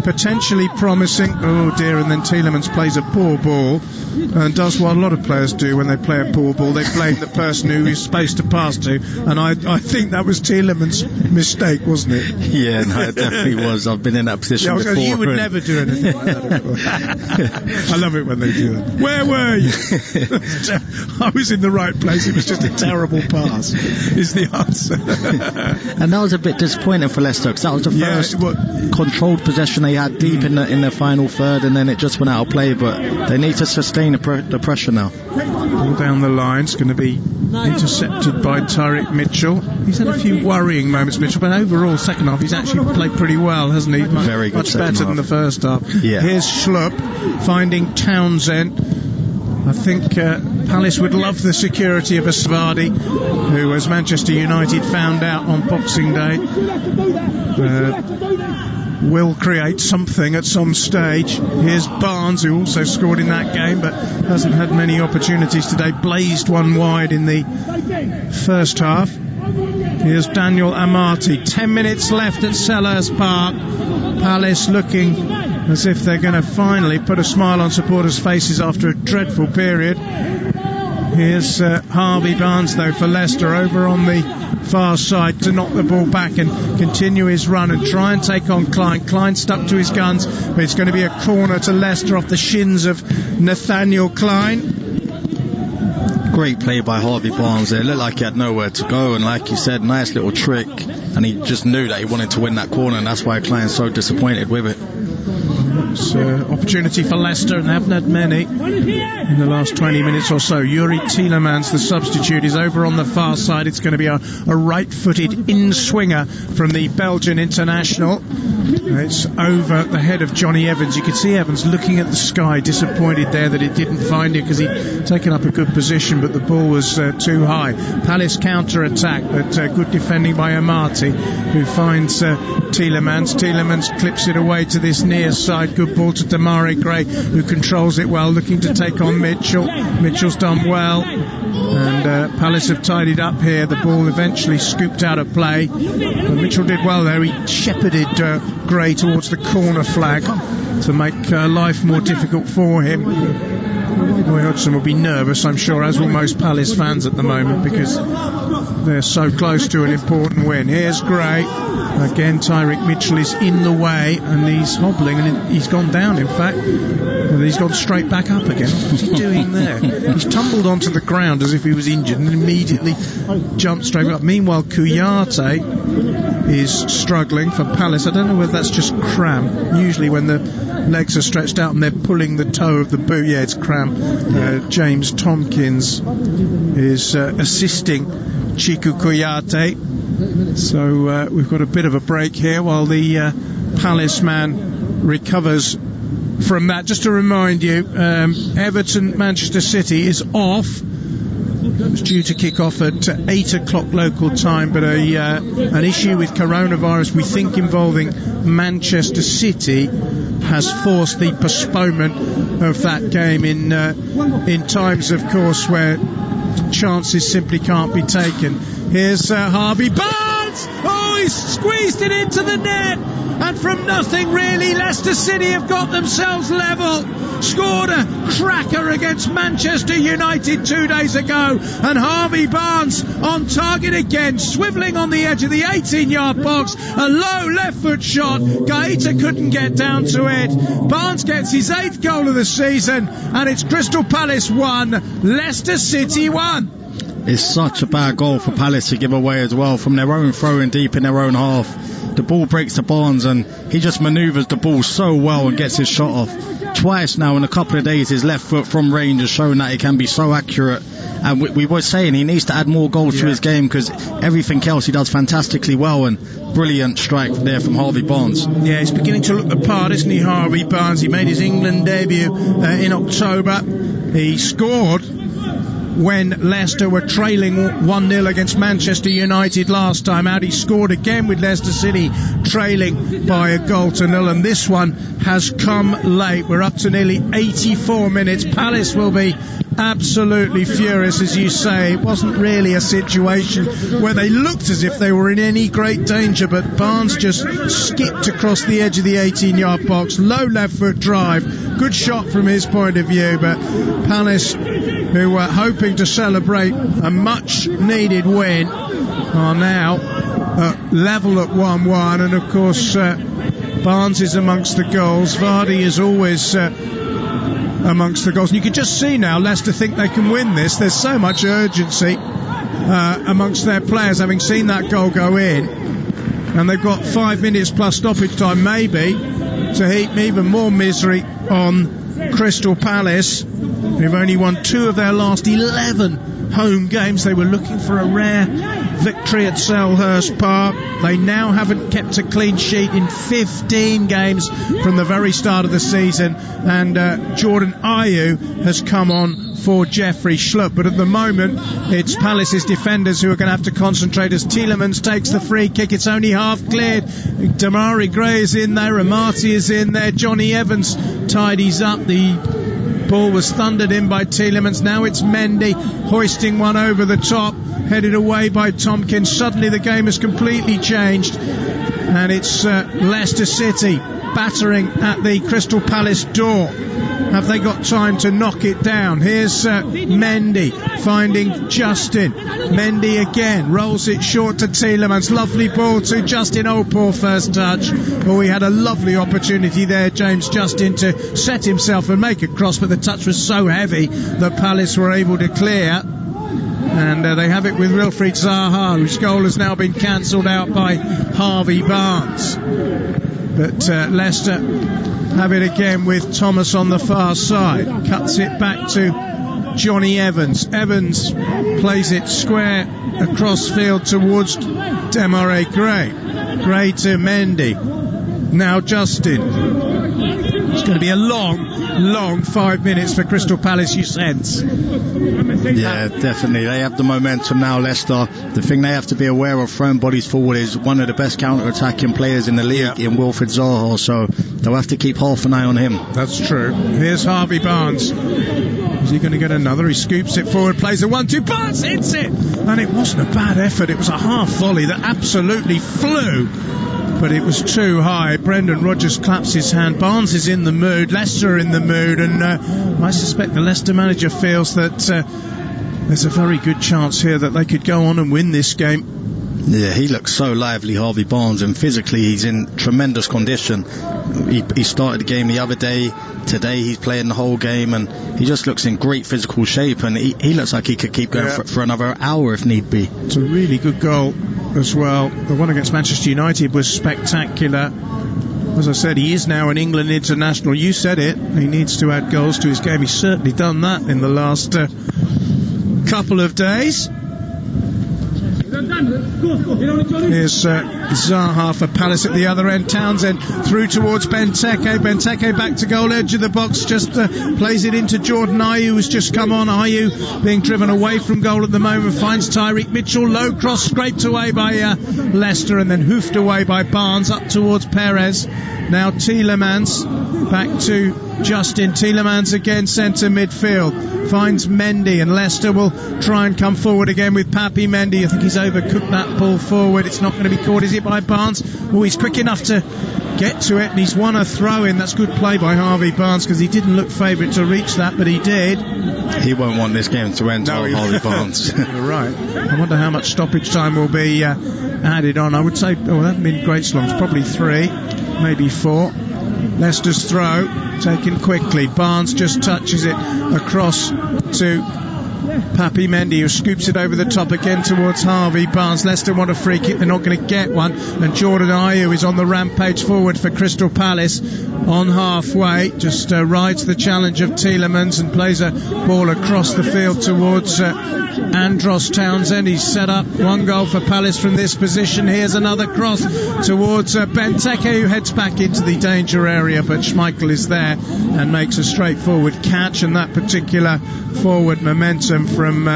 potentially promising. Oh dear, and then Tielemans plays a poor ball and does what a lot of players do when they play a poor ball. They blame the person who he's supposed to pass to, and I think that was Tielemans' mistake, wasn't it? Yeah, no, it definitely was. I've been in that position before. You would never do anything like that. I love it when they do it. Where were you? I was in the right place. It was just a terrible pass is the answer. And that was a bit disappointing for Leicester, because that was the first controlled possession they had deep in the final third, and then it just went out of play. But they need to sustain the pressure now. Ball down the line. It's going to be intercepted by Tyrick Mitchell. He's had a few worrying moments, Mitchell, but overall second half he's actually played pretty well, hasn't he? Very good. Much better than the first half. Yeah. Here's Schlupp finding Townsend. I think Palace would love the security of a Vardy, who, as Manchester United found out on Boxing Day, will create something at some stage. Here's Barnes, who also scored in that game but hasn't had many opportunities today. Blazed one wide in the first half. Here's Daniel Amati. 10 minutes left at Selhurst Park. Palace looking as if they're going to finally put a smile on supporters' faces after a dreadful period. Here's Harvey Barnes, though, for Leicester, over on the far side to knock the ball back and continue his run and try and take on Clyne. Clyne stuck to his guns, but it's going to be a corner to Leicester off the shins of Nathaniel Clyne. Great play by Harvey Barnes there. It looked like he had nowhere to go, and like you said, nice little trick, and he just knew that he wanted to win that corner, and that's why Clyne's so disappointed with it. It's opportunity for Leicester, and they haven't had many in the last 20 minutes or so. Yuri Tielemans, the substitute, is over on the far side. It's going to be a right-footed in-swinger from the Belgian international. It's over the head of Johnny Evans. You can see Evans looking at the sky, disappointed there that it didn't find him because he'd taken up a good position, but the ball was too high. Palace counter-attack, but good defending by Amati, who finds Tielemans. Tielemans clips it away to this near side. Good ball to Damari Gray, who controls it well, looking to take on Mitchell. Mitchell's done well, and Palace have tidied up here. The ball eventually scooped out of play, but Mitchell did well there. He shepherded Gray towards the corner flag to make life more difficult for him. Roy Hodgson will be nervous, I'm sure, as will most Palace fans at the moment, because they're so close to an important win. Here's Gray. Again, Tyrick Mitchell is in the way, and he's hobbling, and he's gone down, in fact. Well, he's gone straight back up again. What's he doing there? He's tumbled onto the ground as if he was injured and immediately jumped straight up. Meanwhile, Kouyate is struggling for Palace. I don't know whether that's just cramp. Usually when the legs are stretched out and they're pulling the toe of the boot, yeah, it's cramp. James Tomkins is assisting Chiku Kouyate. So we've got a bit of a break here while the Palace man recovers from that. Just to remind you, Everton Manchester City is off. It was due to kick off at 8 o'clock local time, but an issue with coronavirus, we think involving Manchester City, has forced the postponement of that game in times, of course, where chances simply can't be taken. Here's Harvey Barnes. Oh, he's squeezed it into the net, and from nothing really, Leicester City have got themselves level. Scored a cracker against Manchester United 2 days ago, and Harvey Barnes on target again, swivelling on the edge of the 18-yard box. A low left foot shot. Guaita couldn't get down to it. Barnes gets his 8th goal of the season, and it's Crystal Palace 1, Leicester City 1. It's such a bad goal for Palace to give away as well, from their own throw-in deep in their own half. The ball breaks to Barnes, and he just manoeuvres the ball so well and gets his shot off. Twice now in a couple of days, his left foot from range has shown that it can be so accurate. And we were saying he needs to add more goals to his game, because everything else he does fantastically well, and brilliant strike there from Harvey Barnes. Yeah, he's beginning to look the part, isn't he, Harvey Barnes? He made his England debut in October. He scored when Leicester were trailing 1-0 against Manchester United last time out. He scored again with Leicester City trailing by 1-0, and this one has come late. We're up to nearly 84 minutes. Palace will be absolutely furious, as you say. It wasn't really a situation where they looked as if they were in any great danger, but Barnes just skipped across the edge of the 18-yard box. Low left foot drive, good shot from his point of view, but Palace, who were hoping to celebrate a much needed win, are now level at 1-1, and of course Barnes is amongst the goals. Vardy is always amongst the goals, and you can just see now Leicester think they can win this. There's so much urgency amongst their players, having seen that goal go in, and they've got 5 minutes plus stoppage time maybe to heap even more misery on Crystal Palace, who've only won 2 of their last 11 home games. They were looking for a rare victory at Selhurst Park. They now haven't kept a clean sheet in 15 games from the very start of the season, and Jordan Ayew has come on for Jeffrey Schlupp, but at the moment it's Palace's defenders who are going to have to concentrate as Tielemans takes the free kick. It's only half cleared. Damari Gray is in there, Amati is in there, Johnny Evans tidies up. The ball was thundered in by Tielemans. Now it's Mendy hoisting one over the top headed away by Tomkins. Suddenly the game has completely changed, and it's Leicester City battering at the Crystal Palace door. Have they got time to knock it down? Here's Mendy finding Justin. Mendy again rolls it short to Tielemans. Lovely ball to Justin. Oh, poor first touch. Oh, he had a lovely opportunity there, James Justin, to set himself and make a cross, but the touch was so heavy that Palace were able to clear. And they have it with Wilfried Zaha, whose goal has now been cancelled out by Harvey Barnes. But Leicester have it again with Thomas on the far side. Cuts it back to Johnny Evans. Evans plays it square across field towards Demarai Gray. Gray to Mendy. Now Justin. It's going to be a long 5 minutes for Crystal Palace, you sense. Yeah, definitely. They have the momentum now, Leicester. The thing they have to be aware of throwing bodies forward is one of the best counter-attacking players in the league in Wilfried Zaha, so they'll have to keep half an eye on him. That's true. Here's Harvey Barnes. Is he going to get another? He scoops it forward, plays a 1-2, Barnes hits it! And it wasn't a bad effort. It was a half volley that absolutely flew, but it was too high. Brendan Rodgers claps his hand. Barnes is in the mood, Leicester are in the mood, and I suspect the Leicester manager feels that there's a very good chance here that they could go on and win this game. Yeah, he looks so lively, Harvey Barnes, and physically he's in tremendous condition. He started the game the other day. Today he's playing the whole game, and he just looks in great physical shape, and he looks like he could keep going for another hour if need be. It's a really good goal as well. The one against Manchester United was spectacular. As I said, he is now an England international. You said it. He needs to add goals to his game. He's certainly done that in the last couple of days. Here's Zaha for Palace at the other end. Townsend through towards Benteke. Benteke back to goal edge of the box. Just plays it into Jordan Ayew, who's just come on. Ayew being driven away from goal at the moment. Finds Tyreek Mitchell. Low cross scraped away by Leicester and then hoofed away by Barnes up towards Perez. Now Tielemans back to Justin. Tielemans again centre midfield. Finds Mendy, and Leicester will try and come forward again with Papi Mendy. I think he's overcooked that ball forward. It's not going to be caught, is it, by Barnes? Oh, he's quick enough to get to it, and he's won a throw-in. That's good play by Harvey Barnes, because he didn't look favourite to reach that, but he did. He won't want this game to end, Harvey Barnes. You're right. I wonder how much stoppage time will be added on. I would say, that would be great slongs, probably 3, maybe 4. Leicester's throw taken quickly. Barnes just touches it across to Papi Mendy, who scoops it over the top again towards Harvey Barnes. Leicester want a free kick, they're not going to get one, and Jordan Ayew is on the rampage forward for Crystal Palace on halfway, just rides the challenge of Tielemans and plays a ball across the field towards Andros Townsend. He's set up 1 goal for Palace from this position. Here's another cross towards Benteke, who heads back into the danger area, but Schmeichel is there and makes a straightforward catch, and that particular forward momentum from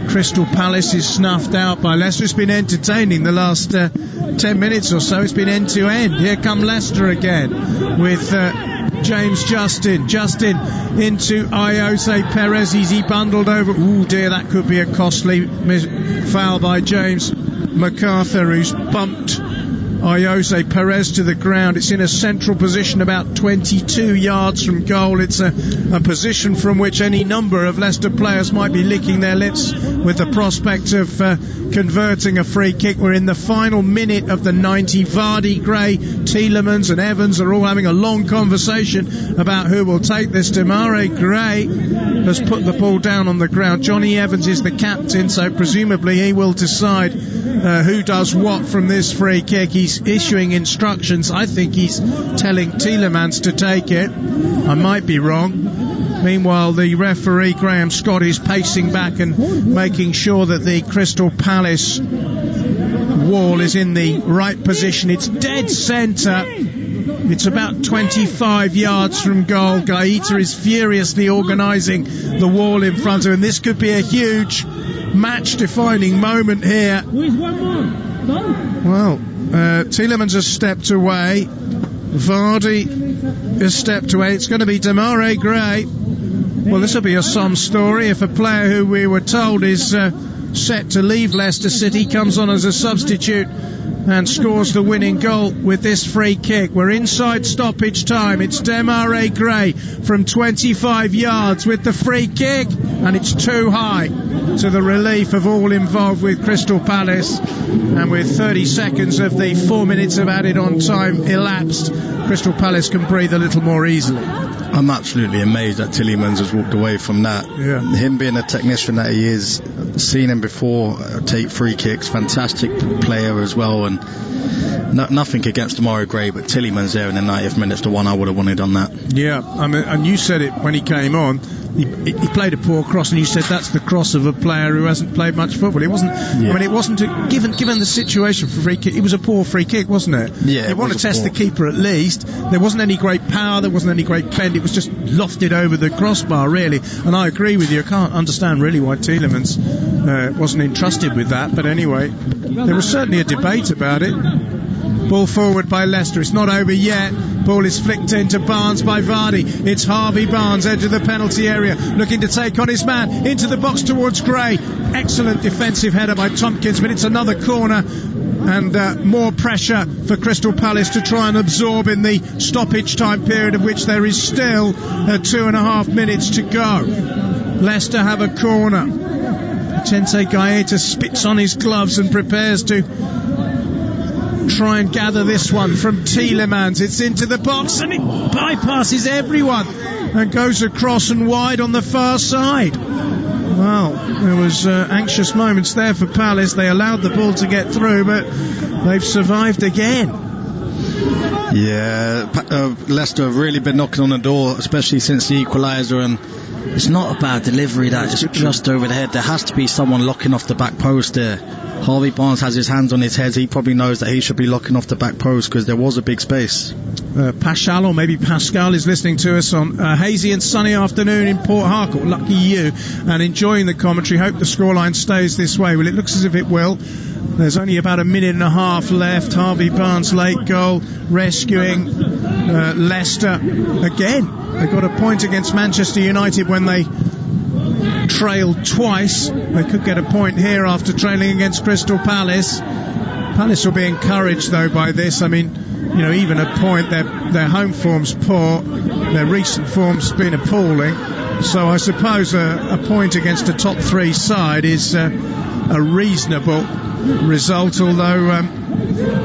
Crystal Palace is snuffed out by Leicester. It's been entertaining the last 10 minutes or so. It's been end to end. Here come Leicester again with James Justin into Ayoze. Perez, he bundled over. Ooh dear, that could be a costly foul by James McArthur, who's bumped Ayoze. Perez to the ground. It's in a central position about 22 yards from goal. It's a position from which any number of Leicester players might be licking their lips with the prospect of converting a free kick. We're in the final minute of the 90. Vardy, Gray, Tielemans and Evans are all having a long conversation about who will take this. Demarai Gray has put the ball down on the ground. Johnny Evans is the captain, so presumably he will decide who does what from this free kick. He's issuing instructions. I think he's telling Tielemans to take it. I might be wrong. Meanwhile, the referee Graham Scott is pacing back and making sure that the Crystal Palace wall is in the right position. It's dead centre. It's about 25 yards from goal. Guaita is furiously organising the wall in front of him. This could be a huge match-defining moment here. Well, Tielemans has stepped away. Vardy has stepped away. It's going to be Demarai Gray. Well, this will be a some story if a player who we were told is set to leave Leicester City, comes on as a substitute and scores the winning goal with this free kick. We're inside stoppage time. It's Demarai Gray from 25 yards with the free kick, and it's too high, to the relief of all involved with Crystal Palace. And with 30 seconds of the 4 minutes of added on time elapsed, Crystal Palace can breathe a little more easily. I'm absolutely amazed that Tielemans has walked away from that. Yeah. Him being a technician that he is, seen him before take free kicks, fantastic player as well, and nothing against Demarai Gray, but Tielemans there in the 90th minute, the one I would have wanted on that. Yeah, I mean, and you said it when he came on. He played a poor cross, and you said that's the cross of a player who hasn't played much football. It wasn't. Yeah. I mean, it wasn't given the situation for free kick. It was a poor free kick, wasn't it? Yeah. They want to test the keeper at least. There wasn't any great power. There wasn't any great bend. It was just lofted over the crossbar, really. And I agree with you. I can't understand really why Tielemans wasn't entrusted with that. But anyway, there was certainly a debate about it. Ball forward by Leicester. It's not over yet. Ball is flicked into Barnes by Vardy. It's Harvey Barnes, edge of the penalty area, looking to take on his man into the box towards Gray. Excellent defensive header by Tomkins, but it's another corner, and more pressure for Crystal Palace to try and absorb in the stoppage time period, of which there is still 2.5 minutes to go. Leicester have a corner. Vicente Guaita spits on his gloves and prepares to try and gather this one from Tielemans. It's into the box, and it bypasses everyone and goes across and wide on the far side. Well, there was anxious moments there for Palace. They allowed the ball to get through, but they've survived again. Yeah, Leicester have really been knocking on the door, especially since the equaliser, and it's not a bad delivery, that just over the head. There has to be someone locking off the back post there. Harvey Barnes has his hands on his head. He probably knows that he should be locking off the back post, because there was a big space. Pashal, or maybe Pascal, is listening to us on a hazy and sunny afternoon in Port Harcourt. Lucky you, and enjoying the commentary. Hope the scoreline stays this way. Well, it looks as if it will. There's only about a minute and a half left. Harvey Barnes' late goal rescuing Leicester again. They got a point against Manchester United when they trailed twice. They could get a point here after trailing against Crystal Palace. Palace will be encouraged though by this. I mean, you know, even a point, their home form's poor, their recent form's been appalling, so I suppose a point against a top three side is a reasonable result, although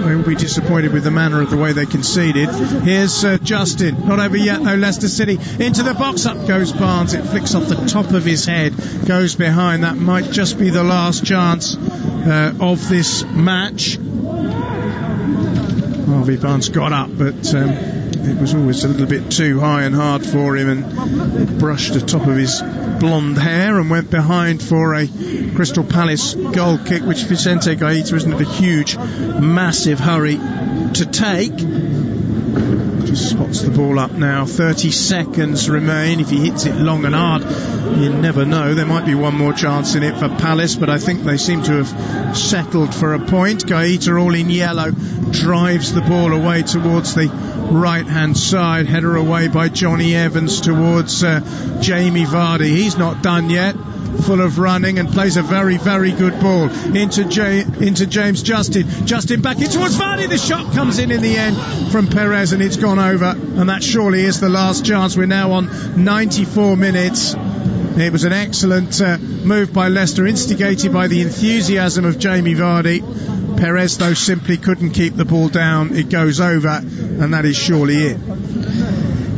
we'll be disappointed with the manner of the way they conceded. Here's Justin, not over yet though. Leicester City into the box, up goes Barnes, it flicks off the top of his head, goes behind. That might just be the last chance of this match. Harvey Barnes got up, but it was always a little bit too high and hard for him, and it brushed the top of his blonde hair and went behind for a Crystal Palace goal kick, which Vicente Guaita isn't in a huge, massive hurry to take. Just spots the ball up now. 30 seconds remain. If he hits it long and hard, you never know. There might be one more chance in it for Palace, but I think they seem to have settled for a point. Guaita, all in yellow, drives the ball away towards the right-hand side. Header away by Johnny Evans towards Jamie Vardy. He's not done yet. Full of running, and plays a very, very good ball into James Justin back in towards Vardy. The shot comes in the end from Perez, and it's gone over, and that surely is the last chance. We're now on 94 minutes. It was an excellent move by Leicester, instigated by the enthusiasm of Jamie Vardy. Perez, though, simply couldn't keep the ball down. It goes over, and that is surely it.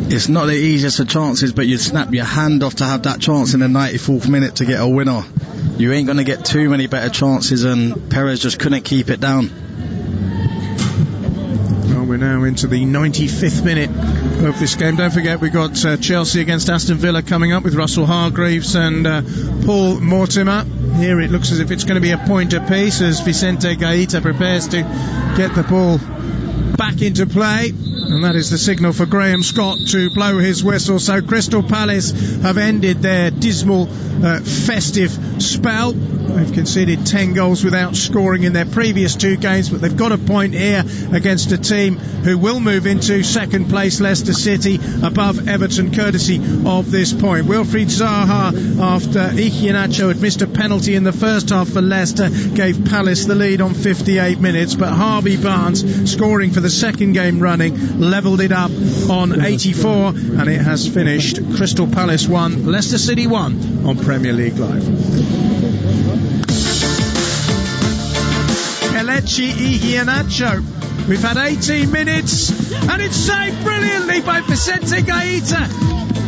It's not the easiest of chances, but you snap your hand off to have that chance in the 94th minute to get a winner. You ain't going to get too many better chances, and Perez just couldn't keep it down. Well, we're now into the 95th minute of this game. Don't forget, we've got Chelsea against Aston Villa coming up with Russell Hargreaves and Paul Mortimer. Here it looks as if it's going to be a point apiece as Vicente Guaita prepares to get the ball back into play. And that is the signal for Graham Scott to blow his whistle. So Crystal Palace have ended their dismal festive spell. They've conceded 10 goals without scoring in their previous 2 games, but they've got a point here against a team who will move into second place, Leicester City, above Everton, courtesy of this point. Wilfried Zaha, after Iheanacho had missed a penalty in the first half for Leicester, gave Palace the lead on 58 minutes, but Harvey Barnes, scoring for the second game running, levelled it up on 84, and it has finished Crystal Palace 1, Leicester City 1 on Premier League Live. Kelechi Iheanacho. We've had 18 minutes and it's saved brilliantly by Vicente Guaita.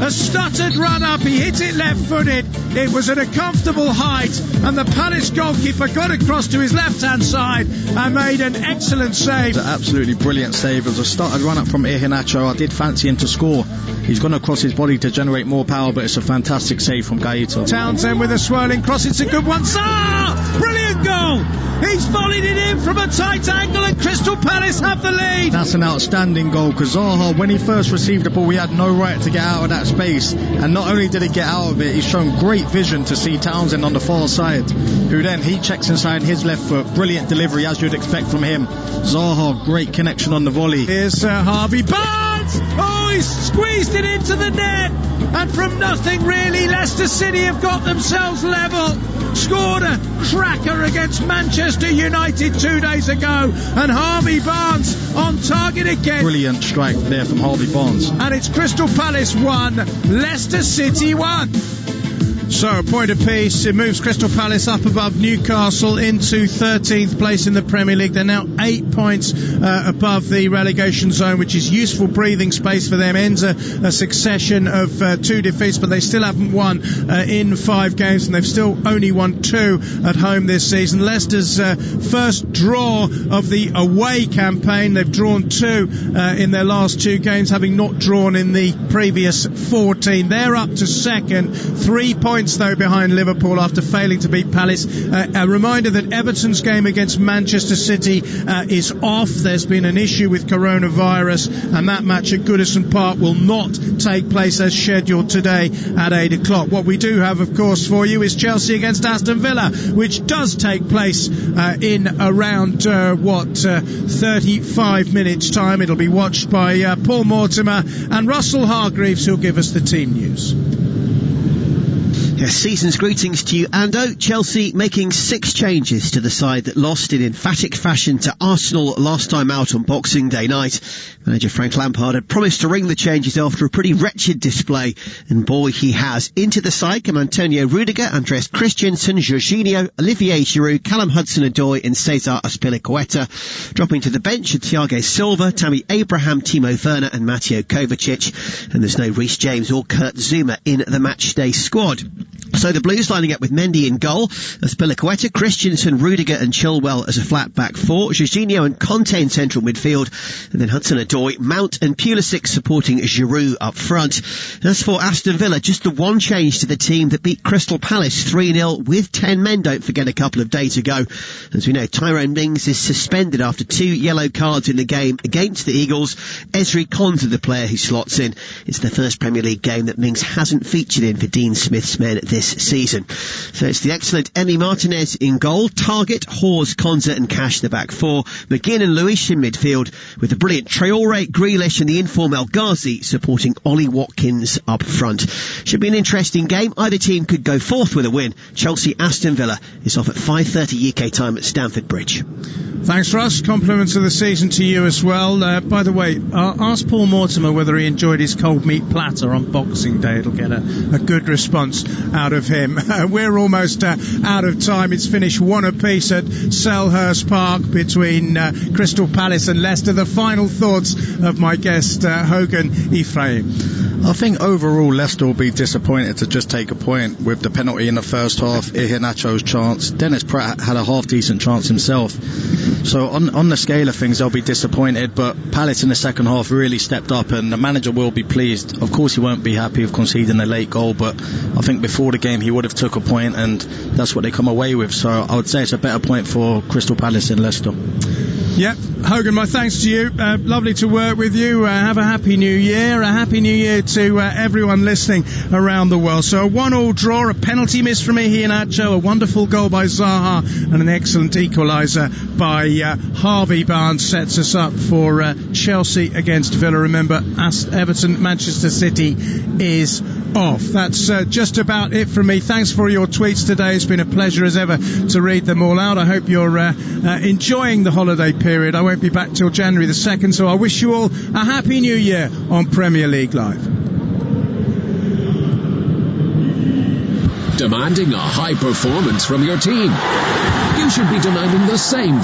A stuttered run up, he hit it left footed, it was at a comfortable height, and the Palace goalkeeper got across to his left hand side and made an excellent save. An absolutely brilliant save. It was a stuttered run up from Iheanacho. I did fancy him to score. He's gone across his body to generate more power, but it's a fantastic save from Guaita. Townsend with a swirling cross, it's a good one. Zaha! Brilliant goal! He's volleyed it in from a tight angle and Crystal Palace have the lead. That's an outstanding goal, because Zaha, when he first received the ball, he had no right to get out of that space, and not only did he get out of it, he's shown great vision to see Townsend on the far side, who then he checks inside his left foot. Brilliant delivery, as you'd expect from him. Zaha, great connection on the volley. Here's Harvey Barnes. Oh, he's squeezed it into the net, and from nothing really, Leicester City have got themselves level. Scored a cracker against Manchester United 2 days ago, and Harvey Barnes on target again. Brilliant strike there from Harvey Barnes. And it's Crystal Palace 1, Leicester City 1. So a point apiece. It moves Crystal Palace up above Newcastle into 13th place in the Premier League. They're now 8 points above the relegation zone, which is useful breathing space for them. Ends a succession of 2 defeats, but they still haven't won in 5 games, and they've still only won 2 at home this season. Leicester's first draw of the away campaign. They've drawn 2 in their last 2 games, having not drawn in the previous 14. They're up to second, 3 points though behind Liverpool after failing to beat Palace. A reminder that Everton's game against Manchester City is off. There's been an issue with coronavirus, and that match at Goodison Park will not take place as scheduled today at 8 o'clock. What we do have, of course, for you is Chelsea against Aston Villa, which does take place in around 35 minutes time. It'll be watched by Paul Mortimer and Russell Hargreaves, who'll give us the team news. Yes, season's greetings to you, Ando. Chelsea making 6 changes to the side that lost in emphatic fashion to Arsenal last time out on Boxing Day night. Manager Frank Lampard had promised to ring the changes after a pretty wretched display, and boy, he has. Into the side come Antonio Rudiger, Andreas Christensen, Jorginho, Olivier Giroud, Callum Hudson-Odoi and Cesar Azpilicueta. Dropping to the bench are Thiago Silva, Tammy Abraham, Timo Werner and Mateo Kovacic. And there's no Reece James or Kurt Zouma in the matchday squad. So the Blues lining up with Mendy in goal, Azpilicueta, Christensen, Rudiger and Chilwell as a flat back 4, Jorginho and Conte in central midfield, and then Hudson-Odoi, Mount and Pulisic supporting Giroud up front. As for Aston Villa, just the one change to the team that beat Crystal Palace 3-0 with 10 men, don't forget, a couple of days ago. As we know, Tyrone Mings is suspended after 2 yellow cards in the game against the Eagles. Ezri Konsa, the player who slots in. It's the first Premier League game that Mings hasn't featured in for Dean Smith's men this season. So it's the excellent Emi Martinez in goal, Target, Hawes, Konsa and Cash the back 4, McGinn and Luiz in midfield, with the brilliant Traore, Grealish and the inform El Ghazi supporting Ollie Watkins up front. Should be an interesting game. Either team could go forth with a win. Chelsea Aston Villa is off at 5:30 UK time at Stamford Bridge. Thanks, Russ. Compliments of the season to you as well. By the way, ask Paul Mortimer whether he enjoyed his cold meat platter on Boxing Day. It'll get a good response out of him. We're almost out of time. It's finished 1 apiece at Selhurst Park between Crystal Palace and Leicester. The final thoughts of my guest, Hogan Ephraim. I think overall Leicester will be disappointed to just take a point with the penalty in the first half, Iheanacho's chance. Dennis Pratt had a half-decent chance himself. So on the scale of things, they'll be disappointed, but Palace in the second half really stepped up, and the manager will be pleased. Of course he won't be happy with conceding a late goal, but I think before the game he would have took a point, and that's what they come away with. So I would say it's a better point for Crystal Palace in Leicester. Yep, Hogan, my thanks to you. Lovely to work with you. Have a happy new year. A happy new year to everyone listening around the world. So a 1-1 draw, a penalty miss from Iheanacho, a wonderful goal by Zaha, and an excellent equaliser by Harvey Barnes sets us up for Chelsea against Villa. Remember, Everton, Manchester City is off. That's just about it from me. Thanks for your tweets today. It's been a pleasure as ever to read them all out. I hope you're enjoying the holiday period. I won't be back till January the 2nd, so I wish you all a happy new year on Premier League Live. Demanding a high performance from your team. You should be demanding the same